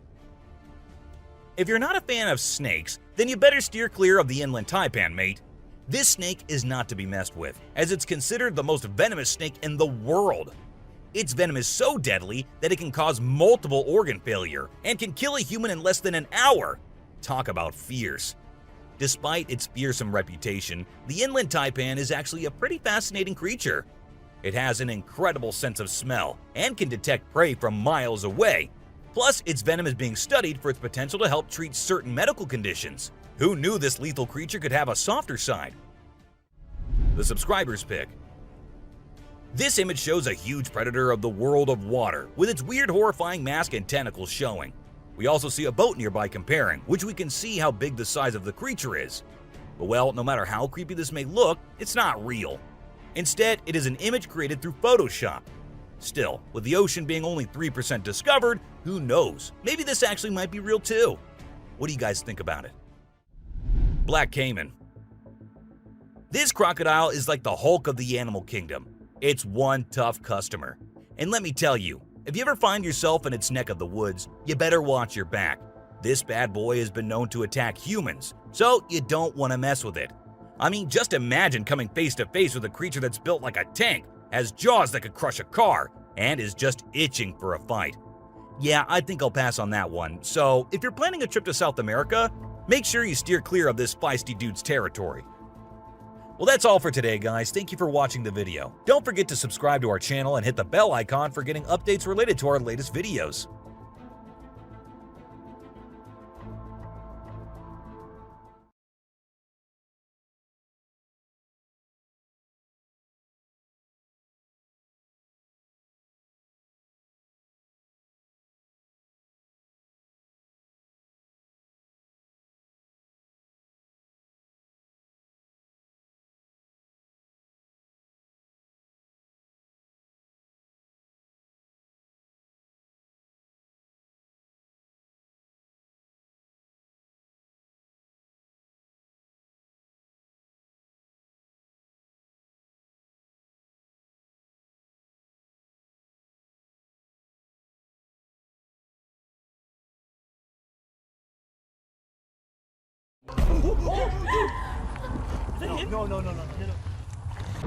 If you're not a fan of snakes, then you better steer clear of the inland taipan, mate. This snake is not to be messed with, as it's considered the most venomous snake in the world. Its venom is so deadly that it can cause multiple organ failure and can kill a human in less than an hour. Talk about fierce. Despite its fearsome reputation, the inland taipan is actually a pretty fascinating creature. It has an incredible sense of smell and can detect prey from miles away. Plus, its venom is being studied for its potential to help treat certain medical conditions. Who knew this lethal creature could have a softer side? The subscriber's pick. This image shows a huge predator of the world of water, with its weird horrifying mask and tentacles showing. We also see a boat nearby comparing, which we can see how big the size of the creature is. But well, no matter how creepy this may look, it's not real. Instead, it is an image created through Photoshop. Still, with the ocean being only 3% discovered, who knows? Maybe this actually might be real too. What do you guys think about it? Black caiman. This crocodile is like the Hulk of the animal kingdom. It's one tough customer. And let me tell you, if you ever find yourself in its neck of the woods, you better watch your back. This bad boy has been known to attack humans, so you don't want to mess with it. I mean, just imagine coming face to face with a creature that's built like a tank, has jaws that could crush a car, and is just itching for a fight. Yeah, I think I'll pass on that one. So, if you're planning a trip to South America, make sure you steer clear of this feisty dude's territory. Well, that's all for today, guys. Thank you for watching the video. Don't forget to subscribe to our channel and hit the bell icon for getting updates related to our latest videos.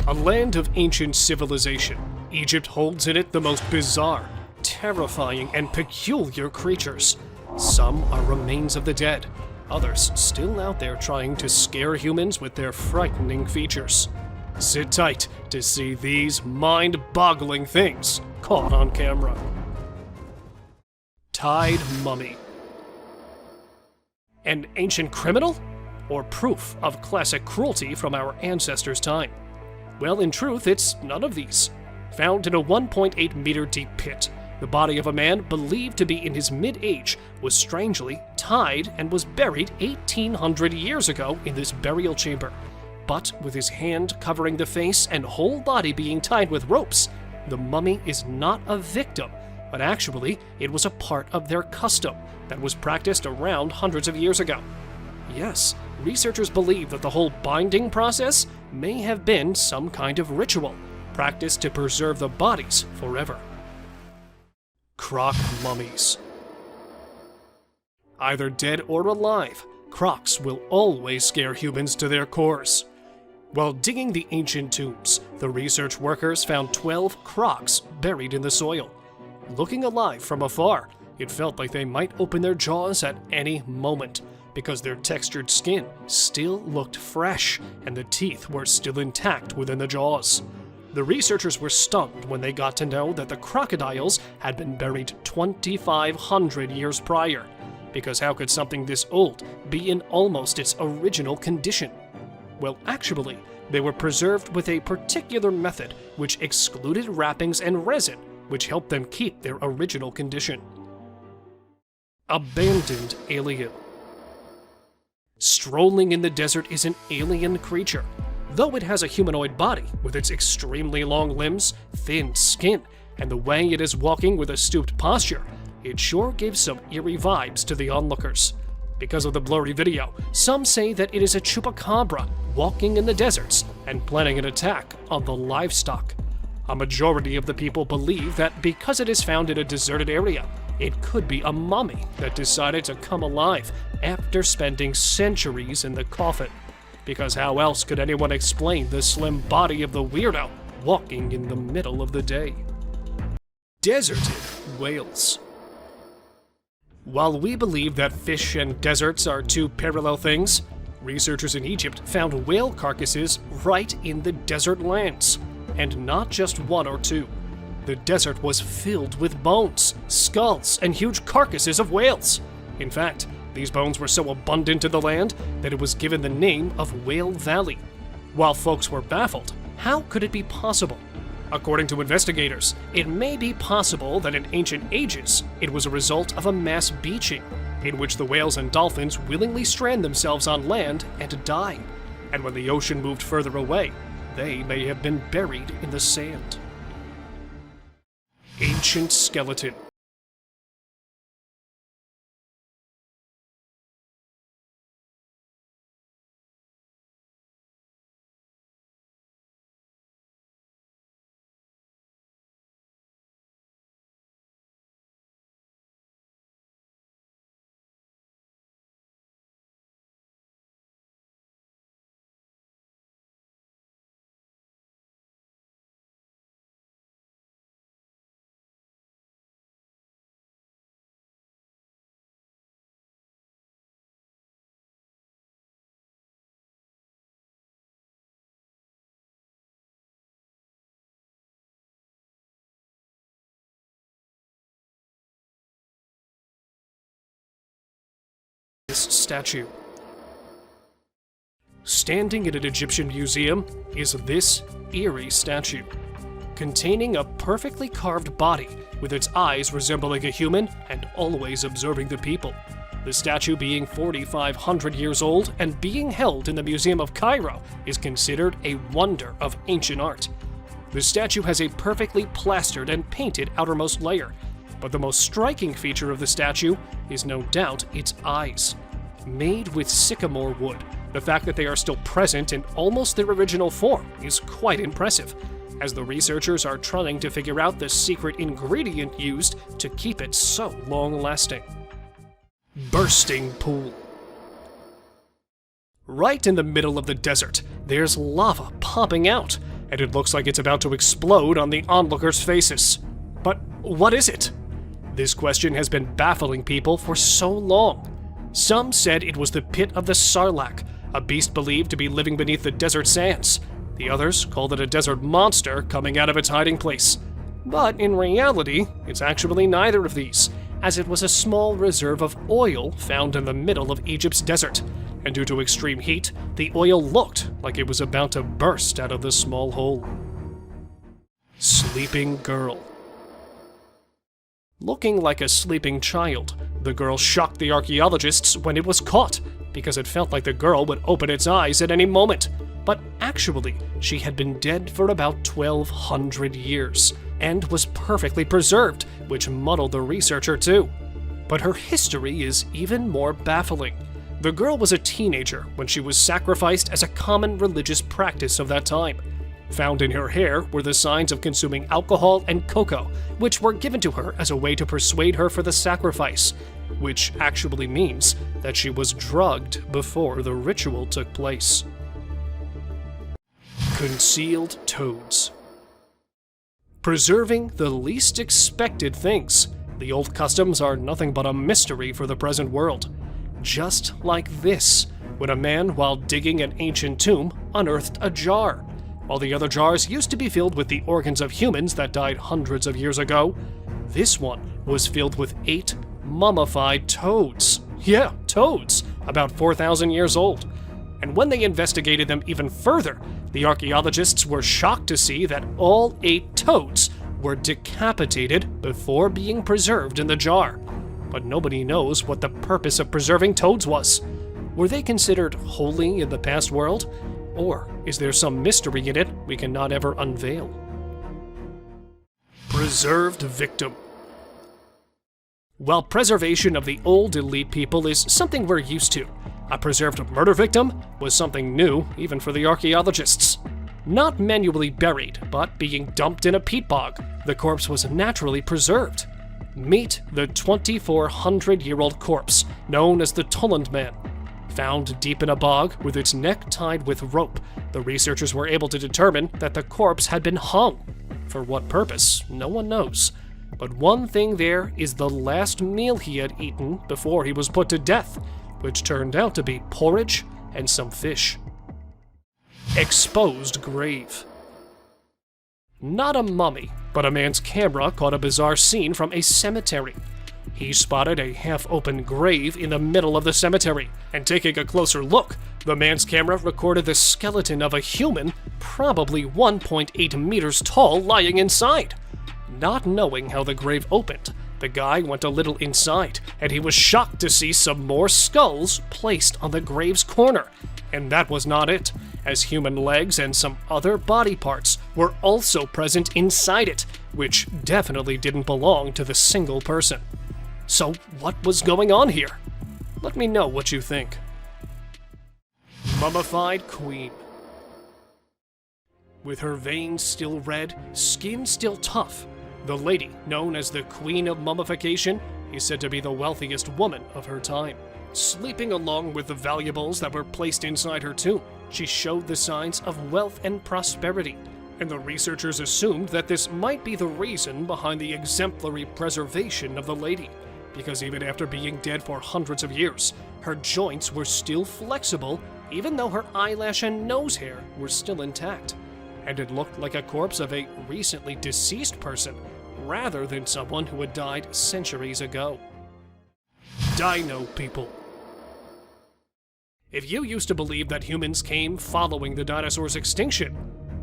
A land of ancient civilization, Egypt holds in it the most bizarre, terrifying, and peculiar creatures. Some are remains of the dead, others still out there trying to scare humans with their frightening features. Sit tight to see these mind-boggling things caught on camera. Tied mummy. An ancient criminal? Or proof of classic cruelty from our ancestors' time? Well, in truth, it's none of these. Found in a 1.8 meter deep pit, the body of a man believed to be in his mid-age was strangely tied and was buried 1,800 years ago in this burial chamber. But with his hand covering the face and whole body being tied with ropes, the mummy is not a victim, but actually it was a part of their custom that was practiced around hundreds of years ago. Yes, researchers believe that the whole binding process may have been some kind of ritual, practiced to preserve the bodies forever. Croc mummies. Either dead or alive, crocs will always scare humans to their cores. While digging the ancient tombs, the research workers found 12 crocs buried in the soil. Looking alive from afar, it felt like they might open their jaws at any moment, because their textured skin still looked fresh and the teeth were still intact within the jaws. The researchers were stunned when they got to know that the crocodiles had been buried 2,500 years prior, because how could something this old be in almost its original condition? Well, actually, they were preserved with a particular method which excluded wrappings and resin, which helped them keep their original condition. Abandoned alien. Strolling in the desert is an alien creature. Though it has a humanoid body with its extremely long limbs, thin skin, and the way it is walking with a stooped posture, it sure gives some eerie vibes to the onlookers. Because of the blurry video, some say that it is a chupacabra walking in the deserts and planning an attack on the livestock. A majority of the people believe that because it is found in a deserted area, it could be a mummy that decided to come alive after spending centuries in the coffin. Because how else could anyone explain the slim body of the weirdo walking in the middle of the day? Deserted whales. While we believe that fish and deserts are two parallel things, researchers in Egypt found whale carcasses right in the desert lands, and not just one or two. The desert was filled with bones, skulls, and huge carcasses of whales. In fact, these bones were so abundant in the land that it was given the name of Whale Valley. While folks were baffled, how could it be possible? According to investigators, it may be possible that in ancient ages, it was a result of a mass beaching, in which the whales and dolphins willingly strand themselves on land and die. And when the ocean moved further away, they may have been buried in the sand. Ancient skeleton. This statue. Standing in an Egyptian museum is this eerie statue, containing a perfectly carved body with its eyes resembling a human and always observing the people. The statue, being 4,500 years old and being held in the Museum of Cairo, is considered a wonder of ancient art. The statue has a perfectly plastered and painted outermost layer, but the most striking feature of the statue is no doubt its eyes. Made with sycamore wood, the fact that they are still present in almost their original form is quite impressive, as the researchers are trying to figure out the secret ingredient used to keep it so long-lasting. Bursting pool. Right in the middle of the desert, there's lava popping out, and it looks like it's about to explode on the onlookers' faces. But what is it? This question has been baffling people for so long. Some said it was the pit of the Sarlacc, a beast believed to be living beneath the desert sands. The others called it a desert monster coming out of its hiding place. But in reality, it's actually neither of these, as it was a small reserve of oil found in the middle of Egypt's desert. And due to extreme heat, the oil looked like it was about to burst out of the small hole. Sleeping girl. Looking like a sleeping child, the girl shocked the archaeologists when it was caught, because it felt like the girl would open its eyes at any moment. But actually, she had been dead for about 1,200 years, and was perfectly preserved, which muddled the researcher too. But her history is even more baffling. The girl was a teenager when she was sacrificed as a common religious practice of that time. Found in her hair were the signs of consuming alcohol and cocoa, which were given to her as a way to persuade her for the sacrifice, which actually means that she was drugged before the ritual took place. Concealed toads. Preserving the least expected things. The old customs are nothing but a mystery for the present world. Just like this, when a man, while digging an ancient tomb, unearthed a jar. While the other jars used to be filled with the organs of humans that died hundreds of years ago, this one was filled with 8 mummified toads. Yeah, toads, about 4,000 years old. And when they investigated them even further, the archaeologists were shocked to see that all 8 toads were decapitated before being preserved in the jar. But nobody knows what the purpose of preserving toads was. Were they considered holy in the past world? Or is there some mystery in it we cannot ever unveil? Preserved victim. While preservation of the old elite people is something we're used to, a preserved murder victim was something new even for the archaeologists. Not manually buried, but being dumped in a peat bog, the corpse was naturally preserved. Meet the 2,400-year-old corpse, known as the Tulland Man. Found deep in a bog with its neck tied with rope, the researchers were able to determine that the corpse had been hung. For what purpose, no one knows. But one thing there is the last meal he had eaten before he was put to death, which turned out to be porridge and some fish. Exposed grave. Not a mummy, but a man's camera caught a bizarre scene from a cemetery. He spotted a half-open grave in the middle of the cemetery, and taking a closer look, the man's camera recorded the skeleton of a human, probably 1.8 meters tall, lying inside. Not knowing how the grave opened, the guy went a little inside, and he was shocked to see some more skulls placed on the grave's corner. And that was not it, as human legs and some other body parts were also present inside it, which definitely didn't belong to the single person. So what was going on here? Let me know what you think. Mummified Queen. With her veins still red, skin still tough, the lady, known as the Queen of Mummification, is said to be the wealthiest woman of her time. Sleeping along with the valuables that were placed inside her tomb, she showed the signs of wealth and prosperity, and the researchers assumed that this might be the reason behind the exemplary preservation of the lady, because even after being dead for hundreds of years, her joints were still flexible, even though her eyelash and nose hair were still intact, and it looked like a corpse of a recently deceased person, rather than someone who had died centuries ago. Dino people. If you used to believe that humans came following the dinosaurs' extinction,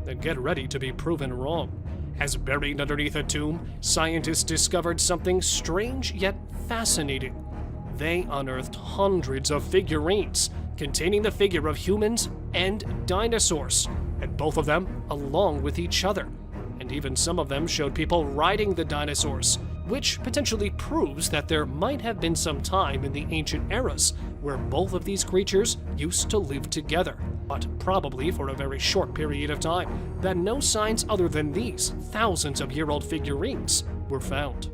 then get ready to be proven wrong. As buried underneath a tomb, scientists discovered something strange yet fascinating. They unearthed hundreds of figurines containing the figure of humans and dinosaurs, and both of them along with each other. And even some of them showed people riding the dinosaurs, which potentially proves that there might have been some time in the ancient eras where both of these creatures used to live together, but probably for a very short period of time, that no signs other than these thousands of year old figurines were found.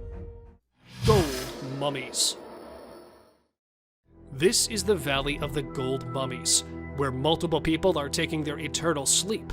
Gold mummies. This is the Valley of the Gold Mummies, where multiple people are taking their eternal sleep,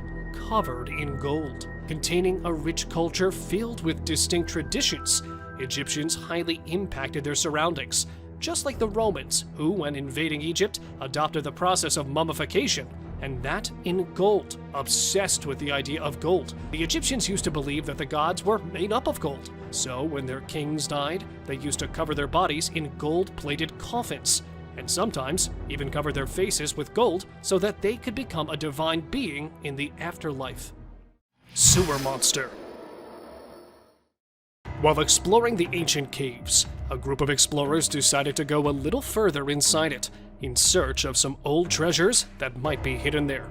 covered in gold. Containing a rich culture filled with distinct traditions, Egyptians highly impacted their surroundings, just like the Romans, who, when invading Egypt, adopted the process of mummification, and that in gold, obsessed with the idea of gold. The Egyptians used to believe that the gods were made up of gold, so when their kings died, they used to cover their bodies in gold-plated coffins, and sometimes even cover their faces with gold so that they could become a divine being in the afterlife. Sewer Monster. While exploring the ancient caves, a group of explorers decided to go a little further inside it, in search of some old treasures that might be hidden there.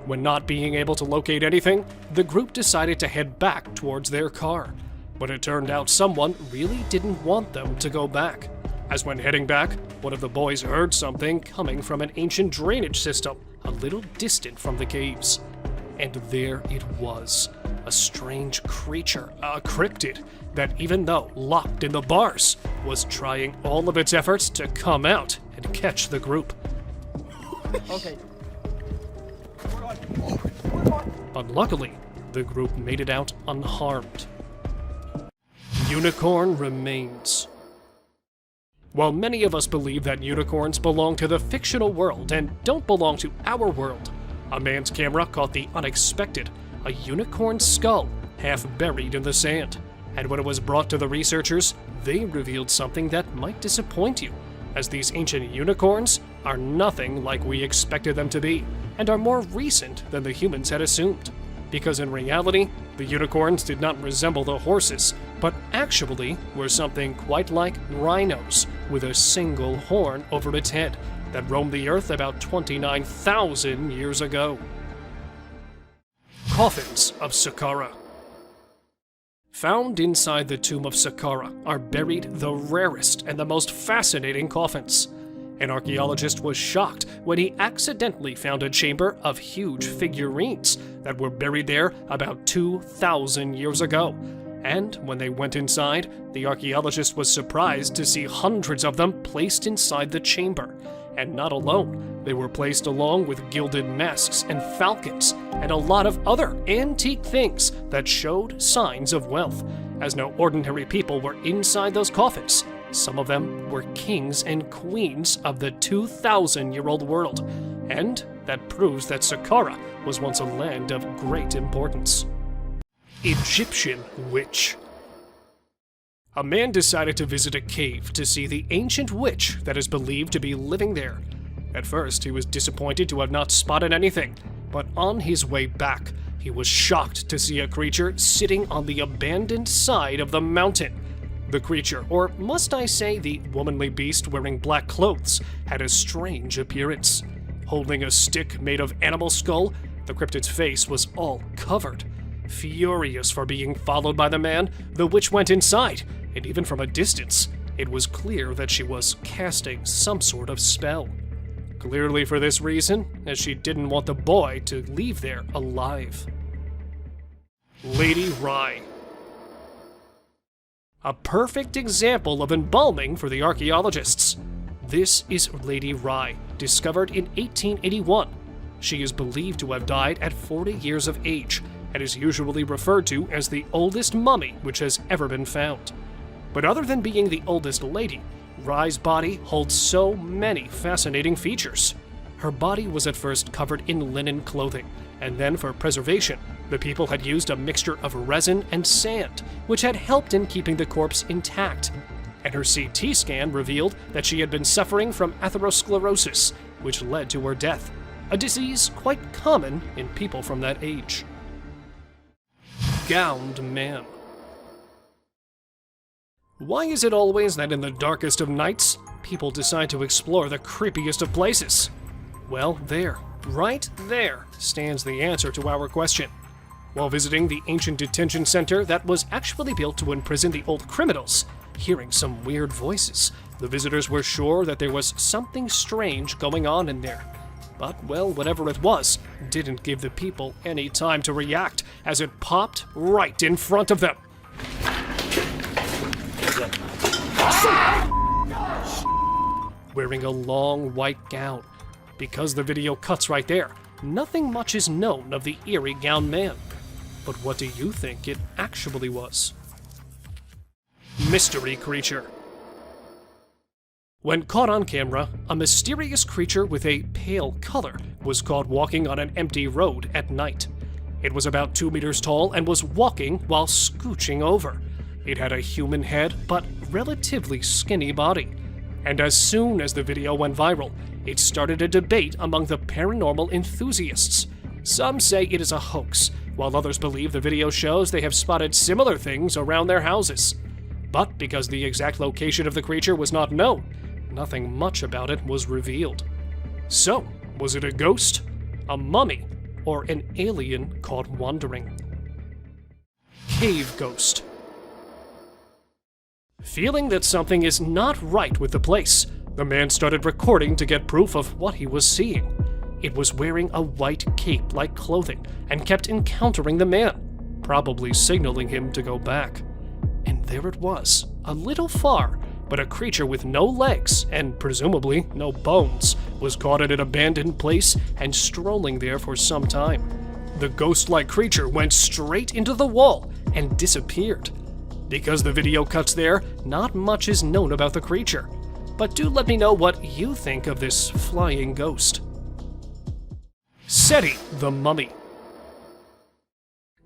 When not being able to locate anything, the group decided to head back towards their car. But it turned out someone really didn't want them to go back, as when heading back, one of the boys heard something coming from an ancient drainage system a little distant from the caves. And there it was, a strange creature, a cryptid, that even though locked in the bars, was trying all of its efforts to come out and catch the group. Okay. But luckily, the group made it out unharmed. Unicorn remains. While many of us believe that unicorns belong to the fictional world and don't belong to our world, a man's camera caught the unexpected, a unicorn skull half buried in the sand. And when it was brought to the researchers, they revealed something that might disappoint you, as these ancient unicorns are nothing like we expected them to be, and are more recent than the humans had assumed. Because in reality, the unicorns did not resemble the horses, but actually were something quite like rhinos, with a single horn over its head, that roamed the earth about 29,000 years ago. Coffins of Saqqara. Found inside the tomb of Saqqara are buried the rarest and the most fascinating coffins. An archaeologist was shocked when he accidentally found a chamber of huge figurines that were buried there about 2,000 years ago. And when they went inside, the archaeologist was surprised to see hundreds of them placed inside the chamber. And not alone, they were placed along with gilded masks and falcons, and a lot of other antique things that showed signs of wealth, as no ordinary people were inside those coffins. Some of them were kings and queens of the 2,000-year-old world, and that proves that Saqqara was once a land of great importance. Egyptian Witch. A man decided to visit a cave to see the ancient witch that is believed to be living there. At first, he was disappointed to have not spotted anything, but on his way back, he was shocked to see a creature sitting on the abandoned side of the mountain. The creature, or must I say the womanly beast wearing black clothes, had a strange appearance. Holding a stick made of animal skull, the cryptid's face was all covered. Furious for being followed by the man, the witch went inside, and even from a distance, it was clear that she was casting some sort of spell. Clearly for this reason, as she didn't want the boy to leave there alive. Lady Rye. A perfect example of embalming for the archaeologists. This is Lady Rye, discovered in 1881. She is believed to have died at 40 years of age, and is usually referred to as the oldest mummy which has ever been found. But other than being the oldest lady, Rye's body holds so many fascinating features. Her body was at first covered in linen clothing, and then for preservation, the people had used a mixture of resin and sand, which had helped in keeping the corpse intact. And her CT scan revealed that she had been suffering from atherosclerosis, which led to her death, a disease quite common in people from that age. Gowned Man. Why is it always that in the darkest of nights, people decide to explore the creepiest of places? Well, there, right there, stands the answer to our question. While visiting the ancient detention center that was actually built to imprison the old criminals, hearing some weird voices, the visitors were sure that there was something strange going on in there. But, well, whatever it was, didn't give the people any time to react, as it popped right in front of them. Wearing a long white gown, Because the video cuts right there, nothing much is known of the eerie gowned man. But what do you think it actually was? Mystery creature. When caught on camera, a mysterious creature with a pale color was caught walking on an empty road at night. It was about 2 meters tall and was walking while scooching over. It had a human head, but relatively skinny body. And as soon as the video went viral, it started a debate among the paranormal enthusiasts. Some say it is a hoax, while others believe the video shows they have spotted similar things around their houses. But because the exact location of the creature was not known, nothing much about it was revealed. So, was it a ghost, a mummy, or an alien caught wandering? Cave ghost. Feeling that something is not right with the place, the man started recording to get proof of what he was seeing. It was wearing a white cape-like clothing and kept encountering the man, probably signaling him to go back. And there it was, a little far, but a creature with no legs and presumably no bones was caught at an abandoned place and strolling there for some time. The ghost-like creature went straight into the wall and disappeared. Because the video cuts there, not much is known about the creature. But do let me know what you think of this flying ghost. Seti the Mummy.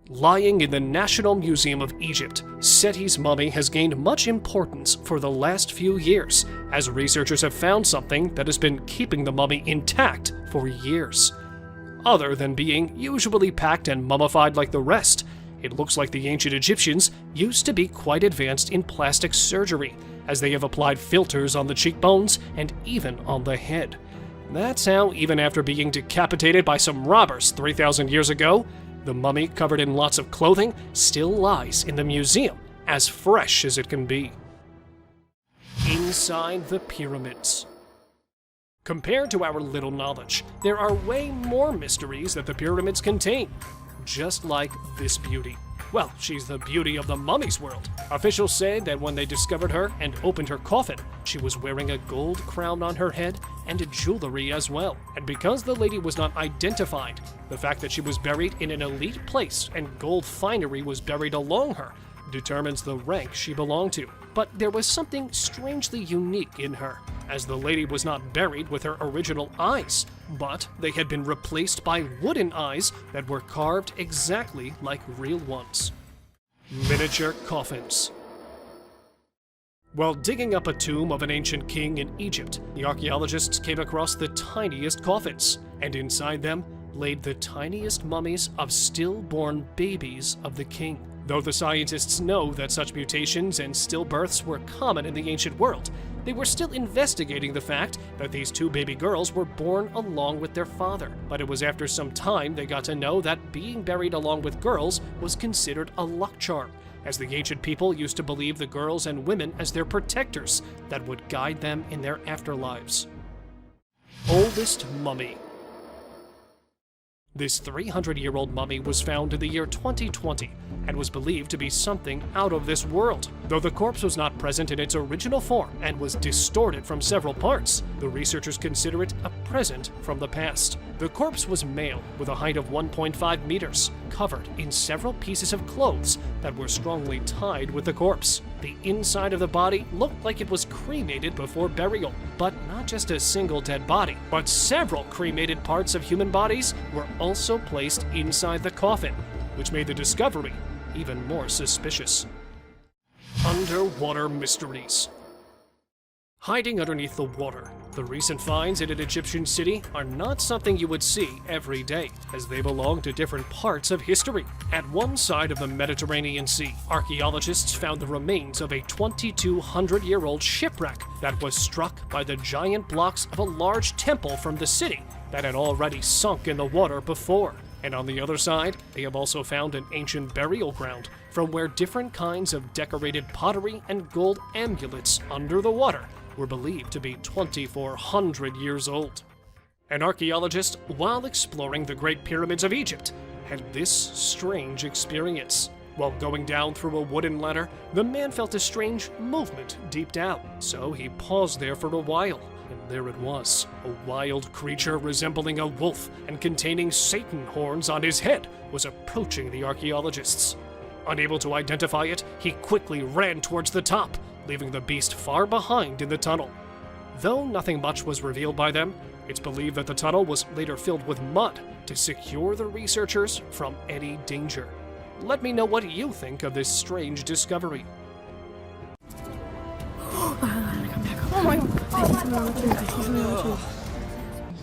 Lying in the National Museum of Egypt, Seti's mummy has gained much importance for the last few years, as researchers have found something that has been keeping the mummy intact for years. Other than being usually packed and mummified like the rest, it looks like the ancient Egyptians used to be quite advanced in plastic surgery, as they have applied filters on the cheekbones and even on the head. That's how, even after being decapitated by some robbers 3,000 years ago, the mummy, covered in lots of clothing, still lies in the museum, as fresh as it can be. Inside the pyramids. Compared to our little knowledge, there are way more mysteries that the pyramids contain. Just like this beauty. Well, she's the beauty of the mummy's world. Officials say that when they discovered her and opened her coffin, she was wearing a gold crown on her head and jewelry as well. And because the lady was not identified, the fact that she was buried in an elite place and gold finery was buried along her determines the rank she belonged to. But there was something strangely unique in her, as the lady was not buried with her original eyes, but they had been replaced by wooden eyes that were carved exactly like real ones. Miniature coffins. While digging up a tomb of an ancient king in Egypt, the archaeologists came across the tiniest coffins, and inside them laid the tiniest mummies of stillborn babies of the king. Though the scientists know that such mutations and stillbirths were common in the ancient world, they were still investigating the fact that these two baby girls were born along with their father. But it was after some time they got to know that being buried along with girls was considered a luck charm, as the ancient people used to believe the girls and women as their protectors that would guide them in their afterlives. Oldest mummy. This 300-year-old mummy was found in the year 2020 and was believed to be something out of this world. Though the corpse was not present in its original form and was distorted from several parts, the researchers consider it a present from the past. The corpse was male, with a height of 1.5 meters, covered in several pieces of clothes that were strongly tied with the corpse. The inside of the body looked like it was cremated before burial, but not just a single dead body, but several cremated parts of human bodies were also placed inside the coffin, which made the discovery even more suspicious. Underwater mysteries. Hiding underneath the water, the recent finds in an Egyptian city are not something you would see every day, as they belong to different parts of history. At one side of the Mediterranean Sea, archaeologists found the remains of a 2,200-year-old shipwreck that was struck by the giant blocks of a large temple from the city that had already sunk in the water before. And on the other side, they have also found an ancient burial ground from where different kinds of decorated pottery and gold amulets under the water were believed to be 2,400 years old. An archaeologist, while exploring the Great Pyramids of Egypt, had this strange experience. While going down through a wooden ladder, the man felt a strange movement deep down, so he paused there for a while. And there it was, a wild creature resembling a wolf and containing Satan horns on his head was approaching the archaeologists. Unable to identify it, he quickly ran towards the top, leaving the beast far behind in the tunnel. Though nothing much was revealed by them, it's believed that the tunnel was later filled with mud to secure the researchers from any danger. Let me know what you think of this strange discovery.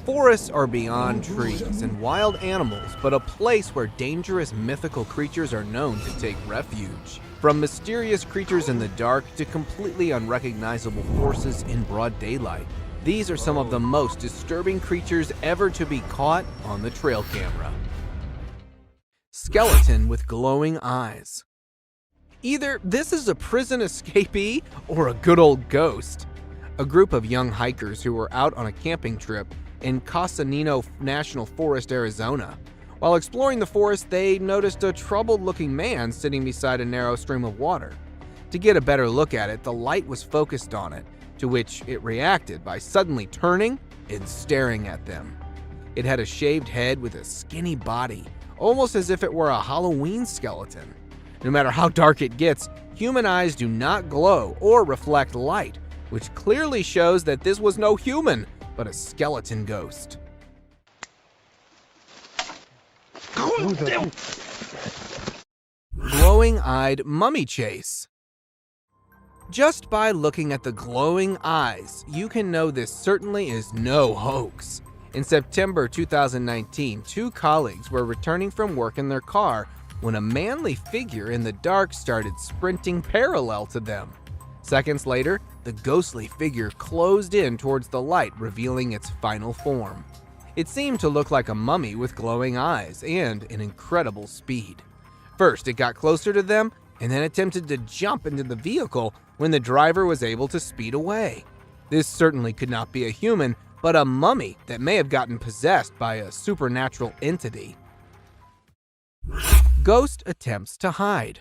Forests are beyond trees and wild animals, but a place where dangerous mythical creatures are known to take refuge. From mysterious creatures in the dark to completely unrecognizable forces in broad daylight, these are some of the most disturbing creatures ever to be caught on the trail camera. Skeleton with glowing eyes. Either this is a prison escapee or a good old ghost. A group of young hikers who were out on a camping trip in Casanino National Forest, Arizona. While exploring the forest, they noticed a troubled-looking man sitting beside a narrow stream of water. To get a better look at it, the light was focused on it, to which it reacted by suddenly turning and staring at them. It had a shaved head with a skinny body, almost as if it were a Halloween skeleton. No matter how dark it gets, human eyes do not glow or reflect light, which clearly shows that this was no human, but a skeleton ghost. Glowing-eyed mummy chase. Just by looking at the glowing eyes, you can know this certainly is no hoax. In September 2019, two colleagues were returning from work in their car when a manly figure in the dark started sprinting parallel to them. Seconds later, the ghostly figure closed in towards the light, revealing its final form. It seemed to look like a mummy with glowing eyes and an incredible speed. First, it got closer to them and then attempted to jump into the vehicle when the driver was able to speed away. This certainly could not be a human, but a mummy that may have gotten possessed by a supernatural entity. Ghost attempts to hide.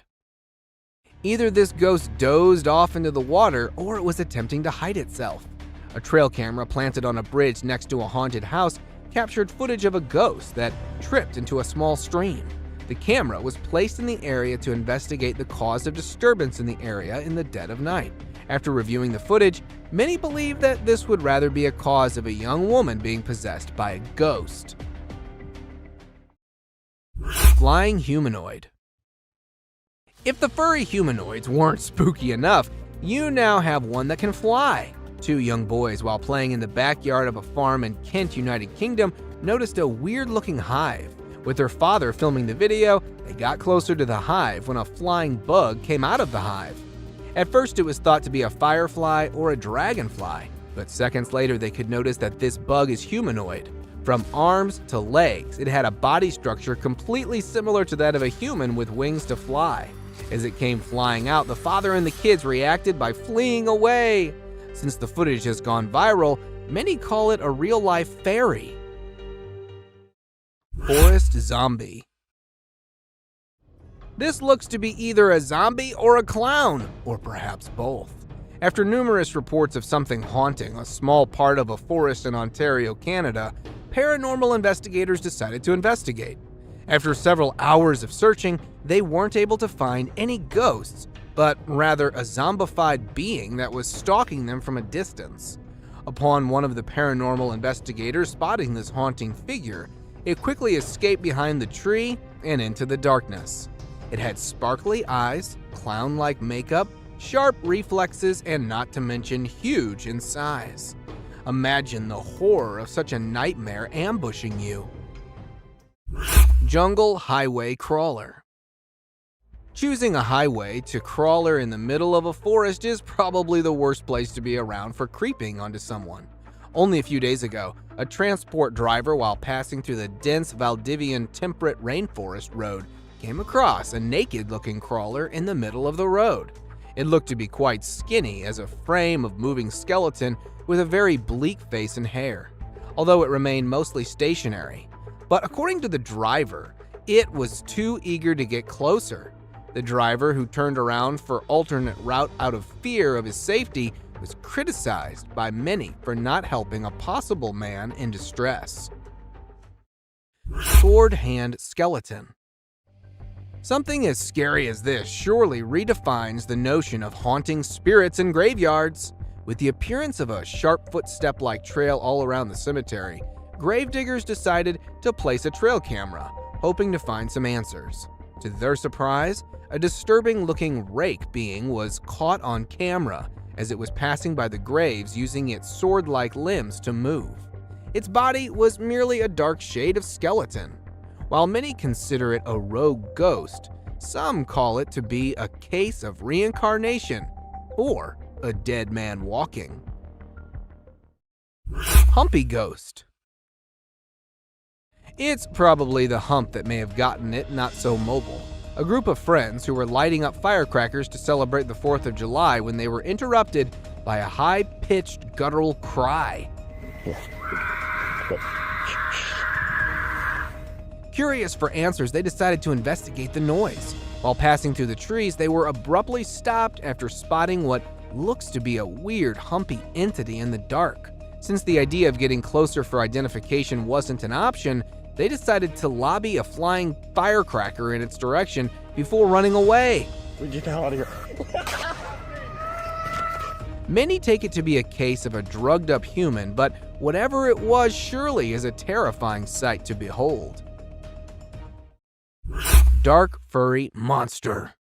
Either this ghost dozed off into the water or it was attempting to hide itself. A trail camera planted on a bridge next to a haunted house captured footage of a ghost that tripped into a small stream. The camera was placed in the area to investigate the cause of disturbance in the area in the dead of night. After reviewing the footage, many believe that this would rather be a cause of a young woman being possessed by a ghost. Flying humanoid. If the furry humanoids weren't spooky enough, you now have one that can fly. Two young boys, while playing in the backyard of a farm in Kent, United Kingdom, noticed a weird-looking hive. With their father filming the video, they got closer to the hive when a flying bug came out of the hive. At first, it was thought to be a firefly or a dragonfly, but seconds later they could notice that this bug is humanoid. From arms to legs, it had a body structure completely similar to that of a human with wings to fly. As it came flying out, the father and the kids reacted by fleeing away. Since the footage has gone viral, many call it a real-life fairy. Forest zombie. This looks to be either a zombie or a clown, or perhaps both. After numerous reports of something haunting a small part of a forest in Ontario, Canada, paranormal investigators decided to investigate. After several hours of searching, they weren't able to find any ghosts, but rather a zombified being that was stalking them from a distance. Upon one of the paranormal investigators spotting this haunting figure, it quickly escaped behind the tree and into the darkness. It had sparkly eyes, clown-like makeup, sharp reflexes, and not to mention huge in size. Imagine the horror of such a nightmare ambushing you. Jungle highway crawler. Choosing a highway to crawler in the middle of a forest is probably the worst place to be around for creeping onto someone. Only a few days ago, a transport driver, while passing through the dense Valdivian temperate rainforest road, came across a naked-looking crawler in the middle of the road. It looked to be quite skinny as a frame of moving skeleton with a very bleak face and hair, although it remained mostly stationary. But according to the driver, it was too eager to get closer. The driver, who turned around for alternate route out of fear of his safety, was criticized by many for not helping a possible man in distress. Sword Hand Skeleton. Something as scary as this surely redefines the notion of haunting spirits in graveyards. With the appearance of a sharp footstep-like trail all around the cemetery, gravediggers decided to place a trail camera, hoping to find some answers. To their surprise, a disturbing-looking rake being was caught on camera as it was passing by the graves using its sword-like limbs to move. Its body was merely a dark shade of skeleton. While many consider it a rogue ghost, some call it to be a case of reincarnation or a dead man walking. Humpy Ghost. It's probably the hump that may have gotten it not so mobile. A group of friends who were lighting up firecrackers to celebrate the 4th of July when they were interrupted by a high-pitched guttural cry. Curious for answers, they decided to investigate the noise. While passing through the trees, they were abruptly stopped after spotting what looks to be a weird, humpy entity in the dark. Since the idea of getting closer for identification wasn't an option, they decided to lobby a flying firecracker in its direction before running away. Get the hell out of here. Many take it to be a case of a drugged-up human, but whatever it was surely is a terrifying sight to behold. Dark Furry Monster.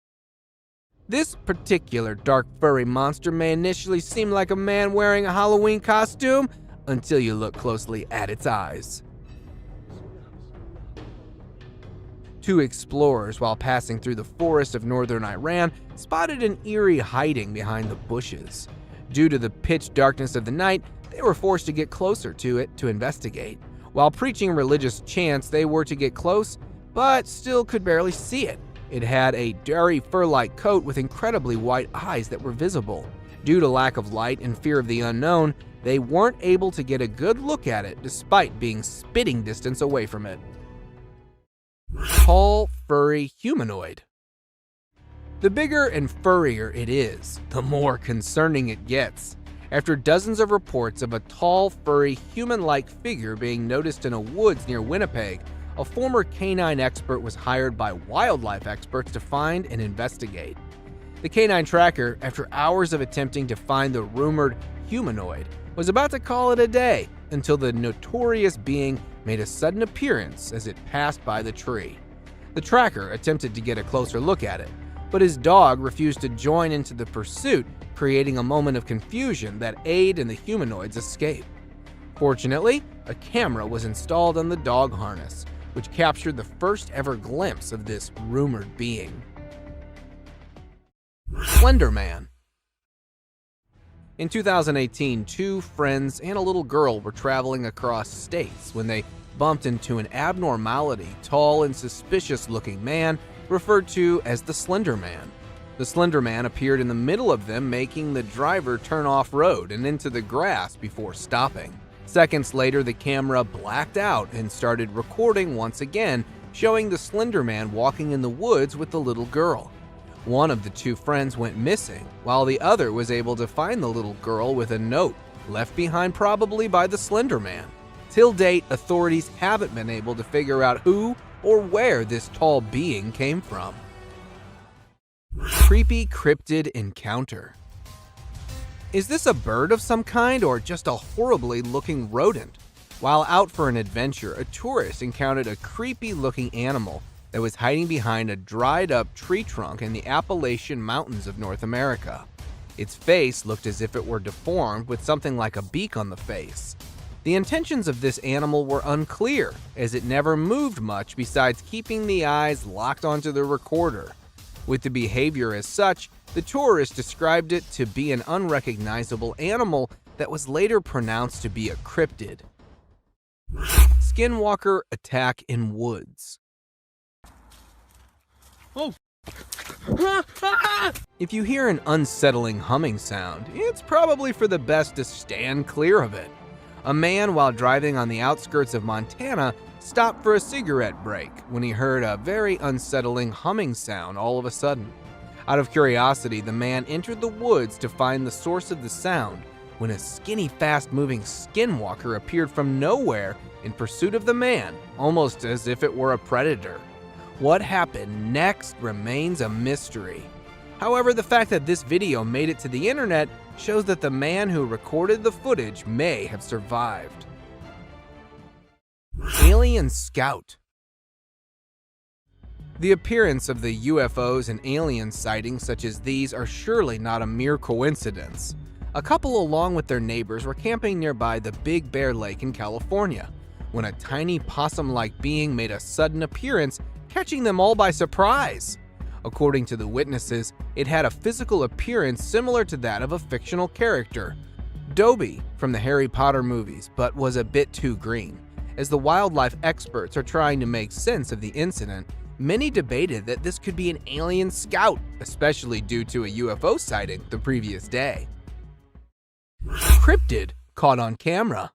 This particular dark furry monster may initially seem like a man wearing a Halloween costume until you look closely at its eyes. Two explorers, while passing through the forest of northern Iran, spotted an eerie hiding behind the bushes. Due to the pitch darkness of the night, they were forced to get closer to it to investigate. While preaching religious chants, they were to get close, but still could barely see it. It had a dirty fur-like coat with incredibly white eyes that were visible. Due to lack of light and fear of the unknown, they weren't able to get a good look at it despite being spitting distance away from it. Tall, furry humanoid. The bigger and furrier it is, the more concerning it gets. After dozens of reports of a tall, furry, human-like figure being noticed in a woods near Winnipeg, a former canine expert was hired by wildlife experts to find and investigate. The canine tracker, after hours of attempting to find the rumored humanoid, was about to call it a day until the notorious being made a sudden appearance as it passed by the tree. The tracker attempted to get a closer look at it, but his dog refused to join into the pursuit, creating a moment of confusion that aided in the humanoid's escape. Fortunately, a camera was installed on the dog harness, which captured the first ever glimpse of this rumored being. Slender Man. In 2018, two friends and a little girl were traveling across states when they bumped into an abnormality, tall and suspicious-looking man referred to as the Slender Man. The Slender Man appeared in the middle of them, making the driver turn off-road and into the grass before stopping. Seconds later, the camera blacked out and started recording once again, showing the Slender Man walking in the woods with the little girl. One of the two friends went missing, while the other was able to find the little girl with a note left behind probably by the Slender Man. Till date, authorities haven't been able to figure out who or where this tall being came from. Creepy cryptid encounter. Is this a bird of some kind or just a horribly looking rodent? While out for an adventure, a tourist encountered a creepy looking animal that was hiding behind a dried up tree trunk in the Appalachian Mountains of North America. Its face looked as if it were deformed with something like a beak on the face. The intentions of this animal were unclear, as it never moved much besides keeping the eyes locked onto the recorder. With the behavior as such, the tourist described it to be an unrecognizable animal that was later pronounced to be a cryptid. Skinwalker attack in woods. Oh. If you hear an unsettling humming sound, it's probably for the best to stand clear of it. A man, while driving on the outskirts of Montana, stopped for a cigarette break when he heard a very unsettling humming sound all of a sudden. Out of curiosity, the man entered the woods to find the source of the sound when a skinny, fast-moving skinwalker appeared from nowhere in pursuit of the man, almost as if it were a predator. What happened next remains a mystery. However, the fact that this video made it to the internet shows that the man who recorded the footage may have survived. Alien Scout. The appearance of the UFOs and alien sightings such as these are surely not a mere coincidence. A couple, along with their neighbors, were camping nearby the Big Bear Lake in California when a tiny possum-like being made a sudden appearance, catching them all by surprise. According to the witnesses, it had a physical appearance similar to that of a fictional character, Dobby from the Harry Potter movies, but was a bit too green. As the wildlife experts are trying to make sense of the incident, many debated that this could be an alien scout, especially due to a UFO sighting the previous day. Cryptid caught on camera.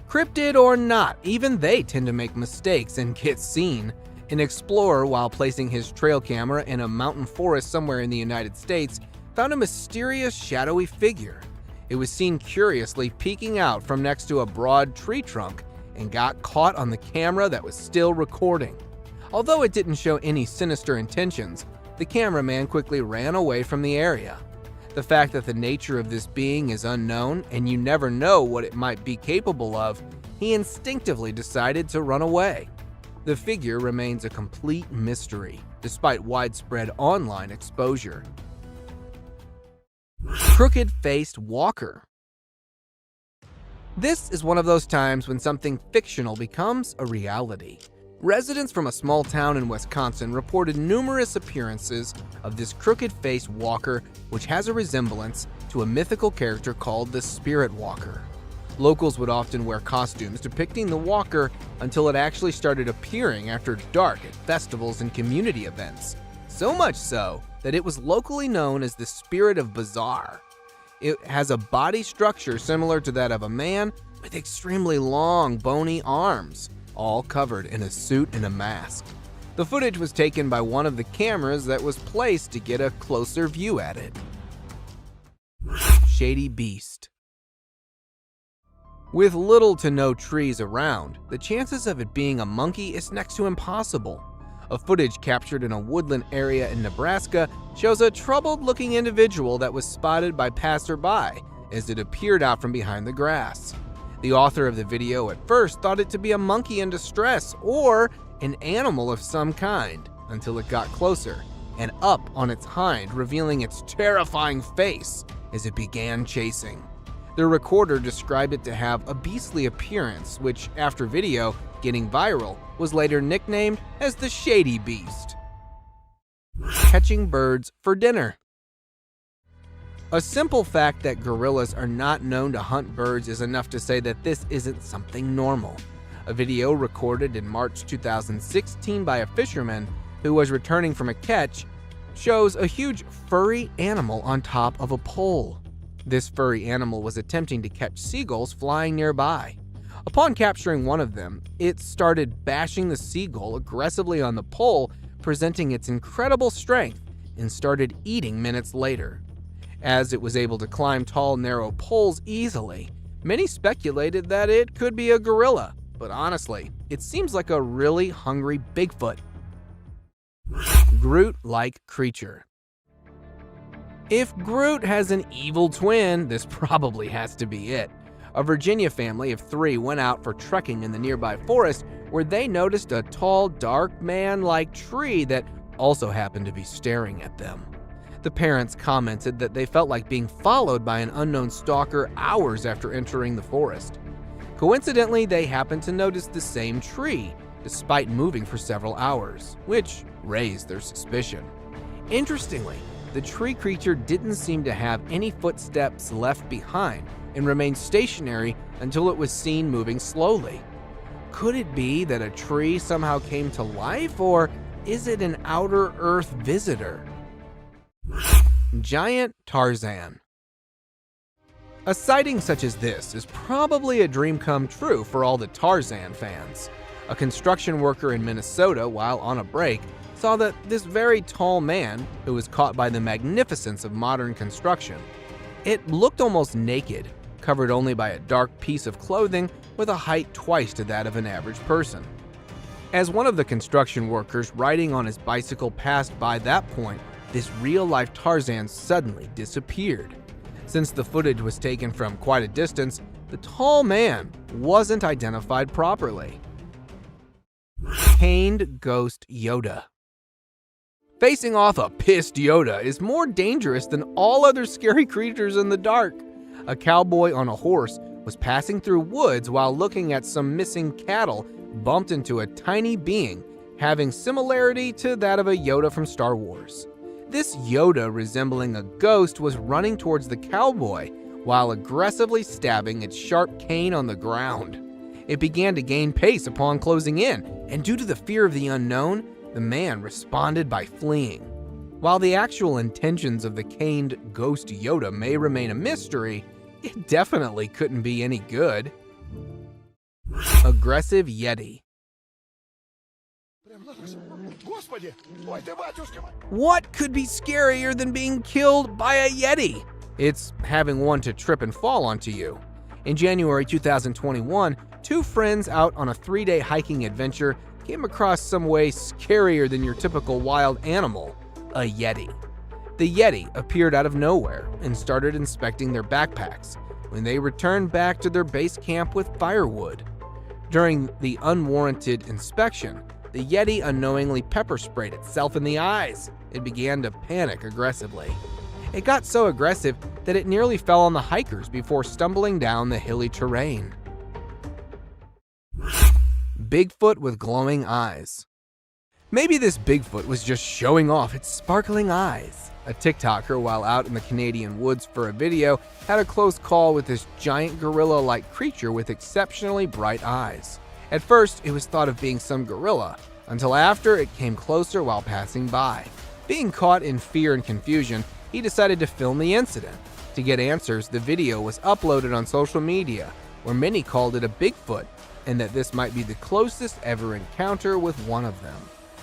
Cryptid or not, even they tend to make mistakes and get seen. An explorer, while placing his trail camera in a mountain forest somewhere in the United States, found a mysterious shadowy figure. It was seen curiously peeking out from next to a broad tree trunk and got caught on the camera that was still recording. Although it didn't show any sinister intentions, the cameraman quickly ran away from the area. The fact that the nature of this being is unknown and you never know what it might be capable of, he instinctively decided to run away. The figure remains a complete mystery, despite widespread online exposure. Crooked-faced walker. This is one of those times when something fictional becomes a reality. Residents from a small town in Wisconsin reported numerous appearances of this crooked-faced walker, which has a resemblance to a mythical character called the Spirit Walker. Locals would often wear costumes depicting the walker until it actually started appearing after dark at festivals and community events. So much so that it was locally known as the Spirit of Bizarre. It has a body structure similar to that of a man with extremely long, bony arms, all covered in a suit and a mask. The footage was taken by one of the cameras that was placed to get a closer view at it. Shady Beast. With little to no trees around, the chances of it being a monkey is next to impossible. A footage captured in a woodland area in Nebraska shows a troubled-looking individual that was spotted by passerby as it appeared out from behind the grass. The author of the video at first thought it to be a monkey in distress or an animal of some kind until it got closer and up on its hind, revealing its terrifying face as it began chasing. The recorder described it to have a beastly appearance, which, after video getting viral, was later nicknamed as the Shady Beast. Catching birds for dinner. A simple fact that gorillas are not known to hunt birds is enough to say that this isn't something normal. A video recorded in March 2016 by a fisherman who was returning from a catch shows a huge furry animal on top of a pole. This furry animal was attempting to catch seagulls flying nearby. Upon capturing one of them, it started bashing the seagull aggressively on the pole, presenting its incredible strength, and started eating minutes later. As it was able to climb tall, narrow poles easily, many speculated that it could be a gorilla, but honestly, it seems like a really hungry Bigfoot. Groot-like creature. If Groot has an evil twin, this probably has to be it. A Virginia family of 3 went out for trekking in the nearby forest where they noticed a tall, dark man-like tree that also happened to be staring at them. The parents commented that they felt like being followed by an unknown stalker hours after entering the forest. Coincidentally, they happened to notice the same tree, despite moving for several hours, which raised their suspicion. Interestingly, the tree creature didn't seem to have any footsteps left behind and remained stationary until it was seen moving slowly. Could it be that a tree somehow came to life, or is it an outer Earth visitor? Giant Tarzan. A sighting such as this is probably a dream come true for all the Tarzan fans. A construction worker in Minnesota, while on a break, saw that this very tall man, who was caught by the magnificence of modern construction, it looked almost naked, covered only by a dark piece of clothing with a height twice to that of an average person. As one of the construction workers riding on his bicycle passed by that point, this real-life Tarzan suddenly disappeared. Since the footage was taken from quite a distance, the tall man wasn't identified properly. Caned Ghost Yoda. Facing off a pissed Yoda is more dangerous than all other scary creatures in the dark. A cowboy on a horse was passing through woods while looking at some missing cattle, bumped into a tiny being having similarity to that of a Yoda from Star Wars. This Yoda, resembling a ghost, was running towards the cowboy while aggressively stabbing its sharp cane on the ground. It began to gain pace upon closing in, and due to the fear of the unknown, the man responded by fleeing. While the actual intentions of the caned Ghost Yoda may remain a mystery, it definitely couldn't be any good. Aggressive Yeti. What could be scarier than being killed by a Yeti? It's having one to trip and fall onto you. In January 2021, two friends out on a 3-day hiking adventure came across some way scarier than your typical wild animal, a Yeti. The Yeti appeared out of nowhere and started inspecting their backpacks when they returned back to their base camp with firewood. During the unwarranted inspection, the Yeti unknowingly pepper sprayed itself in the eyes. It began to panic aggressively. It got so aggressive that it nearly fell on the hikers before stumbling down the hilly terrain. Bigfoot with glowing eyes. Maybe this Bigfoot was just showing off its sparkling eyes. A TikToker, while out in the Canadian woods for a video, had a close call with this giant gorilla-like creature with exceptionally bright eyes. At first, it was thought of being some gorilla, until after it came closer while passing by. Being caught in fear and confusion, he decided to film the incident. To get answers, the video was uploaded on social media, where many called it a Bigfoot, and that this might be the closest ever encounter with one of them.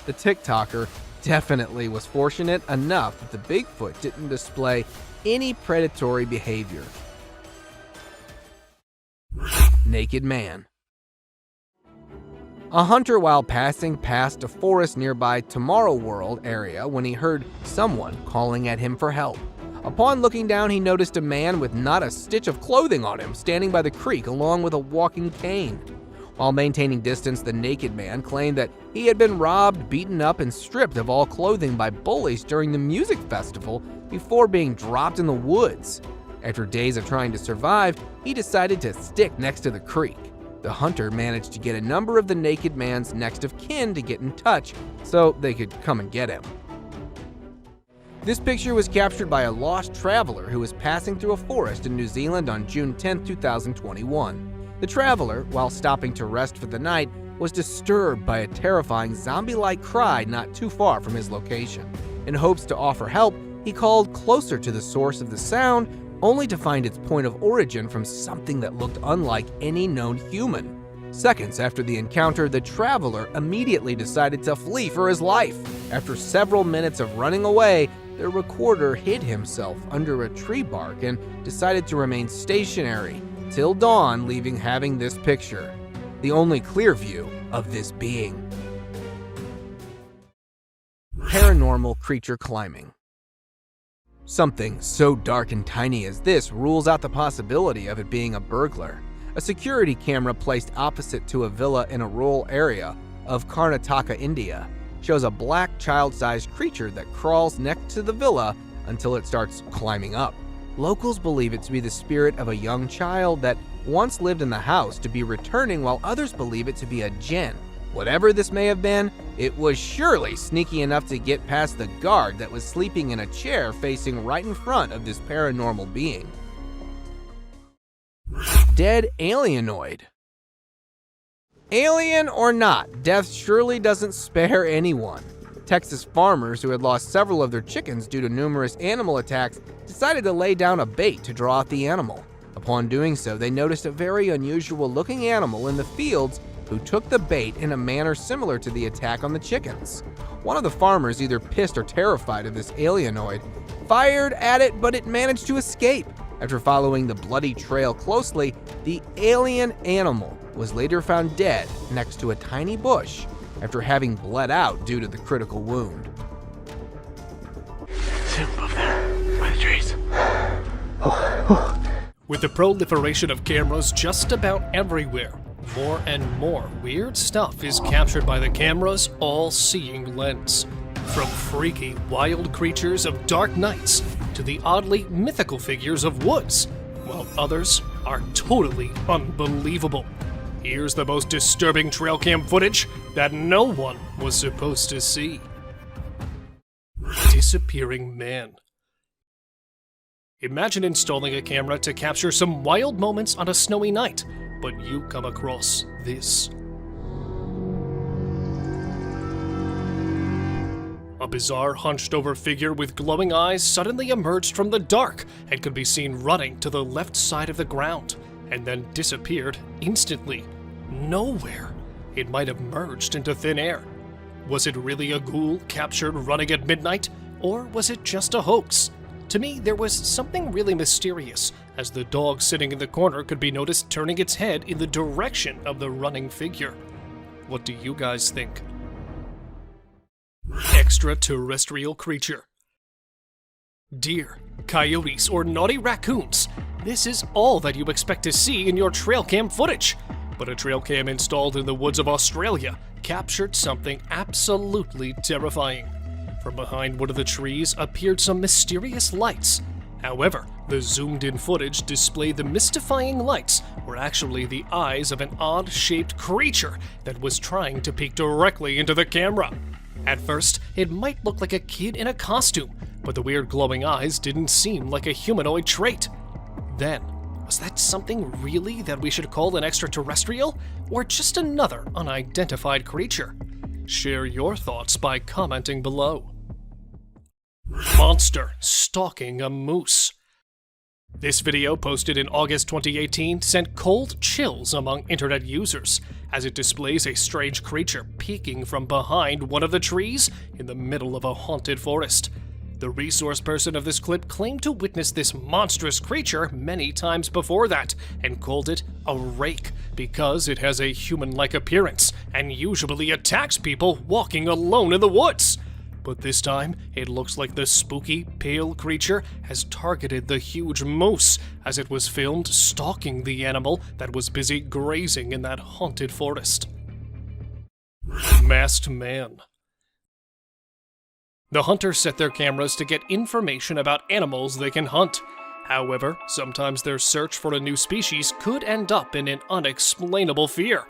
The TikToker definitely was fortunate enough that the Bigfoot didn't display any predatory behavior. Naked man. A hunter, while passing past a forest nearby Tomorrow World area, when he heard someone calling at him for help. Upon looking down, he noticed a man with not a stitch of clothing on him standing by the creek along with a walking cane. While maintaining distance, the naked man claimed that he had been robbed, beaten up, and stripped of all clothing by bullies during the music festival before being dropped in the woods. After days of trying to survive, he decided to stick next to the creek. The hunter managed to get a number of the naked man's next of kin to get in touch so they could come and get him. This picture was captured by a lost traveler who was passing through a forest in New Zealand on June 10, 2021. The traveler, while stopping to rest for the night, was disturbed by a terrifying zombie-like cry not too far from his location. In hopes to offer help, he called closer to the source of the sound, only to find its point of origin from something that looked unlike any known human. Seconds after the encounter, the traveler immediately decided to flee for his life. After several minutes of running away, the recorder hid himself under a tree bark and decided to remain stationary till dawn, leaving having this picture, the only clear view of this being. Paranormal creature climbing. Something so dark and tiny as this rules out the possibility of it being a burglar. A security camera placed opposite to a villa in a rural area of Karnataka, India, shows a black child-sized creature that crawls next to the villa until it starts climbing up. Locals believe it to be the spirit of a young child that once lived in the house to be returning, while others believe it to be a djinn. Whatever this may have been, it was surely sneaky enough to get past the guard that was sleeping in a chair facing right in front of this paranormal being. Dead alienoid. Alien or not, death surely doesn't spare anyone. Texas farmers who had lost several of their chickens due to numerous animal attacks decided to lay down a bait to draw out the animal. Upon doing so, they noticed a very unusual looking animal in the fields who took the bait in a manner similar to the attack on the chickens. One of the farmers, either pissed or terrified of this alienoid, fired at it, but it managed to escape. After following the bloody trail closely, the alien animal was later found dead next to a tiny bush after having bled out due to the critical wound. See him above there, by the trees. With the proliferation of cameras just about everywhere, more and more weird stuff is captured by the camera's all-seeing lens. From freaky, wild creatures of dark nights to the oddly mythical figures of woods, while others are totally unbelievable. Here's the most disturbing trail cam footage that no one was supposed to see. Disappearing man. Imagine installing a camera to capture some wild moments on a snowy night, but you come across this. A bizarre hunched-over figure with glowing eyes suddenly emerged from the dark and could be seen running to the left side of the ground, and then disappeared instantly. Nowhere. It might have merged into thin air. Was it really a ghoul captured running at midnight, or was it just a hoax? To me, there was something really mysterious, as the dog sitting in the corner could be noticed turning its head in the direction of the running figure. What do you guys think? Extraterrestrial creature. Deer, coyotes, or naughty raccoons. This is all that you expect to see in your trail cam footage. But a trail cam installed in the woods of Australia captured something absolutely terrifying. From behind one of the trees appeared some mysterious lights. However, the zoomed-in footage displayed the mystifying lights were actually the eyes of an odd-shaped creature that was trying to peek directly into the camera. At first, it might look like a kid in a costume, but the weird glowing eyes didn't seem like a humanoid trait. Then, was that something really that we should call an extraterrestrial, or just another unidentified creature? Share your thoughts by commenting below. Monster stalking a moose. This video, posted in August 2018, sent cold chills among internet users, as it displays a strange creature peeking from behind one of the trees in the middle of a haunted forest. The resource person of this clip claimed to witness this monstrous creature many times before that, and called it a rake because it has a human-like appearance and usually attacks people walking alone in the woods. But this time, it looks like the spooky, pale creature has targeted the huge moose as it was filmed stalking the animal that was busy grazing in that haunted forest. Masked man. The hunters set their cameras to get information about animals they can hunt. However, sometimes their search for a new species could end up in an unexplainable fear.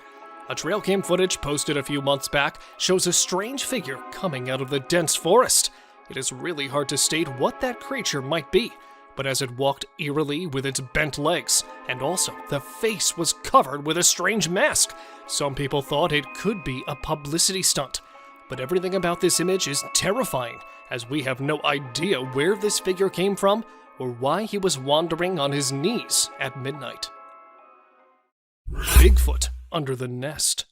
A trail cam footage posted a few months back shows a strange figure coming out of the dense forest. It is really hard to state what that creature might be, but as it walked eerily with its bent legs, and also the face was covered with a strange mask, some people thought it could be a publicity stunt. But everything about this image is terrifying, as we have no idea where this figure came from or why he was wandering on his knees at midnight. Bigfoot under the nest.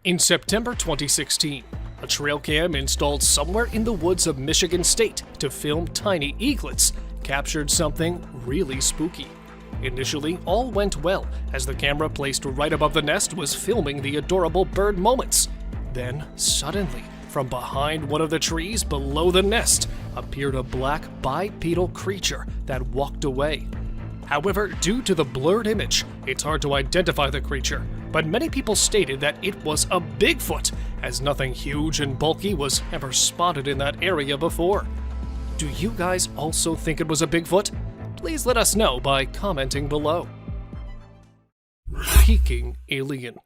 In September 2016, a trail cam installed somewhere in the woods of Michigan State to film tiny eaglets captured something really spooky. Initially, all went well, as the camera placed right above the nest was filming the adorable bird moments. Then, suddenly, from behind one of the trees below the nest, appeared a black bipedal creature that walked away. However, due to the blurred image, it's hard to identify the creature, but many people stated that it was a Bigfoot, as nothing huge and bulky was ever spotted in that area before. Do you guys also think it was a Bigfoot? Please let us know by commenting below. Peeking alien.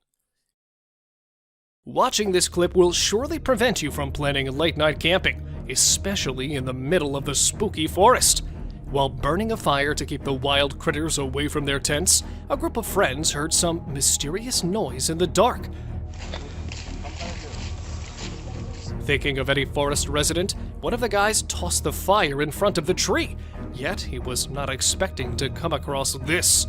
Watching this clip will surely prevent you from planning late-night camping, especially in the middle of the spooky forest. While burning a fire to keep the wild critters away from their tents, a group of friends heard some mysterious noise in the dark. Thinking of any forest resident, one of the guys tossed the fire in front of the tree, yet he was not expecting to come across this.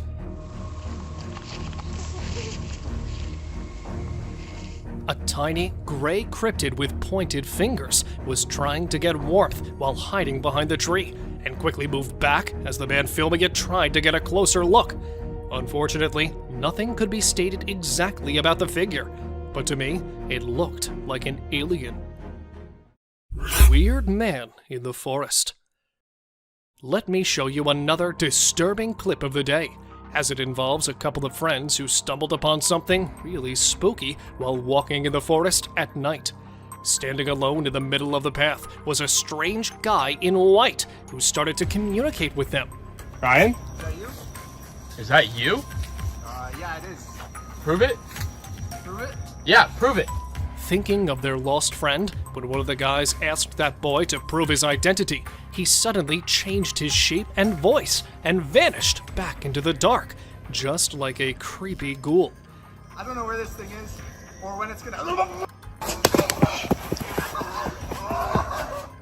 A tiny, gray cryptid with pointed fingers was trying to get warmth while hiding behind the tree, and quickly moved back as the man filming it tried to get a closer look. Unfortunately, nothing could be stated exactly about the figure, but to me, it looked like an alien. Weird man in the forest. Let me show you another disturbing clip of the day, as it involves a couple of friends who stumbled upon something really spooky while walking in the forest at night. Standing alone in the middle of the path was a strange guy in white who started to communicate with them. Ryan? Is that you? Is that you? Yeah, it is. Prove it? Prove it? Yeah, prove it. Thinking of their lost friend, when one of the guys asked that boy to prove his identity, he suddenly changed his shape and voice and vanished back into the dark, just like a creepy ghoul. I don't know where this thing is, or when it's gonna...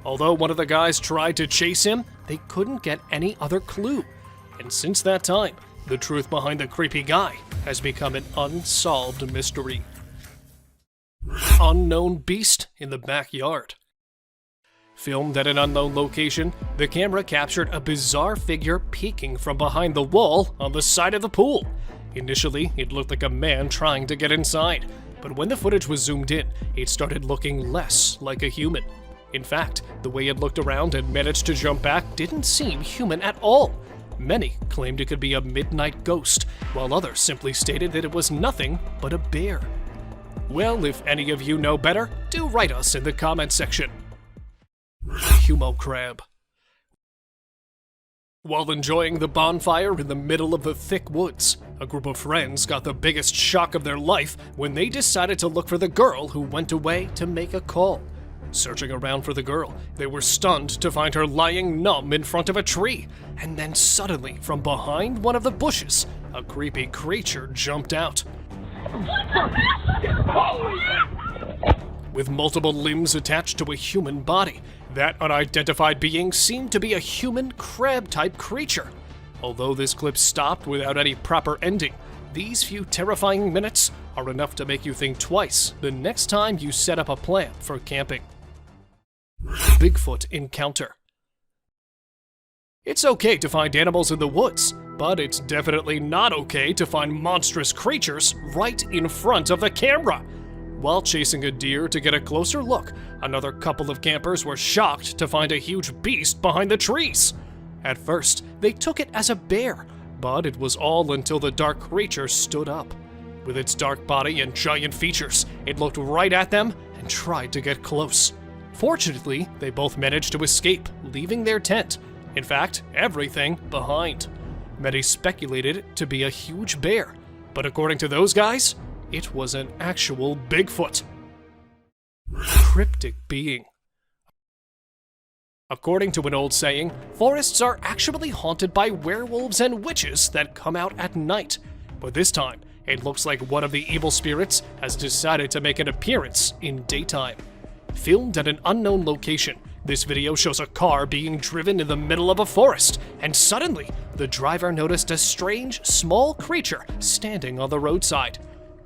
Although one of the guys tried to chase him, they couldn't get any other clue. And since that time, the truth behind the creepy guy has become an unsolved mystery. Unknown beast in the backyard. Filmed at an unknown location, the camera captured a bizarre figure peeking from behind the wall on the side of the pool. Initially, it looked like a man trying to get inside, but when the footage was zoomed in, it started looking less like a human. In fact, the way it looked around and managed to jump back didn't seem human at all. Many claimed it could be a midnight ghost, while others simply stated that it was nothing but a bear. Well, if any of you know better, do write us in the comments section. Humo crab. While enjoying the bonfire in the middle of the thick woods, a group of friends got the biggest shock of their life when they decided to look for the girl who went away to make a call. Searching around for the girl, they were stunned to find her lying numb in front of a tree, and then suddenly, from behind one of the bushes, a creepy creature jumped out. With multiple limbs attached to a human body, that unidentified being seemed to be a human crab-type creature. Although this clip stopped without any proper ending, these few terrifying minutes are enough to make you think twice the next time you set up a plan for camping. Bigfoot encounter. It's okay to find animals in the woods, but it's definitely not okay to find monstrous creatures right in front of the camera. While chasing a deer to get a closer look, another couple of campers were shocked to find a huge beast behind the trees. At first, they took it as a bear, but it was all until the dark creature stood up. With its dark body and giant features, it looked right at them and tried to get close. Fortunately, they both managed to escape, leaving their tent, in fact, everything, behind. Many speculated it to be a huge bear, but according to those guys, it was an actual Bigfoot. Cryptic being. According to an old saying, forests are actually haunted by werewolves and witches that come out at night. But this time, it looks like one of the evil spirits has decided to make an appearance in daytime. Filmed at an unknown location, this video shows a car being driven in the middle of a forest, and suddenly, the driver noticed a strange, small creature standing on the roadside.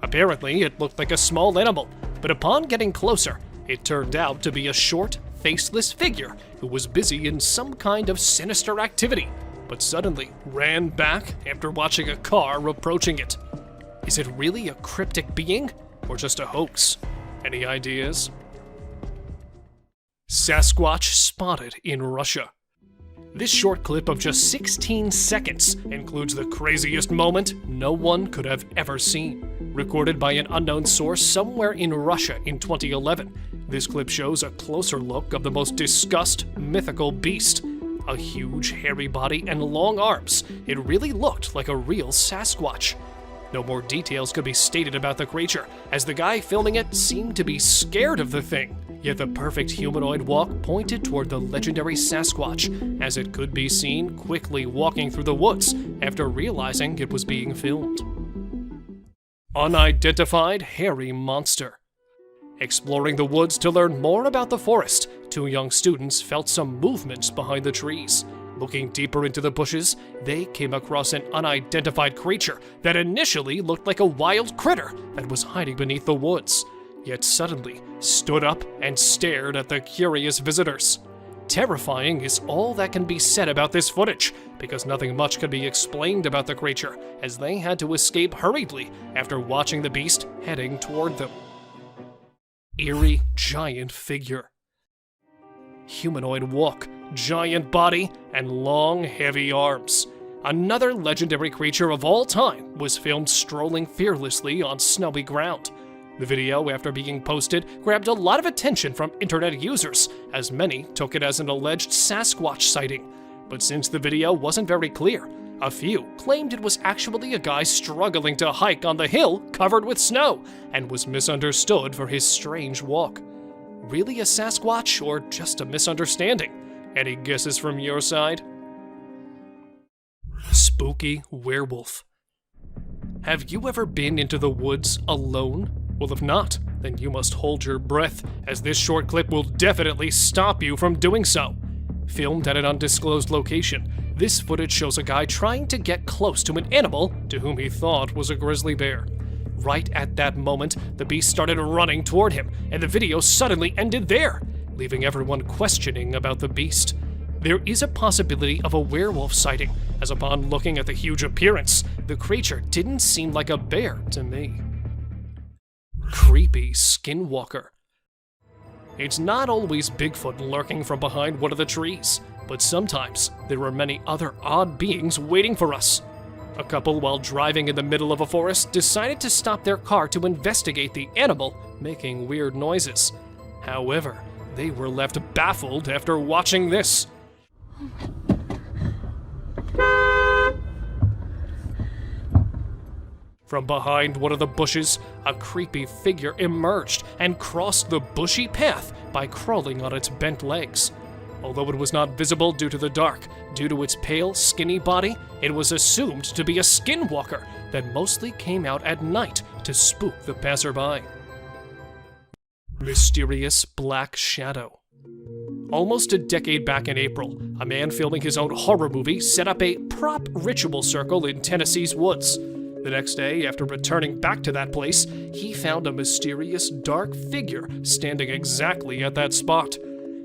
Apparently, it looked like a small animal, but upon getting closer, it turned out to be a short, faceless figure who was busy in some kind of sinister activity, but suddenly ran back after watching a car approaching it. Is it really a cryptic being, or just a hoax? Any ideas? Sasquatch spotted in Russia. This short clip of just 16 seconds includes the craziest moment no one could have ever seen. Recorded by an unknown source somewhere in Russia in 2011, this clip shows a closer look of the most discussed mythical beast. A huge, hairy body and long arms, it really looked like a real Sasquatch. No more details could be stated about the creature, as the guy filming it seemed to be scared of the thing. Yet the perfect humanoid walk pointed toward the legendary Sasquatch, as it could be seen quickly walking through the woods after realizing it was being filmed. Unidentified hairy monster. Exploring the woods to learn more about the forest, two young students felt some movements behind the trees. Looking deeper into the bushes, they came across an unidentified creature that initially looked like a wild critter that was hiding beneath the woods. yet suddenly stood up and stared at the curious visitors. Terrifying is all that can be said about this footage, because nothing much could be explained about the creature, as they had to escape hurriedly after watching the beast heading toward them. Eerie giant figure. Humanoid walk, giant body, and long, heavy arms. Another legendary creature of all time was filmed strolling fearlessly on snowy ground. The video, after being posted, grabbed a lot of attention from internet users, as many took it as an alleged Sasquatch sighting. But since the video wasn't very clear, a few claimed it was actually a guy struggling to hike on the hill covered with snow, and was misunderstood for his strange walk. Really a Sasquatch, or just a misunderstanding? Any guesses from your side? Spooky werewolf. Have you ever been into the woods alone? Well, if not, then you must hold your breath, as this short clip will definitely stop you from doing so. Filmed at an undisclosed location, this footage shows a guy trying to get close to an animal to whom he thought was a grizzly bear. Right at that moment, the beast started running toward him, and the video suddenly ended there, leaving everyone questioning about the beast. There is a possibility of a werewolf sighting, as upon looking at the huge appearance, the creature didn't seem like a bear to me. Creepy skinwalker. It's not always Bigfoot lurking from behind one of the trees, but sometimes there are many other odd beings waiting for us. A couple, while driving in the middle of a forest, decided to stop their car to investigate the animal making weird noises. However, they were left baffled after watching this. From behind one of the bushes, a creepy figure emerged and crossed the bushy path by crawling on its bent legs. Although it was not visible due to the dark, due to its pale, skinny body, it was assumed to be a skinwalker that mostly came out at night to spook the passerby. Mysterious black shadow. Almost a decade back in April, a man filming his own horror movie set up a prop ritual circle in Tennessee's woods. The next day, after returning back to that place, he found a mysterious dark figure standing exactly at that spot.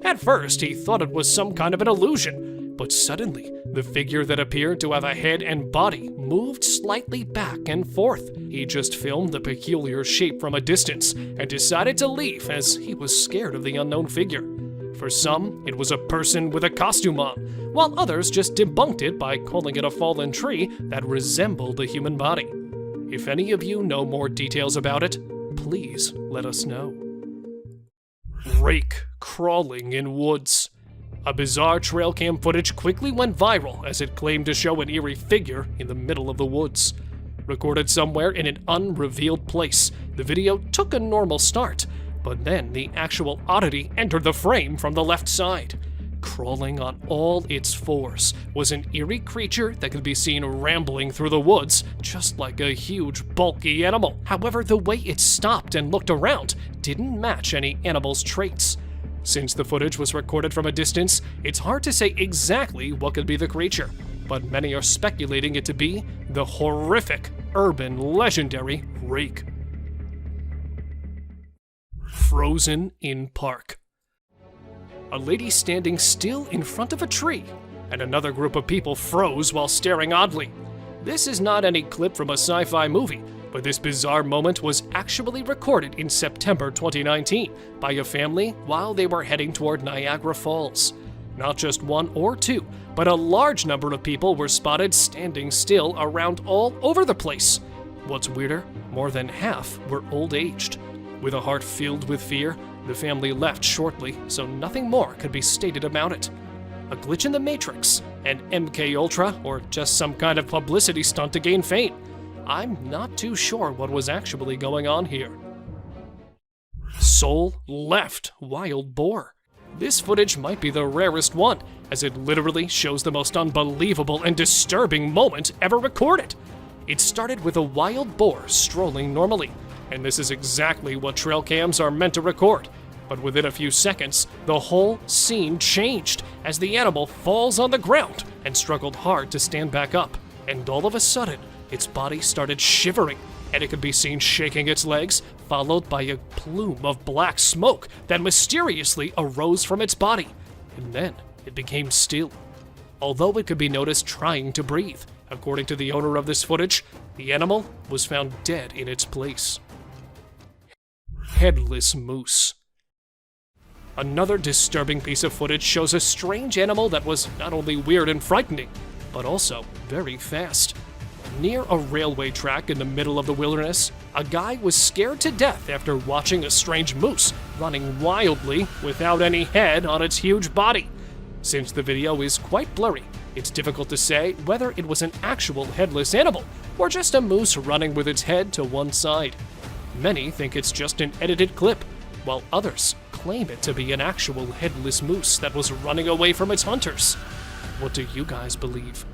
At first, he thought it was some kind of an illusion, but suddenly, the figure that appeared to have a head and body moved slightly back and forth. He just filmed the peculiar shape from a distance and decided to leave as he was scared of the unknown figure. For some, it was a person with a costume on, while others just debunked it by calling it a fallen tree that resembled a human body. If any of you know more details about it, please let us know. Rake crawling in woods. A bizarre trail cam footage quickly went viral as it claimed to show an eerie figure in the middle of the woods. Recorded somewhere in an unrevealed place, the video took a normal start, but then the actual oddity entered the frame from the left side. Crawling on all its fours was an eerie creature that could be seen rambling through the woods, just like a huge, bulky animal. However, the way it stopped and looked around didn't match any animal's traits. Since the footage was recorded from a distance, it's hard to say exactly what could be the creature, but many are speculating it to be the horrific, urban, legendary Rake. Frozen in park. A lady standing still in front of a tree, and another group of people froze while staring oddly. This is not any clip from a sci-fi movie, but this bizarre moment was actually recorded in September 2019 by a family while they were heading toward Niagara Falls. Not just one or two, but a large number of people were spotted standing still around all over the place. What's weirder, more than half were old-aged. With a heart filled with fear, the family left shortly, so nothing more could be stated about it. A glitch in the Matrix, an MK Ultra, or just some kind of publicity stunt to gain fame. I'm not too sure what was actually going on here. Soul left wild boar. This footage might be the rarest one, as it literally shows the most unbelievable and disturbing moment ever recorded. It started with a wild boar strolling normally, and this is exactly what trail cams are meant to record. But within a few seconds, the whole scene changed as the animal falls on the ground and struggled hard to stand back up. And all of a sudden, its body started shivering, and it could be seen shaking its legs, followed by a plume of black smoke that mysteriously arose from its body, and then it became still. Although it could be noticed trying to breathe, according to the owner of this footage, the animal was found dead in its place. Headless moose. Another disturbing piece of footage shows a strange animal that was not only weird and frightening, but also very fast. Near a railway track in the middle of the wilderness, a guy was scared to death after watching a strange moose running wildly without any head on its huge body. Since the video is quite blurry, it's difficult to say whether it was an actual headless animal or just a moose running with its head to one side. Many think it's just an edited clip, while others claim it to be an actual headless moose that was running away from its hunters. What do you guys believe?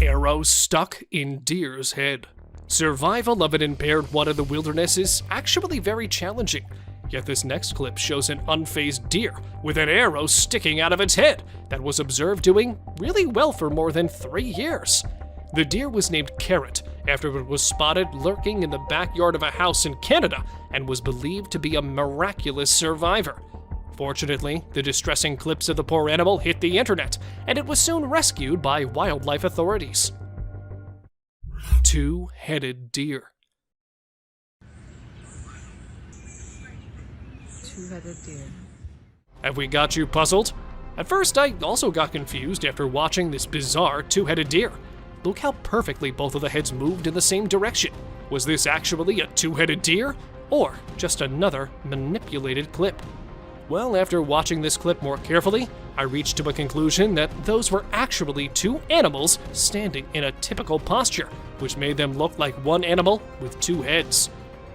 Arrow stuck in deer's head. Survival of an impaired one in the wilderness is actually very challenging. Yet this next clip shows an unfazed deer with an arrow sticking out of its head that was observed doing really well for more than 3 years. The deer was named Carrot after it was spotted lurking in the backyard of a house in Canada and was believed to be a miraculous survivor. Fortunately, the distressing clips of the poor animal hit the internet, and it was soon rescued by wildlife authorities. Two-headed deer. Two-headed deer. Have we got you puzzled? At first, I also got confused after watching this bizarre two-headed deer. Look how perfectly both of the heads moved in the same direction. Was this actually a two-headed deer, or just another manipulated clip? Well, after watching this clip more carefully, I reached to a conclusion that those were actually two animals standing in a typical posture, which made them look like one animal with two heads.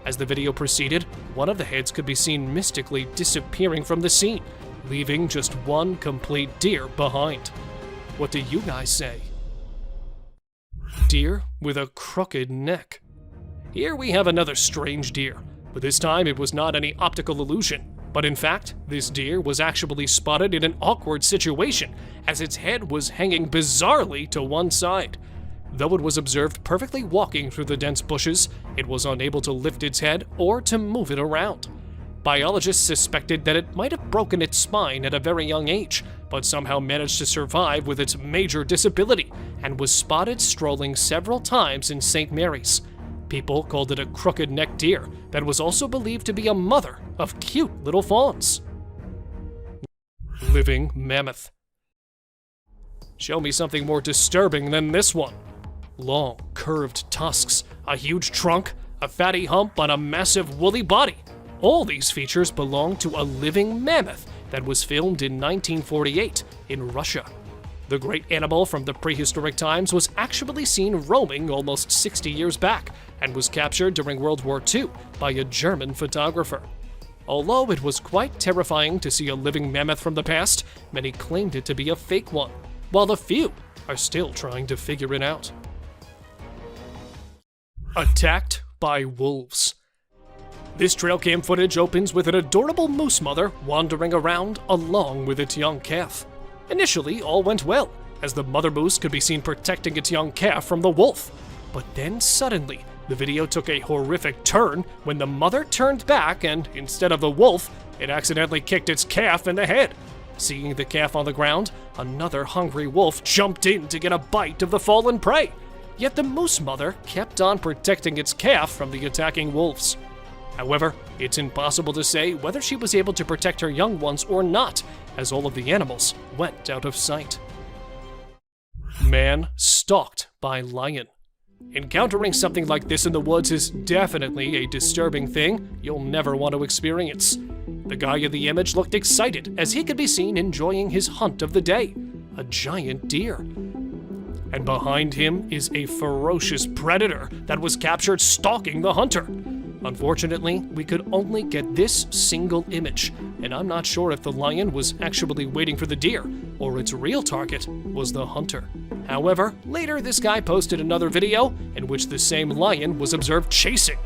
As the video proceeded, one of the heads could be seen mystically disappearing from the scene, leaving just one complete deer behind. What do you guys say? Deer with a crooked neck. Here we have another strange deer, but this time it was not any optical illusion. But in fact, this deer was actually spotted in an awkward situation, as its head was hanging bizarrely to one side. Though it was observed perfectly walking through the dense bushes, it was unable to lift its head or to move it around. Biologists suspected that it might have broken its spine at a very young age, but somehow managed to survive with its major disability, and was spotted strolling several times in St. Mary's. People called it a crooked-necked deer that was also believed to be a mother of cute little fawns. Living mammoth. Show me something more disturbing than this one. Long, curved tusks, a huge trunk, a fatty hump on a massive woolly body. All these features belong to a living mammoth that was filmed in 1948 in Russia. The great animal from the prehistoric times was actually seen roaming almost 60 years back and was captured during World War II by a German photographer. Although it was quite terrifying to see a living mammoth from the past, many claimed it to be a fake one, while a few are still trying to figure it out. Attacked by wolves. This trail cam footage opens with an adorable moose mother wandering around along with its young calf. Initially, all went well, as the mother moose could be seen protecting its young calf from the wolf. But then suddenly, the video took a horrific turn when the mother turned back and, instead of the wolf, it accidentally kicked its calf in the head. Seeing the calf on the ground, another hungry wolf jumped in to get a bite of the fallen prey. Yet the moose mother kept on protecting its calf from the attacking wolves. However, it's impossible to say whether she was able to protect her young ones or not, as all of the animals went out of sight. Man stalked by lion. Encountering something like this in the woods is definitely a disturbing thing you'll never want to experience. The guy in the image looked excited as he could be seen enjoying his hunt of the day, a giant deer. And behind him is a ferocious predator that was captured stalking the hunter. Unfortunately, we could only get this single image, and I'm not sure if the lion was actually waiting for the deer, or its real target was the hunter. However, later this guy posted another video in which the same lion was observed chasing.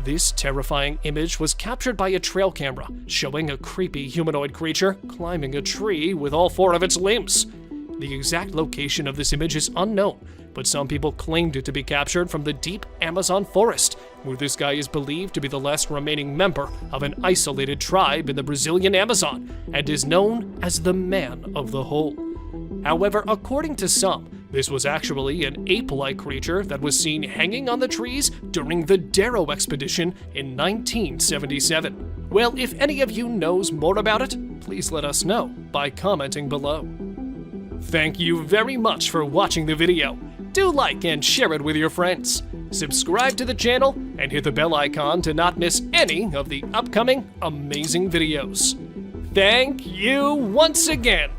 This terrifying image was captured by a trail camera, showing a creepy humanoid creature climbing a tree with all 4 of its limbs. The exact location of this image is unknown, but some people claimed it to be captured from the deep Amazon forest, where this guy is believed to be the last remaining member of an isolated tribe in the Brazilian Amazon, and is known as the Man of the Hole. However, according to some, this was actually an ape-like creature that was seen hanging on the trees during the Darrow expedition in 1977. Well, if any of you knows more about it, please let us know by commenting below. Thank you very much for watching the video. Do like and share it with your friends. Subscribe to the channel and hit the bell icon to not miss any of the upcoming amazing videos. Thank you once again